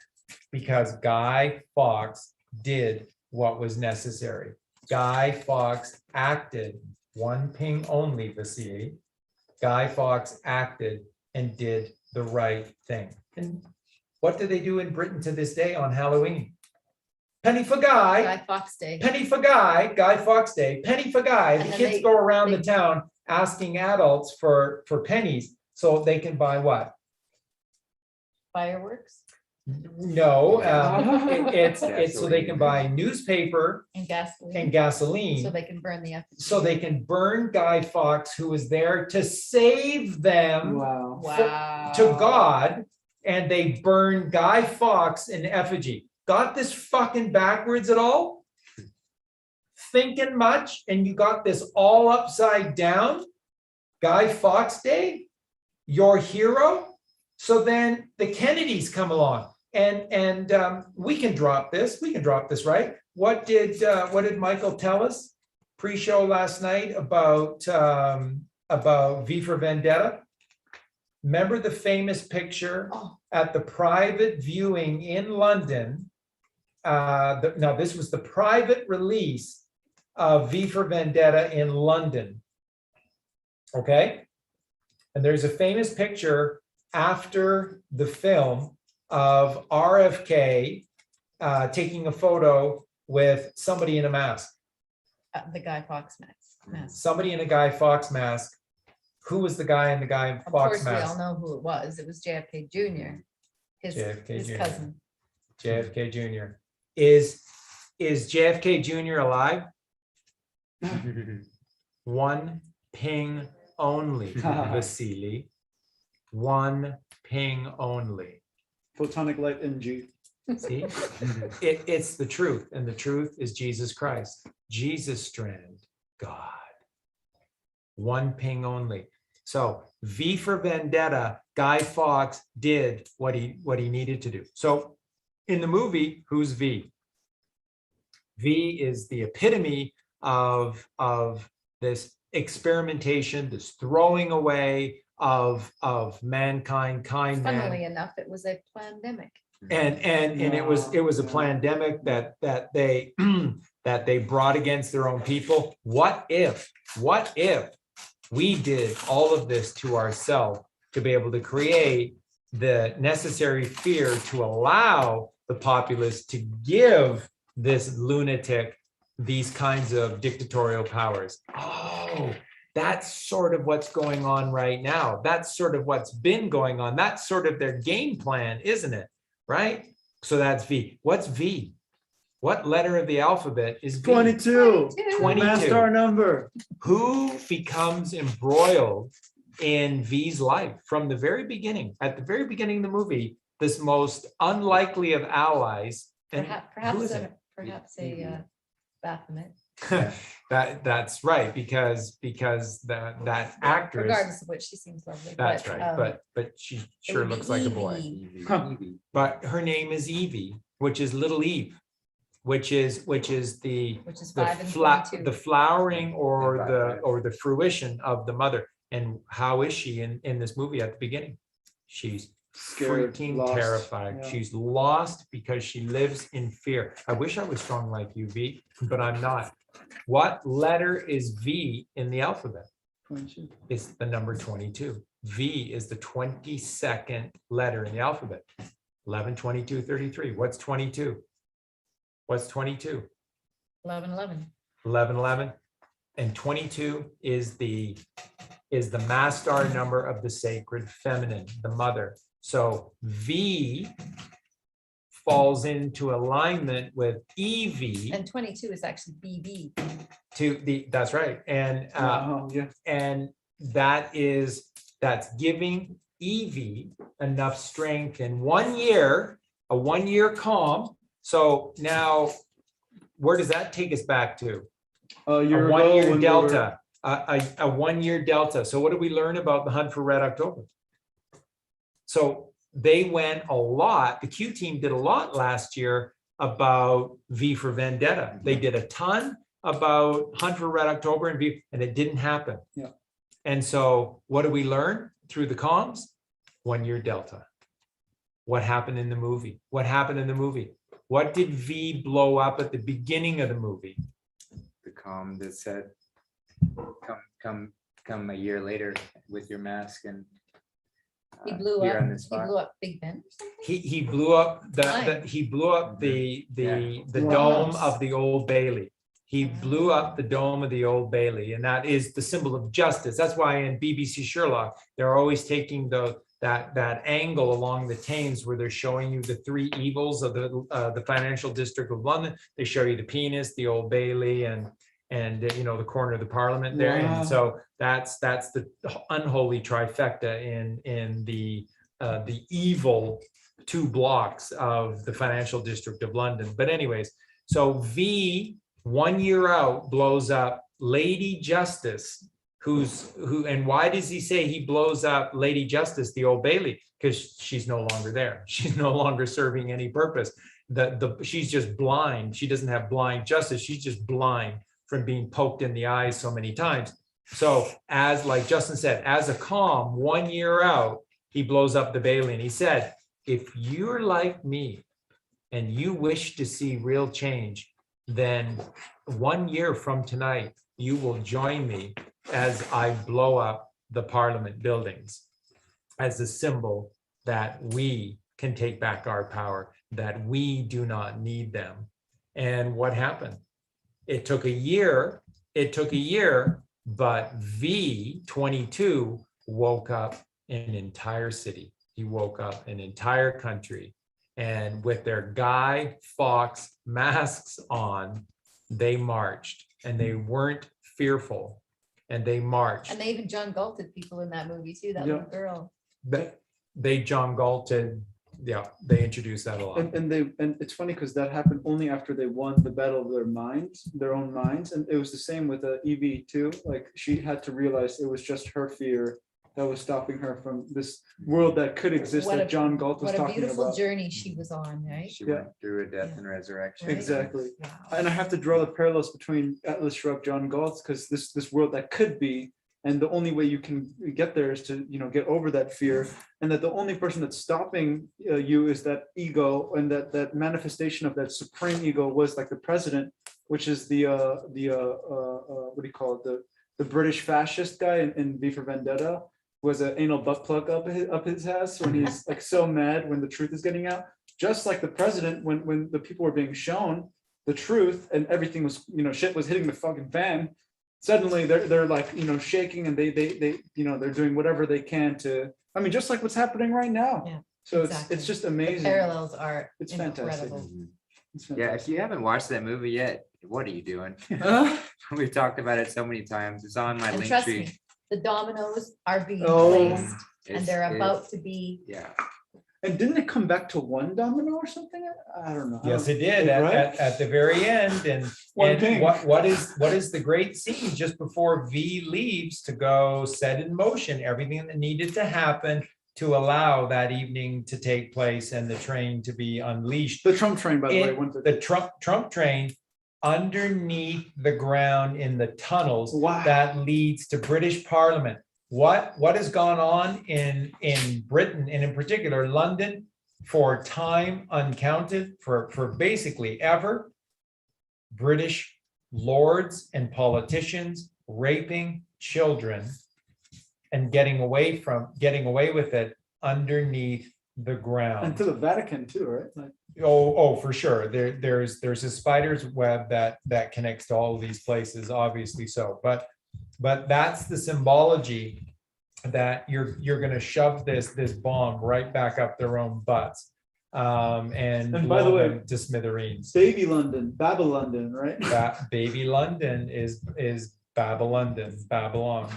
because Guy Fawkes did what was necessary. Guy Fawkes acted, one ping only, Vasily. Guy Fawkes acted and did the right thing. And what do they do in Britain to this day on Halloween? Penny for Guy. Guy Fawkes Day. Penny for Guy, Guy Fawkes Day, penny for Guy. The And then kids they- go around the they- town asking adults for pennies so they can buy what? Fireworks No, it's so they can Gasoline. buy newspaper and gasoline. and So gasoline, they can burn the effigy. so they can burn Guy Fawkes, who was there to save them Wow. Wow. to God, and they burn Guy Fawkes in effigy. Got this fucking backwards at all? Thinking much, and you got this all upside down? Guy Fawkes Day, your hero? So then the Kennedys come along, and we can drop this, right? What did Michael tell us pre-show last night about V for Vendetta? Remember the famous picture Oh. at the private viewing in London? Now, this was the private release of V for Vendetta in London. Okay? And there's a famous picture after the film of RFK taking a photo with somebody in a mask, The Guy Fawkes mask. somebody in a Guy Fawkes mask. Who was the guy in the Guy Of Fawkes course, we all mask? know who it was. It was JFK Jr., JFK his Jr. cousin. JFK Jr. Is JFK Jr. alive? One ping only, Vasily. One ping only. Photonic light NG. See, it's the truth, and the truth is Jesus Christ. Jesus strand, God. One ping only. So V for Vendetta, Guy Fawkes did what he needed to do. So in the movie, who's V? V is the epitome of this experimentation, this throwing away of mankind, kind man. Funnily enough, it was a pandemic. And it was a pandemic that they that they brought against their own people. What if we did all of this to ourselves to be able to create the necessary fear to allow the populace to give this lunatic these kinds of dictatorial powers? Oh, that's sort of what's going on right now. That's sort of what's been going on. That's sort of their game plan, isn't it? Right? So that's V. What's V? What letter of the alphabet is V? 22. 22. Master number. Who becomes embroiled in V's life from the very beginning? At the very beginning of the movie, this most unlikely of allies. And who is it? Perhaps a Baphomet. That's right, because that actress. Regardless of which, she seems lovely. That's right, but she sure would be looks like a boy. Evie. But her name is Evie, which is little Eve, which is the 5 and 22. the flowering or the fruition of the mother. And how is she in this movie at the beginning? She's Scared, freaking lost. terrified. Yeah. She's lost because she lives in fear. I wish I was strong like you, V, but I'm not. What letter is V in the alphabet? 22. It's the number 22. V is the 22nd letter in the alphabet. 11, 22, 33. What's 22? What's 22? 11, 11. 11, 11. And 22 is the mass star number of the sacred feminine, the mother. So V falls into alignment with EV And 22 is actually BB. that's right. And Yeah. and that's giving Evie enough strength in 1 year, a 1 year calm. So now where does that take us back to? A A year 1 ago year when we delta, a 1 year delta. So what did we learn about the hunt for Red October? So they went a lot, the Q team did a lot last year about V for Vendetta. They did a ton about Hunt for Red October and V, and it didn't happen. Yeah. And so what did we learn through the comms? 1 year delta. What happened in the movie? What happened in the movie? What did V blow up at the beginning of the movie? The calm that said, come a year later with your mask and He blew here up. on this He spot. blew up Big Ben or something. He blew up the Fine. he blew up the Wow. dome of the Old Bailey. He blew up the dome of the Old Bailey, and that is the symbol of justice. That's why in BBC Sherlock, they're always taking that angle along the Thames where they're showing you the three evils of the financial district of London. They show you the penis, the Old Bailey, and the corner of the Parliament there. Wow. And so that's the unholy trifecta in the evil 2 blocks of the financial district of London. But anyways, so V 1 year out blows up Lady Justice, and why does he say he blows up Lady Justice, the Old Bailey? Because she's no longer there. She's no longer serving any purpose. She's just blind. She doesn't have blind justice. She's just blind from being poked in the eyes so many times. So as like Justin said, as a calm 1 year out, he blows up the Bailey, and he said, if you're like me and you wish to see real change, then 1 year from tonight, you will join me as I blow up the Parliament buildings as a symbol that we can take back our power. that we do not need them. And what happened? It took a year, but V22 woke up an entire city. He woke up an entire country. And with their Guy Fawkes masks on, they marched, and they weren't fearful, and they marched. And they even John Galted people in that movie too, that Yeah. little girl. They John Galted, yeah, they introduced that a lot. And it's funny because that happened only after they won the battle of their own minds. And it was the same with Evie too. Like she had to realize it was just her fear that was stopping her from this world that could exist What that a- John Galt was What a talking beautiful about. journey she was on, right? She Yeah. went through a death Yeah. and resurrection. Right. Exactly. Wow. And I have to draw the parallels between Atlas Shrugged, John Galt, because this world that could be, and the only way you can get there is to get over that fear, and that the only person that's stopping you is that ego, and that manifestation of that supreme ego was like the president, which is the what do you call it, the British fascist guy in V for Vendetta, was an anal butt plug up his ass when he's like so mad when the truth is getting out. Just like the president, when the people were being shown the truth and everything was, shit was hitting the fucking fan, suddenly they're like, shaking, and they they're doing whatever they can to, I mean, just like what's happening right now. Yeah, So exactly. it's just The amazing. parallels are It's incredible. fantastic. Mhm. It's Yeah, fantastic. if you haven't watched that movie yet, what are you doing? We've talked about it so many times. It's on my And link trust tree. me, the dominoes are being Oh. placed, and It's- they're it's- about to be. Yeah, And didn't it come back to one domino or something? I don't know. Yes, it did Right? at the very end. And, One and ping. what is the great scene just before V leaves to go set in motion everything that needed to happen to allow that evening to take place and the train to be unleashed. The Trump train, by the way. It- went to- The Trump train underneath the ground in the tunnels Wow. that leads to British Parliament. What has gone on in Britain, and in particular London, for time uncounted, for basically ever? British lords and politicians raping children and getting away with it underneath the ground. And to the Vatican too, right? Like, Oh, for sure. There's a spider's web that connects to all of these places, obviously so. But that's the symbology that you're gonna shove this bomb right back up their own butts. And And by the blow way, them to smithereens. Baby London, Babylon, right? That baby London is Babylon.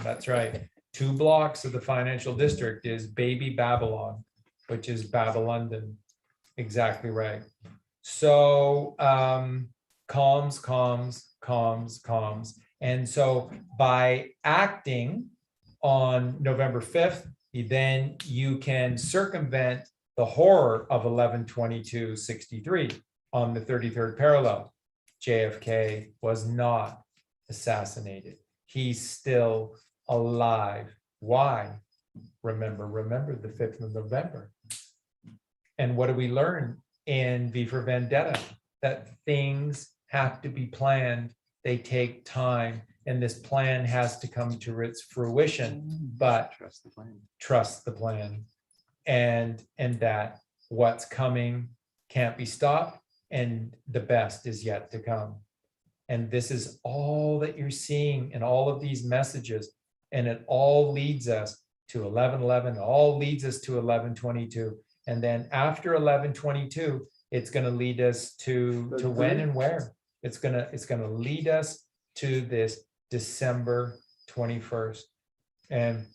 That's right. 2 blocks of the financial district is baby Babylon, which is Babylon. Exactly right. So comms. And so by acting on November 5th, then you can circumvent the horror of 11/22/63 on the 33rd parallel. JFK was not assassinated. He's still alive. Why? Remember the 5th of November. And what do we learn in V for Vendetta? That things have to be planned. They take time, and this plan has to come to its fruition, but trust the plan. trust the plan. And that what's coming can't be stopped, and the best is yet to come. And this is all that you're seeing in all of these messages. And it all leads us to 11/11, all leads us to 11/22. And then after 11/22, it's going to lead us to when and where. It's going to lead us to this December 21st. And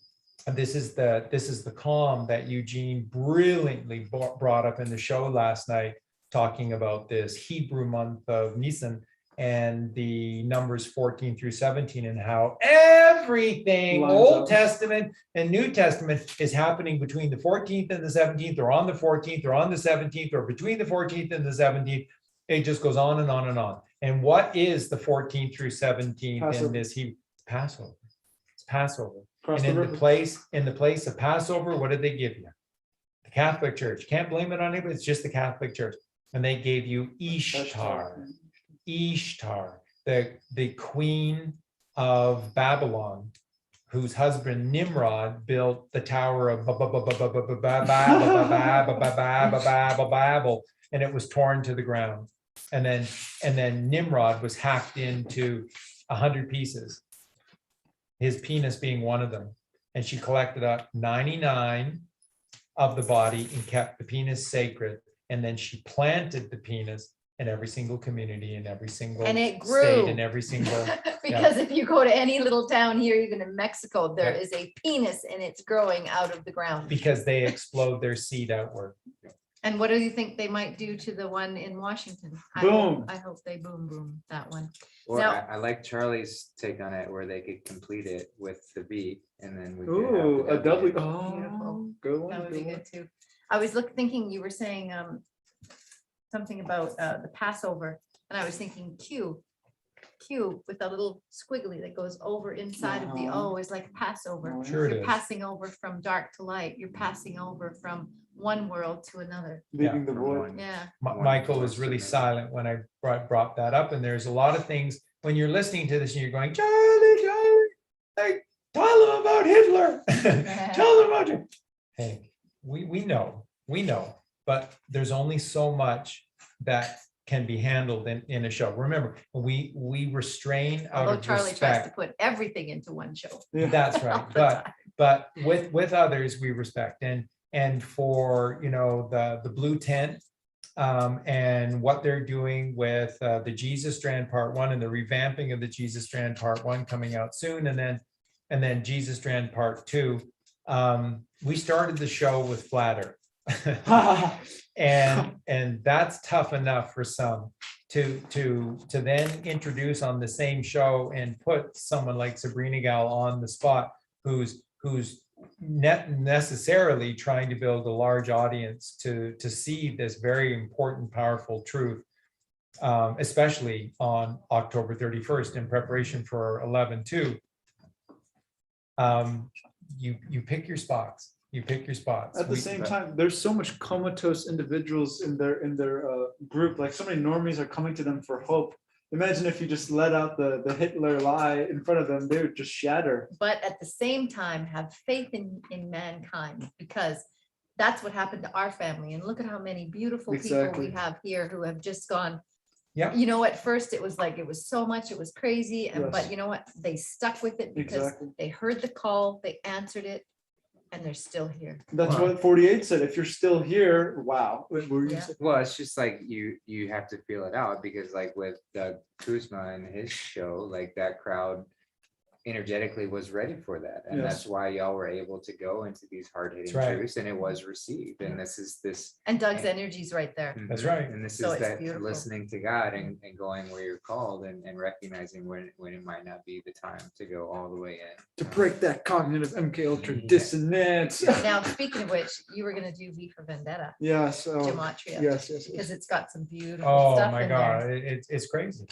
this is the calm that Eugene brilliantly brought up in the show last night, talking about this Hebrew month of Nisan and the numbers 14 through 17, and how everything Lines Old up. Testament and New Testament is happening between the 14th and the 17th, or on the 14th or on the 17th, or between the 14th and the 17th. It just goes on and on and on. And what is the 14th through 17th Passover. in this Passover? It's Passover. Across And the in the river. place of Passover, what did they give you? The Catholic Church. Can't blame it on anybody. It's just the Catholic Church. And they gave you Ishtar, the queen of Babylon, whose husband Nimrod built the Tower of Babel, and it was torn to the ground. And then Nimrod was hacked into 100 pieces, his penis being one of them. And she collected up 99 of the body and kept the penis sacred. And then she planted the penis in every single community, in every single And it state, grew. in every single, Because if you go to any little town here, even in Mexico, there Yeah. is a penis and it's growing out of the ground. because they explode their seed outward. And what do you think they might do to the one in Washington? Boom. I hope they boom that one. Or Now- I like Charlie's take on it, where they could complete it with the beat, and then we could have Ooh, the a W. W. Oh, Beautiful. good one. That would be Good one. good too. I was thinking, you were saying something about the Passover, and I was thinking Q with a little squiggly that goes over inside of the O is like Passover. Oh, Sure it You're is. passing over from dark to light. You're passing over from one world to another. Leaving the From void. one- Yeah. one Michael force was to really another. silent when I brought that up, and there's a lot of things, when you're listening to this and you're going, Charlie, like, tell them about Hitler. Tell them about it. Hey, we know, but there's only so much that can be handled in a show. Remember, we restrain out Although of Charlie tries to respect. put everything into one show. Yeah. That's right, all the but with others, we respect, and for, the blue tent, and what they're doing with the Jesus Strand Part 1 and the revamping of the Jesus Strand Part 1 coming out soon, and then Jesus Strand Part 2. We started the show with flatter. And that's tough enough for some to then introduce on the same show and put someone like Sabrina Gal on the spot, who's necessarily trying to build a large audience to see this very important, powerful truth, especially on October 31st in preparation for 11/2. You pick your spots. You pick your spots. At the We- same time, there's so much comatose individuals in their group. Like, so many normies are coming to them for hope. Imagine if you just let out the Hitler lie in front of them, they would just shatter. But at the same time, have faith in mankind, because that's what happened to our family. And look at how many beautiful people Exactly. we have here who have just gone. Yeah. At first it was like, it was so much, it was crazy. But Yes. you know what? They stuck with it because Exactly. they heard the call, they answered it, and they're still here. That's Wow. what 48 said. If you're still here, wow. What were you Yeah. saying? Well, it's just like you have to feel it out, because like with Doug Kuzma and his show, like that crowd energetically was ready for that, and Yes. that's why y'all were able to go into these hard-hitting That's right. truths, and it was received. And this is this. And Doug's energy's right there. That's Mhm. right. And this So is it's that beautiful. listening to God and going where you're called, and recognizing when it might not be the time to go all the way in. To break that cognitive MK Ultra Yeah. dissonance. Now, speaking of which, you were gonna do V for Vendetta, Yes. Gematria, Yes. because it's got some beautiful Oh stuff my in God, there. it's crazy.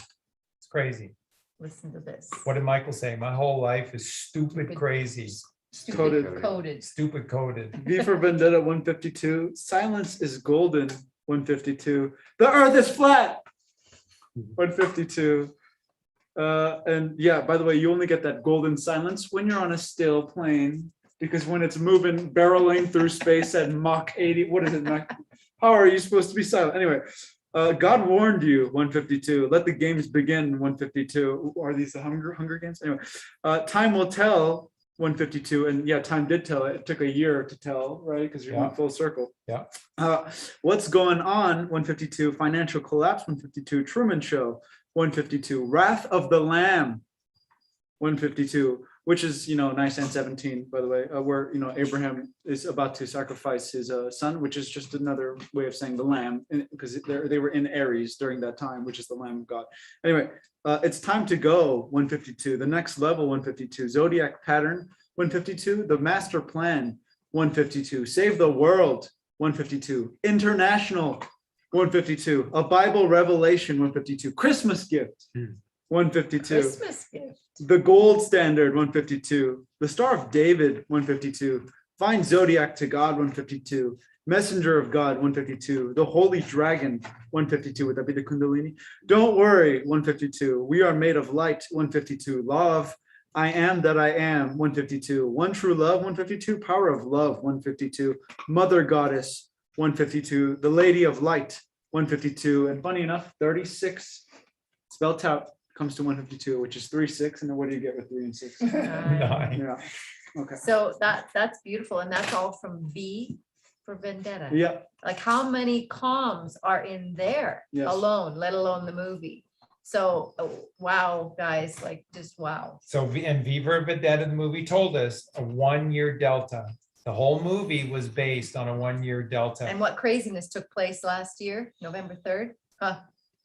It's crazy. Listen to this. What did Michael say? My whole life is stupid, Stupid. crazy, Stupid coded. stupid coded. V for Vendetta 152. Silence is golden 152. The earth is flat 152. And yeah, by the way, you only get that golden silence when you're on a still plane, because when it's moving, barreling through space at Mach 80, what is it? How are you supposed to be silent? Anyway, God warned you 152. Let the games begin 152. Are these the Hunger Games? Anyway, time will tell 152. And yeah, time did tell. It took a year to tell, right? Because you're Yeah. going full circle. Yeah. What's going on 152? Financial collapse 152. Truman Show 152. Wrath of the Lamb 152, which is, nice and 17, by the way, where, Abraham is about to sacrifice his son, which is just another way of saying the lamb, because they were in Aries during that time, which is the Lamb of God. Anyway, it's time to go 152, the next level 152, zodiac pattern 152, the master plan 152, save the world 152, international 152, a Bible revelation 152, Christmas gift 152. Christmas gift. The gold standard 152, the Star of David 152, find zodiac to God 152, messenger of God 152, the holy dragon 152, would that be the Kundalini? Don't worry 152, we are made of light 152, law of I am that I am 152, one true love 152, power of love 152, mother goddess 152, the lady of light 152. And funny enough, 36 spelled out comes to 152, which is 3, 6. And then what do you get with 3 and 6? Nine. Yeah. Okay. So that's beautiful. And that's all from V for Vendetta. Yeah. Like how many comms are in there Yes. alone, let alone the movie? So, wow, guys, like just wow. So, and Viva Vendetta, the movie told us a 1-year delta. The whole movie was based on a 1-year delta. And what craziness took place last year, November 3rd? Huh.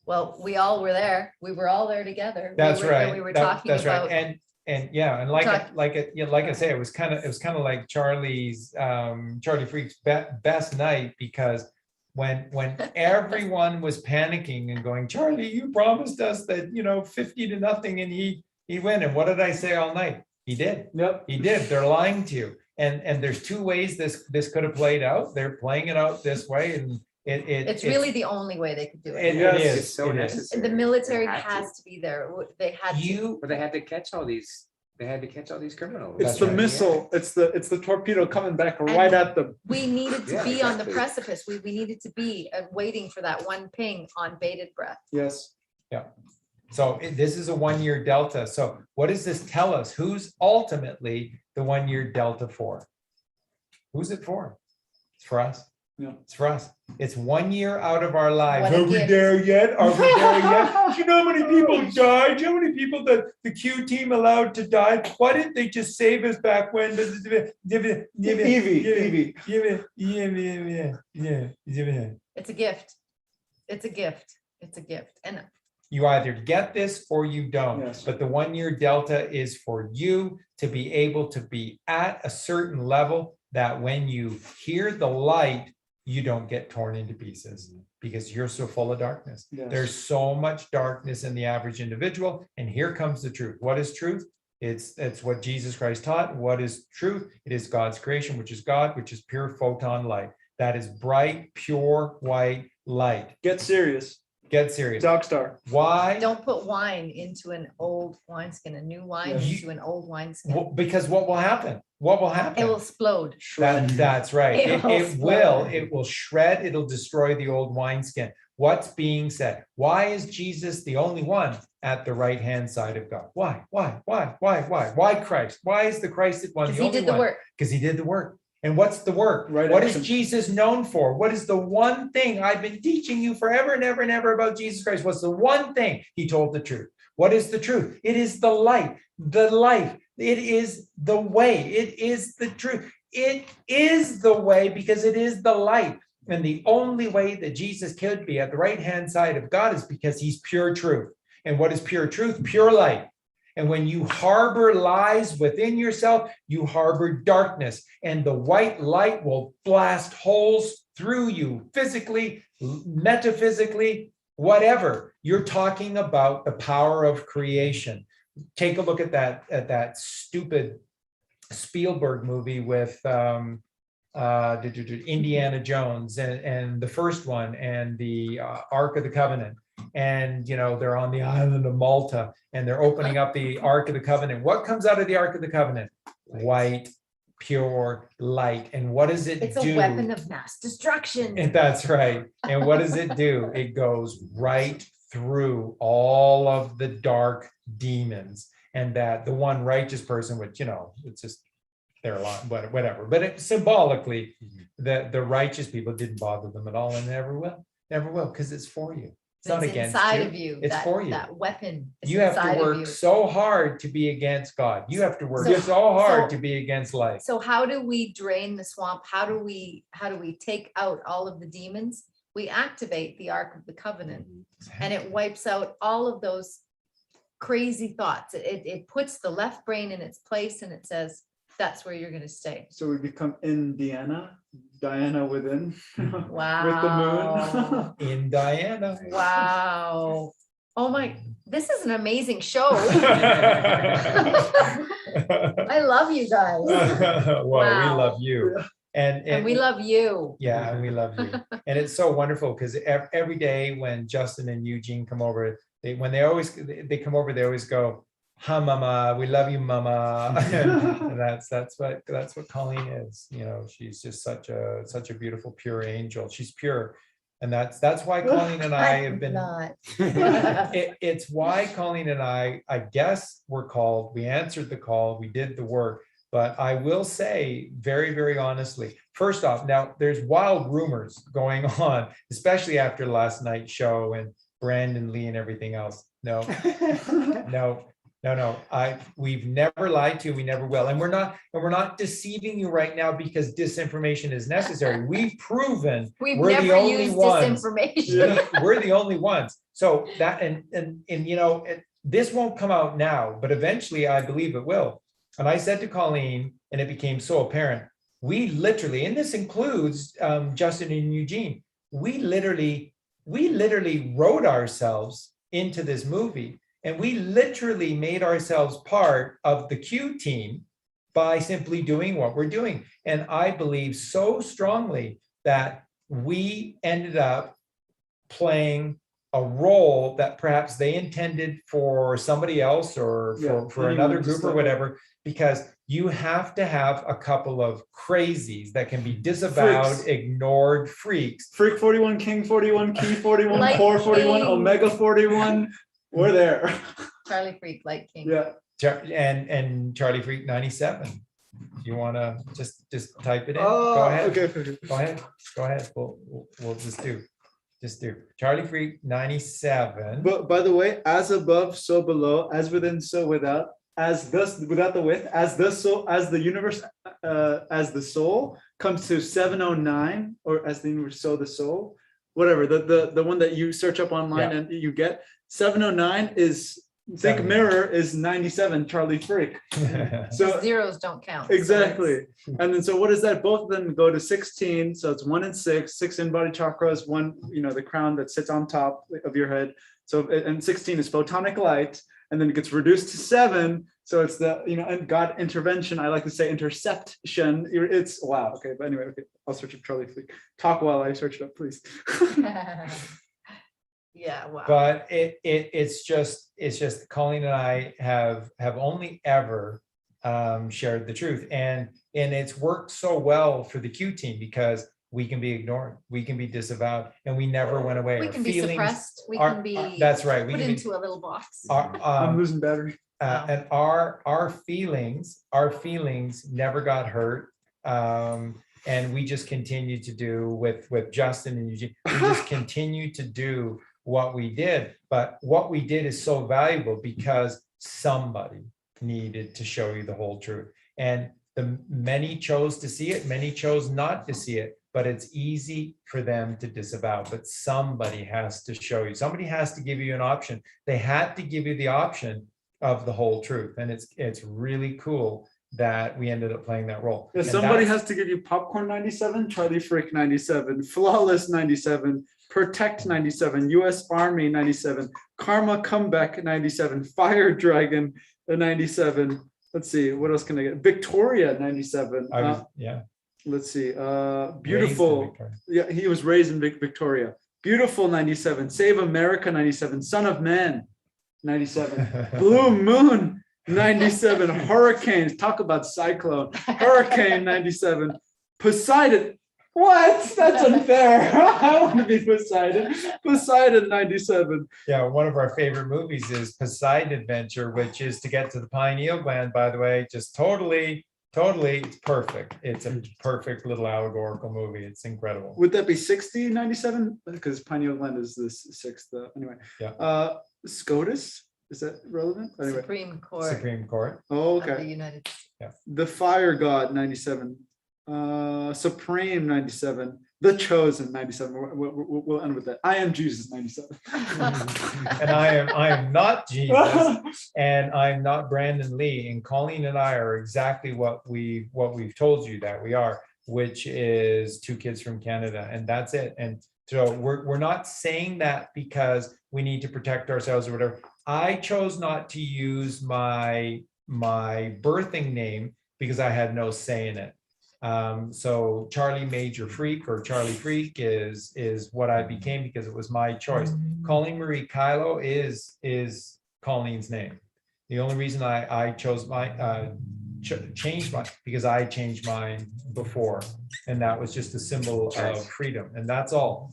Well, we all were there. We were all there together. That's we were, right. We were That- talking that's about. right. And yeah, and like I say, it was kind of like Charlie Freak's best night, because when everyone was panicking and going, Charlie, you promised us that 50-0, and he went. And what did I say all night? He did. Yep. He did. They're lying to you. And there's 2 ways this could have played out. They're playing it out this way, and It's really the only way they could do it. it Yes. is. It's so It is. necessary. The military They had to. has to be there. They had to. But they had to catch all these. They had to catch all these criminals. It's That's the right. missile. It's the torpedo coming back And- right at them. We needed to Yeah, be on the exactly. precipice. We needed to be waiting for that one ping on bated breath. Yes. So this is a 1-year delta. So what does this tell us? Who's ultimately the 1-year delta for? Who's it for? It's for us. Yeah. It's for us. It's 1 year out of our lives. What a Are we gift. there yet? Are we there yet? Do you know how many people died? Do you know how many people that the Q team allowed to die? Why didn't they just save us back when? Evie. It's a gift. It's a gift. It's a gift. And You either get this or you don't. Yes. But the 1-year delta is for you to be able to be at a certain level that when you hear the light, you don't get torn into pieces because you're so full of darkness. Yes. There's so much darkness in the average individual. And here comes the truth. What is truth? It's what Jesus Christ taught. What is truth? It is God's creation, which is God, which is pure photon light. That is bright, pure, white light. Get serious. Get serious. Dog star. Why? don't put wine into an old wineskin, a new wine Yes. into an old wineskin. Well, because what will happen? What will happen? It will explode. That's right. It will It will shred. It'll destroy the old wineskin. What's being said? Why is Jesus the only one at the right-hand side of God? Why? Why Christ? Why is the Christ the one? Because The he only did the one? work. Because he did the work. And what's the work? Right What action. is Jesus known for? What is the one thing I've been teaching you forever and ever and ever about Jesus Christ? What's the one thing? He told the truth. What is the truth? It is the light, the life. It is the way. It is the truth. It is the way because it is the light. And the only way that Jesus could be at the right-hand side of God is because he's pure truth. And what is pure truth? Pure light. And when you harbor lies within yourself, you harbor darkness. And the white light will blast holes through you physically, metaphysically, whatever. You're talking about the power of creation. Take a look at that stupid Spielberg movie with Indiana Jones and the first one and the Ark of the Covenant. And, they're on the island of Malta and they're opening up the Ark of the Covenant. What comes out of the Ark of the Covenant? White, pure light. And what does it do? It's a weapon of mass destruction. And that's right. And what does it do? It goes right through all of the dark demons. And that the one righteous person, which, it's just, they're a lot, whatever. But it symbolically, the righteous people didn't bother them at all and never will, because it's for you. It's not against inside you. of you. It's for you. That weapon. Is You have to inside of work you. so hard to be against God. You have to work So- so hard so- to be against life. So how do we drain the swamp? How do we take out all of the demons? We activate the Ark of the Covenant and it wipes out all of those crazy thoughts. It puts the left brain in its place and it says, that's where you're going to stay. So we become Indiana, Diana within. Wow. With the moon. In Diana. Wow. Oh my, this is an amazing show. I love you guys. Well, Wow. we love you. And we love you. Yeah, and we love you. And it's so wonderful because every day when Justin and Eugene come over, they come over, they always go, "Hi, Mama, we love you, Mama." And that's what Colleen is. She's just such a beautiful, pure angel. She's pure. And that's why Colleen and I have been, Not. it's why Colleen and I guess were called, we answered the call, we did the work. But I will say very, very honestly, first off, now there's wild rumors going on, especially after last night's show and Brandon Lee and everything else. No, we've never lied to, we never will. And we're not deceiving you right now because disinformation is necessary. We've proven We've we're the never only used ones. disinformation. We're the only ones. So that, and you know, this won't come out now, but eventually I believe it will. And I said to Colleen, and it became so apparent, we literally, and this includes Justin and Eugene, we literally wrote ourselves into this movie, and we literally made ourselves part of the Q team by simply doing what we're doing. And I believe so strongly that we ended up playing a role that perhaps they intended for somebody else or for another group or whatever, because you have to have a couple of crazies that can be disavowed, Freaks. ignored, freaks. Freak 41, King 41, Key 41, Light Core 41, King. Omega 41. We're there. Charlie Freak, Light King. Yeah. And Charlie Freak 97. If you want to just type it in, Oh, go ahead. okay. Go ahead. We'll just do Charlie Freak 97. But by the way, as above, so below, as within, so without, as thus without the with, as the soul, as the universe, as the soul comes to 709, or as the universe, so the soul, whatever, the one that you search up online and you get 709 is think mirror is 97 Charlie Freak. So Zeros don't count. exactly. And then so what is that? Both of them go to 16. So it's 1 and 6 in-body chakras, one, you know, the crown that sits on top of your head. So and 16 is photonic light, and then it gets reduced to 7. So it's the, you know, and God intervention. I like to say interception. It's wow. Okay, but anyway, okay, I'll search up Charlie Freak. Talk while I search it up, please. Yeah, wow. But it's just Colleen and I have only ever shared the truth, and it's worked so well for the Q team because we can be ignored, we can be disavowed, and we never went away. We Our can be feelings suppressed. We are- can be that's right. We put can be, into a little box. I'm losing battery. and our feelings never got hurt. And we just continue to do with Justin and Eugene, we just continue to do what we did. But what we did is so valuable because somebody needed to show you the whole truth. And the many chose to see it, many chose not to see it, but it's easy for them to disavow. But somebody has to show you, somebody has to give you an option. They had to give you the option of the whole truth. And it's really cool that we ended up playing that role. Yeah, And somebody that's- has to give you Popcorn 97, Charlie Freak 97, Flawless 97, Protect 97, US Army 97, Karma Comeback 97, Fire Dragon 97. Let's see, what else can I get? Victoria 97. I was, yeah. Let's see, raised in Beautiful. Victoria. Yeah, he was raised in Victoria. Beautiful 97, Save America 97, Son of Man 97, Blue Moon 97, Hurricanes, talk about cyclone, Hurricane 97, Poseidon. What? That's unfair. I want to be Poseidon. Poseidon 97. Yeah, one of our favorite movies is Poseidon Adventure, which is to get to the pineal gland, by the way, just totally, it's perfect. It's a perfect little allegorical movie. It's incredible. Would that be 60 97? Because pineal gland is the sixth. Anyway. Yeah. SCOTUS, is that relevant? Anyway. Supreme Court Supreme Court. Oh, of the okay. United States. The Fire God 97. Supreme 97. The Chosen 97. We'll end with that. I am Jesus 97. And I am not Jesus, and I'm not Brandon Lee. And Colleen and I are exactly what we've told you that we are, which is two kids from Canada, and that's it. And so we're not saying that because we need to protect ourselves or whatever. I chose not to use my birthing name because I had no say in it. So Charlie Major Freak or Charlie Freak is what I became because it was my choice. Colleen Marie Kylo is Colleen's name. The only reason I chose my changed mine because I changed mine before, and that was just a symbol of freedom, and that's all.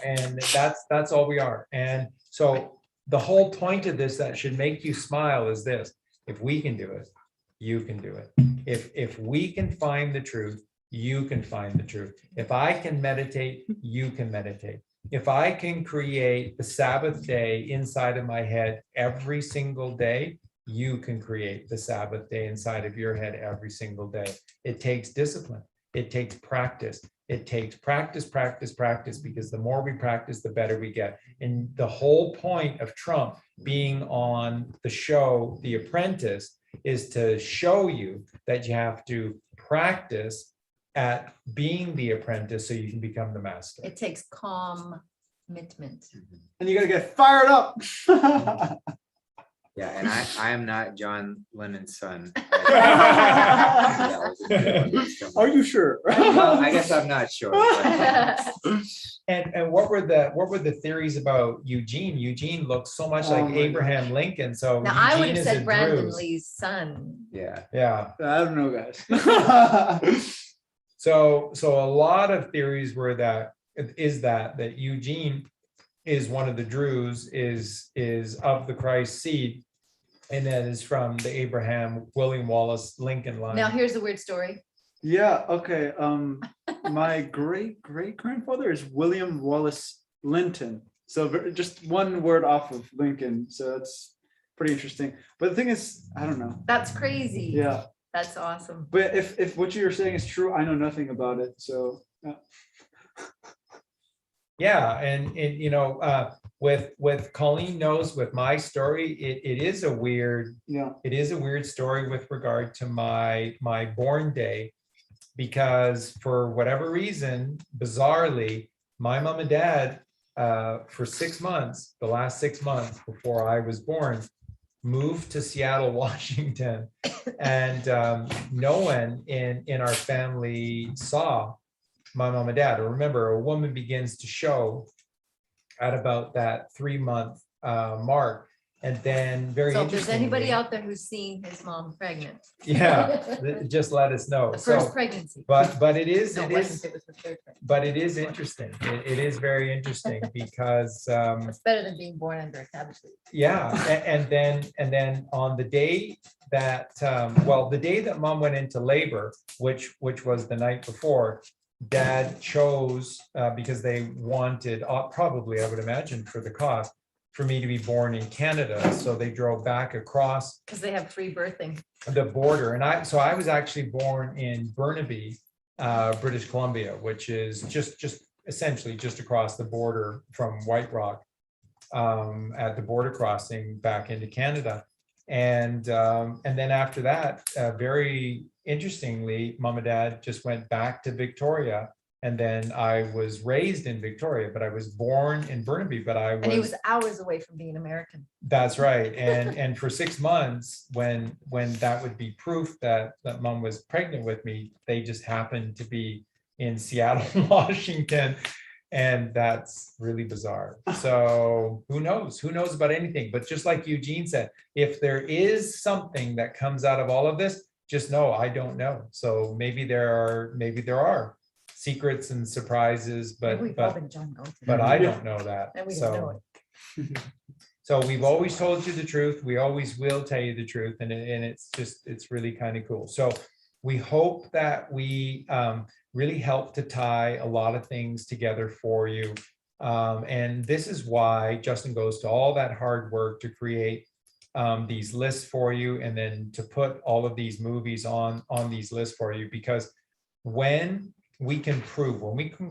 And that's all we are. And so the whole point of this that should make you smile is this: if we can do it, you can do it. If we can find the truth, you can find the truth. If I can meditate, you can meditate. If I can create the Sabbath day inside of my head every single day, you can create the Sabbath day inside of your head every single day. It takes discipline. It takes practice. It takes practice, practice, practice, because the more we practice, the better we get. And the whole point of Trump being on the show, The Apprentice, is to show you that you have to practice at being the apprentice so you can become the master. It takes calm commitment. And you gotta get fired up. Yeah, and I am not John Lennon's son. Are you sure? Well, I guess I'm not sure. And what were the theories about Eugene? Eugene looks so much like Oh my Abraham Lincoln. So Now, I would Eugene have is a said Brandon Druze. Lee's son. Yeah. Yeah. I don't know, guys. So a lot of theories were that Eugene is one of the Druze, is of the Christ seed, and that is from the Abraham William Wallace Lincoln line. Now, here's a weird story. Yeah, okay. My great grandfather is William Wallace Linton. So just one word off of Lincoln. So that's pretty interesting. But the thing is, I don't know. That's crazy. Yeah. That's awesome. But if what you're saying is true, I know nothing about it. So Yeah, and you know, with Colleen knows, with my story, it is a weird story with regard to my born day, because for whatever reason, bizarrely, my mom and dad, for 6 months, the last 6 months before I was born, moved to Seattle, Washington, and no one in our family saw my mom and dad. Remember, a woman begins to show at about that 3-month mark, and then very So if there's anybody interestingly, out there who's seen his mom pregnant. just let us know. The first So, pregnancy. but it is No, it it wasn't, is it was the third pregnancy. but it is interesting. It is very interesting because It's better than being born under a cabbage leaf. yeah, and then on the day that the day that mom went into labor, which was the night before, dad chose, because they wanted, probably I would imagine for the cost, for me to be born in Canada. So they drove back across Because they have free birthing. the border. And I was actually born in Burnaby, British Columbia, which is just essentially just across the border from White Rock, at the border crossing back into Canada. And then after that, very interestingly, mom and dad just went back to Victoria. And then I was raised in Victoria, but I was born in Burnaby, but And he was hours away from being American. that's right. And for 6 months, when that would be proof that mom was pregnant with me, they just happened to be in Seattle, Washington. And that's really bizarre. So who knows about anything? But just like Eugene said, if there is something that comes out of all of this, just know I don't know. So maybe there are secrets and surprises, but We've all been John Gold. but I don't know that. And we don't know So so we've always told you the truth. We always will tell you the truth, and it's really kind of cool. So we hope that we really help to tie a lot of things together for you. And this is why Justin goes to all that hard work to create these lists for you, and then to put all of these movies on these lists for you, because when we can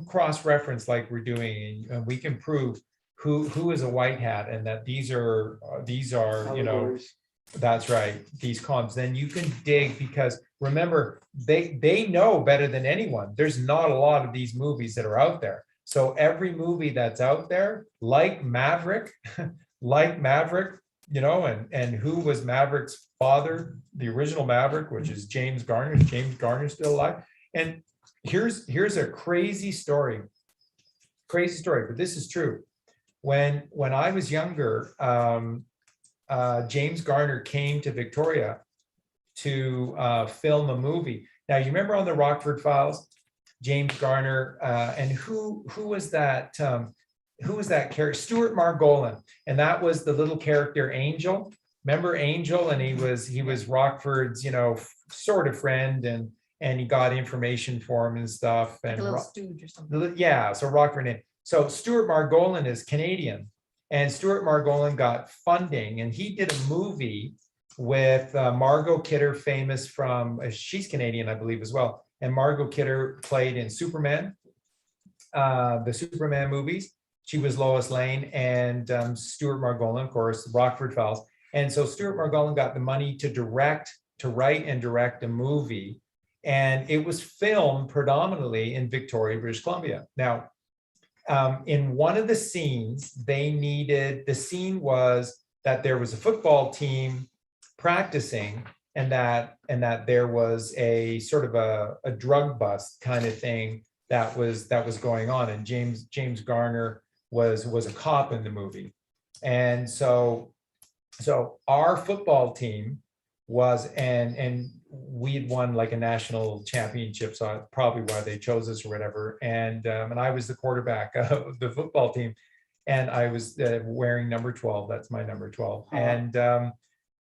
cross-reference like we're doing, and we can prove who is a white hat, and that these are that's right, these comps, then you can dig, because remember, they know better than anyone. There's not a lot of these movies that are out there. So every movie that's out there, like Maverick, and who was Maverick's father, the original Maverick, which is James Garner. Is James Garner still alive? And here's a crazy story, but this is true. When I was younger, James Garner came to Victoria to film a movie. Now, you remember on the Rockford Files, James Garner, and who was that? who was that character? Stuart Margolin. And that was the little character Angel. Remember Angel? And he was Rockford's, sort of friend, and he got information for him and stuff. Like And a little stooge or something. yeah, so Rockford. So Stuart Margolin is Canadian, and Stuart Margolin got funding, and he did a movie with Margot Kidder, famous from, she's Canadian, I believe, as well. And Margot Kidder played in Superman, the Superman movies. She was Lois Lane, and Stuart Margolin, of course, Rockford Files. And so Stuart Margolin got the money to write and direct a movie. And it was filmed predominantly in Victoria, British Columbia. Now, in one of the scenes, the scene was that there was a football team practicing, and that there was a sort of a drug bust kind of thing that was going on. And James Garner was a cop in the movie. And so our football team was, and we had won like a national championship, so that's probably why they chose us or whatever. And I was the quarterback of the football team, and I was wearing number 12. That's my number 12.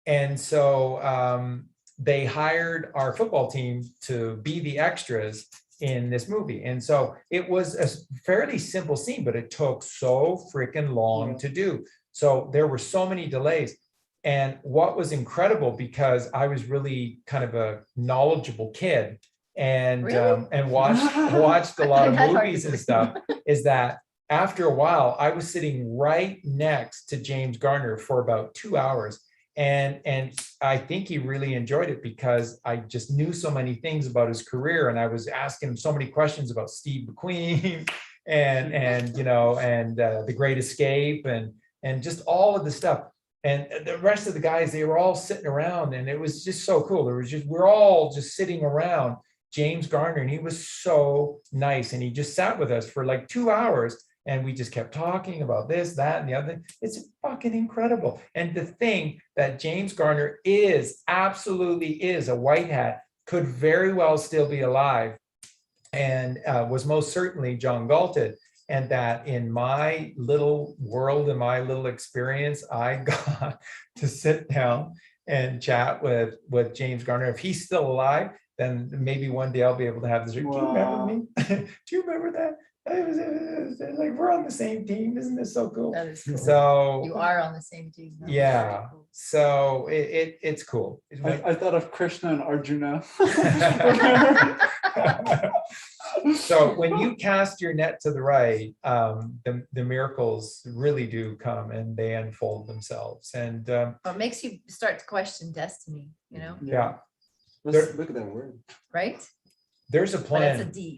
And so they hired our football team to be the extras in this movie. And so it was a fairly simple scene, but it took so freaking long to do. So there were so many delays. And what was incredible, because I was really kind of a knowledgeable kid and Really? And watched a lot of That's hard movies to and believe. stuff, is that after a while I was sitting right next to James Garner for about 2 hours. And I think he really enjoyed it, because I just knew so many things about his career, and I was asking him so many questions about Steve McQueen and The Great Escape and just all of the stuff. And the rest of the guys, they were all sitting around, and it was just so cool. We're all just sitting around James Garner, and he was so nice. And he just sat with us for like 2 hours, and we just kept talking about this, that, and the other. It's fucking incredible. And the thing that James Garner absolutely is a white hat, could very well still be alive, and was most certainly John Galted. And that in my little world, in my little experience, I got to sit down and chat with James Garner. If he's still alive, then maybe one day I'll be able to have this. Wow. Do you remember me? Do you remember that? It was like, we're on the same team. Isn't this so cool? That is cool. So You are on the same team. That was yeah, very cool. so it's cool. I thought of Krishna and Arjuna. So when you cast your net to the right, the miracles really do come, and they unfold themselves. And Well, it makes you start to question destiny, yeah, Let's look at that word. right? there's a But it's a plan. D,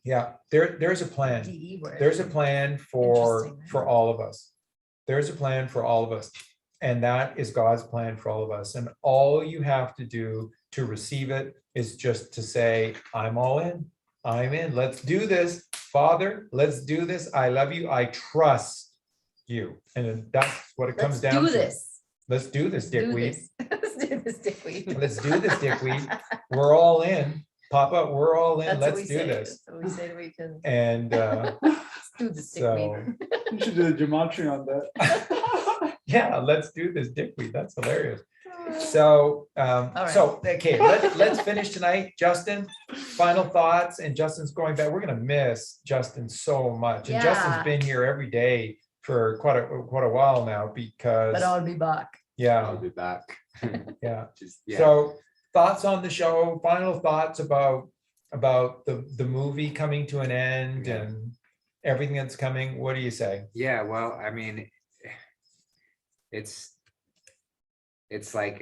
Yeah, there's a plan. DE word. There's a plan for Interesting, right? all of us. There's a plan for all of us. And that is God's plan for all of us. And all you have to do to receive it is just to say, I'm all in. I'm in. Let's do this. Father, let's do this. I love you. I trust you. And that's what it comes Let's down do to. this. Let's do this, Do dickweed. this. Let's do this, dickweed. Let's do this, dickweed. We're all in. Papa, we're all in. That's what we Let's do say. this. That's what we say to each other. And Let's do this, so, dickweed. You should do a gematria on that. yeah, let's do this, dickweed. That's hilarious. So, right. so okay, let's finish tonight. Justin, final thoughts. And Justin's going back. We're gonna miss Justin so much. And Justin's Yeah. been here every day for quite a while now, because But I'll be back. yeah, I'll be back. yeah. Just, yeah. So thoughts on the show, final thoughts about the movie coming to an end Yeah. and everything that's coming. What do you say? Yeah, well, I mean, it's like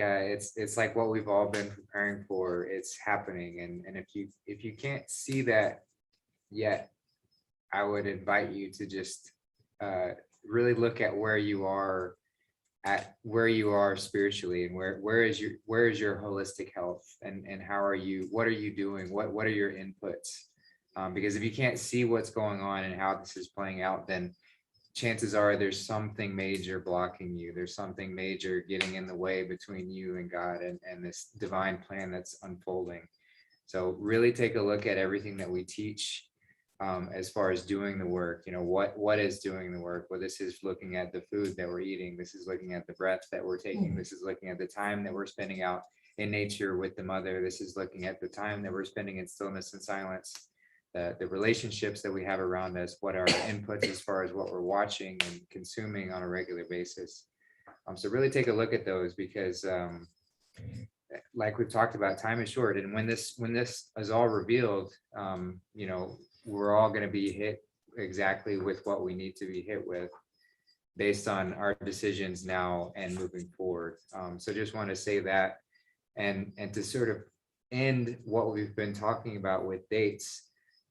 what we've all been preparing for. It's happening, and if you can't see that yet, I would invite you to just really look at where you are spiritually, and where is your holistic health, and what are you doing, what are your inputs, because if you can't see what's going on and how this is playing out, then chances are there's something major blocking you. There's something major getting in the way between you and God and this divine plan that's unfolding. So really take a look at everything that we teach, as far as doing the work. What is doing the work? Well, this is looking at the food that we're eating. This is looking at the breath that we're taking. This is looking at the time that we're spending out in nature with the mother. This is looking at the time that we're spending in stillness and silence, the relationships that we have around us, what our inputs as far as what we're watching and consuming on a regular basis. So really take a look at those, because like we've talked about, time is short. And when this is all revealed, we're all going to be hit exactly with what we need to be hit with based on our decisions now and moving forward. So just want to say that, and to sort of end what we've been talking about with dates.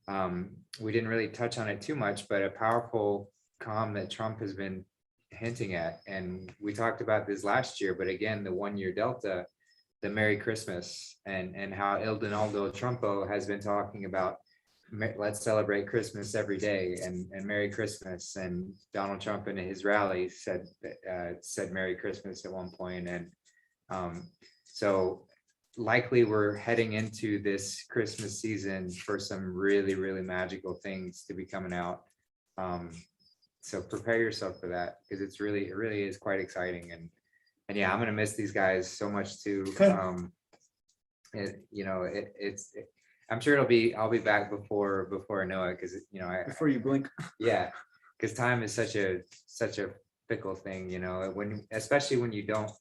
We didn't really touch on it too much, but a powerful calm that Trump has been hinting at, and we talked about this last year, but again, the 1 year delta, the Merry Christmas, and how Il Donaldo Trumpo has been talking about, let's celebrate Christmas every day, and Merry Christmas. And Donald Trump in his rally said Merry Christmas at one point. And so likely we're heading into this Christmas season for some really, really magical things to be coming out. So prepare yourself for that, because it really is quite exciting. And yeah, I'm gonna miss these guys so much too. I'm sure I'll be back before I know it, because Before you blink. yeah, because time is such a fickle thing, especially when you don't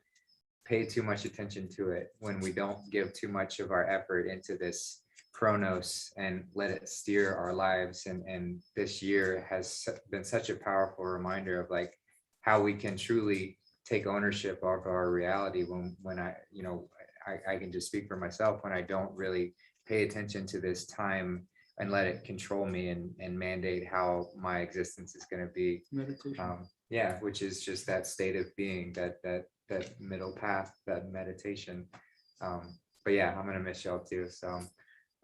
pay too much attention to it, when we don't give too much of our effort into this chronos and let it steer our lives. And this year has been such a powerful reminder of like how we can truly take ownership of our reality when I can just speak for myself, when I don't really pay attention to this time and let it control me and mandate how my existence is going to be. Meditation. Which is just that state of being, that middle path, that meditation. But yeah, I'm gonna miss y'all too. So I'm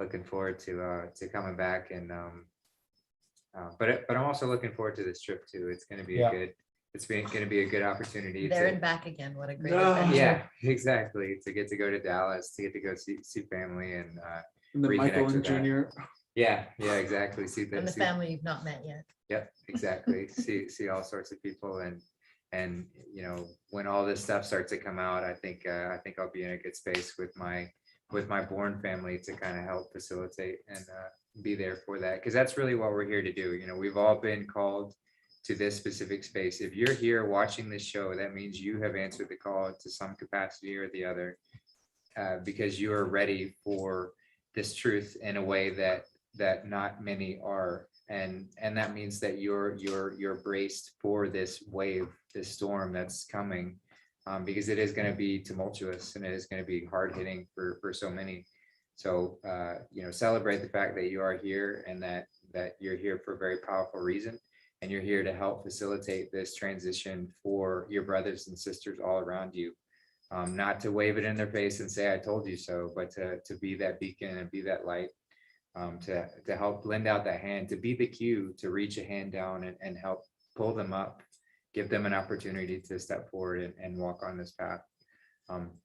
looking forward to coming back, and but I'm also looking forward to this trip too. It's gonna be gonna be a good opportunity. There and back again. What a great No. adventure. Yeah, exactly. To get to go to Dallas, to get to go see family, and And then reconnect Michael with and that. Junior. Yeah, exactly. And the family you've not met yet. Yep, exactly. see all sorts of people, and when all this stuff starts to come out, I think I'll be in a good space with my born family to kind of help facilitate and be there for that, because that's really what we're here to do. We've all been called to this specific space. If you're here watching this show, that means you have answered the call to some capacity or the other, because you are ready for this truth in a way that not many are. And that means that you're braced for this wave, this storm that's coming, because it is going to be tumultuous, and it is going to be hard hitting for so many. So celebrate the fact that you are here, and that you're here for a very powerful reason, and you're here to help facilitate this transition for your brothers and sisters all around you. Not to wave it in their face and say I told you so, but to be that beacon and be that light. To help lend out that hand, to be the cue, to reach a hand down and help pull them up, give them an opportunity to step forward and walk on this path.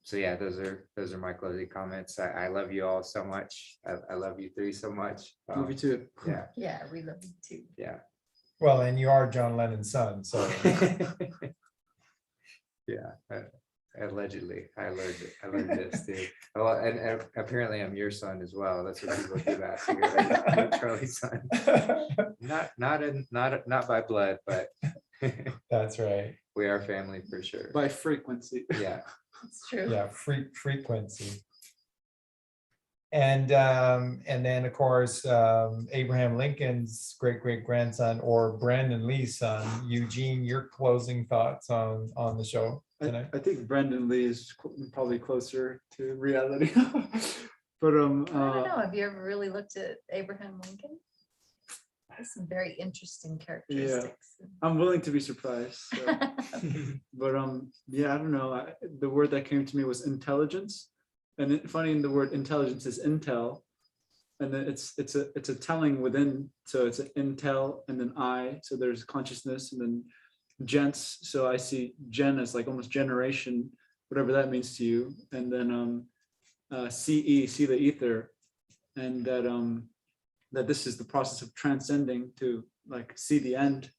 So yeah, those are my closing comments. I love you all so much. I love you three so much. Love you too. Yeah. Yeah, we love you too. Yeah. Well, and you are John Lennon's son, so Yeah. Allegedly, I learned this too. Well, and apparently I'm your son as well. That's what people do ask. You're Charlie's son. Not by blood, but that's right. we are family for sure. By frequency. Yeah. It's true. Yeah, frequency. And then of course Abraham Lincoln's great grandson, or Brandon Lee's son, Eugene. Your closing thoughts on the show tonight? I think Brandon Lee is probably closer to reality. But I don't know. Have you ever really looked at Abraham Lincoln? There's some very interesting characteristics. I'm willing to be surprised. So. But yeah, I don't know. The word that came to me was intelligence. And funny, in the word intelligence is intel, and then it's a telling within. So it's an intel, and then I. So there's consciousness, and then gents. So I see gen as like almost generation, whatever that means to you. And then CE, see the ether, and that that this is the process of transcending to like see the end.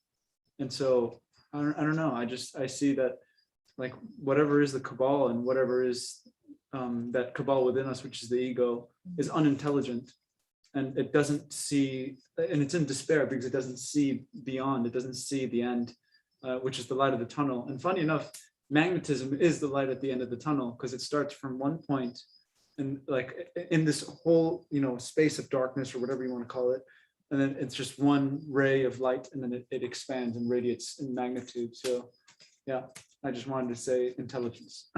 And so I don't know. I see that like whatever is the cabal and whatever is that cabal within us, which is the ego, is unintelligent, and it doesn't see, and it's in despair because it doesn't see beyond, it doesn't see the end, which is the light of the tunnel. And funny enough, magnetism is the light at the end of the tunnel, because it starts from one point and like in this whole, space of darkness or whatever you want to call it. And then it's just one ray of light, and then it expands and radiates in magnitude. So yeah, I just wanted to say intelligence.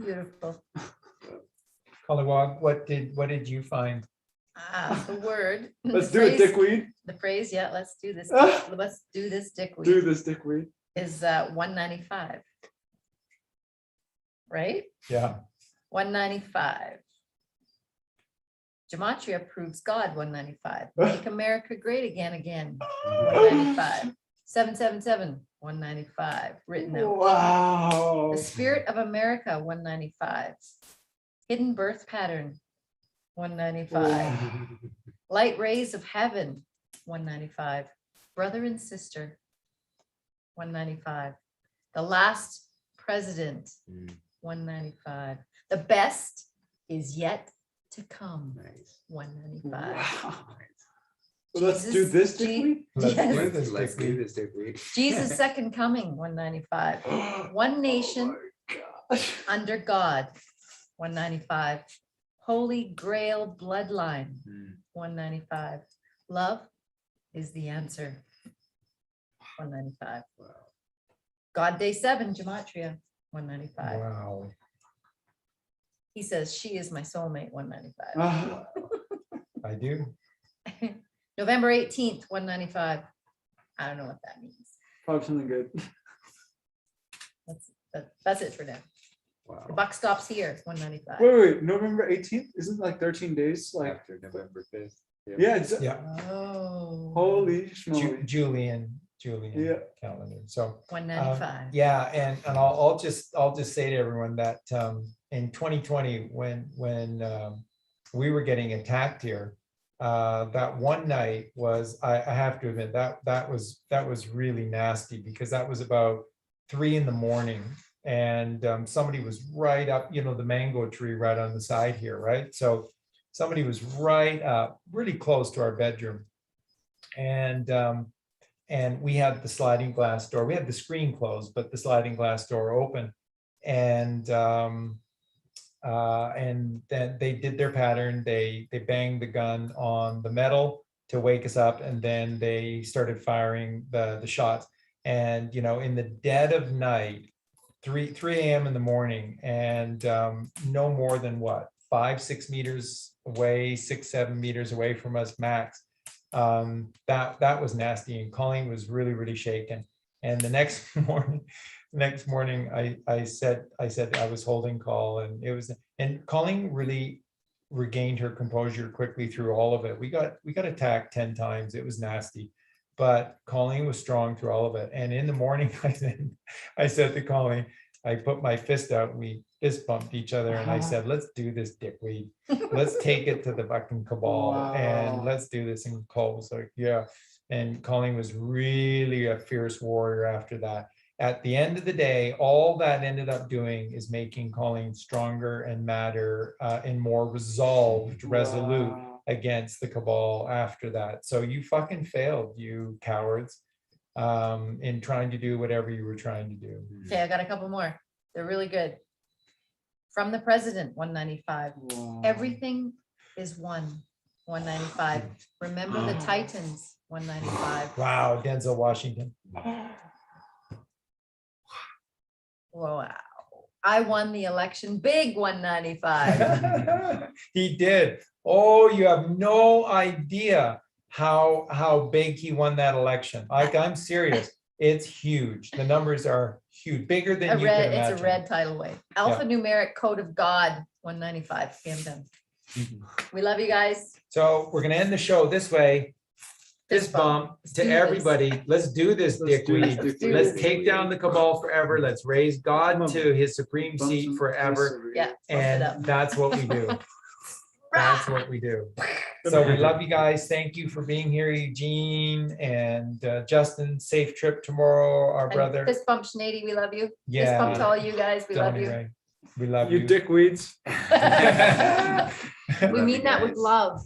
Beautiful. Kalawag, what did you find? The word. Let's the do it, phrase- dickweed. The phrase, yeah, let's do this. Let's do this, dickweed. Do this, dickweed. Is 195. Right? Yeah. 195. Gematria proves God, 195. Make America great again. 195. 777, 195. Written out. Wow. The spirit of America, 195. Hidden birth pattern, 195. Light rays of heaven, 195. Brother and sister, 195. The last president, 195. The best is yet to come, Nice. 195. Wow. So let's do Jesus, this, Je- dickweed. Let's Yes. do this, Let's do dickweed. this, dickweed. Jesus' second coming, 195. One nation under God, 195. Holy Grail bloodline, 195. Love is the answer, 195. God day 7, Gematria, 195. Wow. He says, she is my soulmate, 195. Ah, I do. November 18th, 195. I don't know what that means. probably something good. That's it for now. The Wow. buck stops here, 195. Wait, November 18th? Isn't it like 13 days? Like, After November 5th. yeah, it's Yeah. Oh. holy schmoly. Julian Yeah. calendar. So 195. yeah, and I'll just say to everyone that in 2020, when we were getting attacked here, that one night was, I have to admit, that was really nasty, because that was about 3 a.m. and somebody was right up, the mango tree right on the side here, right? So somebody was right up, really close to our bedroom, and we had the sliding glass door. We had the screen closed, but the sliding glass door open, and then they did their pattern. They banged the gun on the metal to wake us up, and then they started firing the shots. And in the dead of night, 3 a.m. in the morning, and no more than what, 5-6 meters away, 6-7 meters away from us max. That was nasty, and Colleen was really shaken. And the next morning, I said I was holding call, and Colleen really regained her composure quickly through all of it. We got attacked 10 times. It was nasty, but Colleen was strong through all of it. And in the morning, I said to Colleen, I put my fist out, we fist bumped each other, and I said, let's do this, dickweed. Let's take it to the fucking cabal. Wow. And let's do this. And Cole was like, yeah. And Colleen was really a fierce warrior after that. At the end of the day, all that ended up doing is making Colleen stronger and madder and more resolved, resolute Wow. against the cabal after that. So you fucking failed, you cowards, in trying to do whatever you were trying to do. Okay, I got a couple more. They're really good. From the president, 195. Wow. Everything is one, 195. Remember the Titans, 195. Wow, Denzel Washington. Wow. I won the election big, 195. He did. Oh, you have no idea how big he won that election. Like, I'm serious. It's huge. The numbers are huge, bigger than you can imagine. It's a red tidal wave. Alphanumeric code of God, 195. Okay, I'm done. We love you guys. So we're gonna end the show this way. Fist bump Let's to do this. everybody. Let's do this, Let's do dickweed. this, dickweed. Let's take down the cabal forever. Let's raise God to his supreme Bump seat some forever. fists over Yeah. here. Bump it up. And that's what we do. That's what we do. So we love you guys. Thank you for being here, Eugene and Justin. Safe trip tomorrow, our And brother. Fist bump Sionade, we love you. Fist bump to Yeah. all you guys, we love Donnie you. Ray. We love You you. dickweeds. We mean that with love.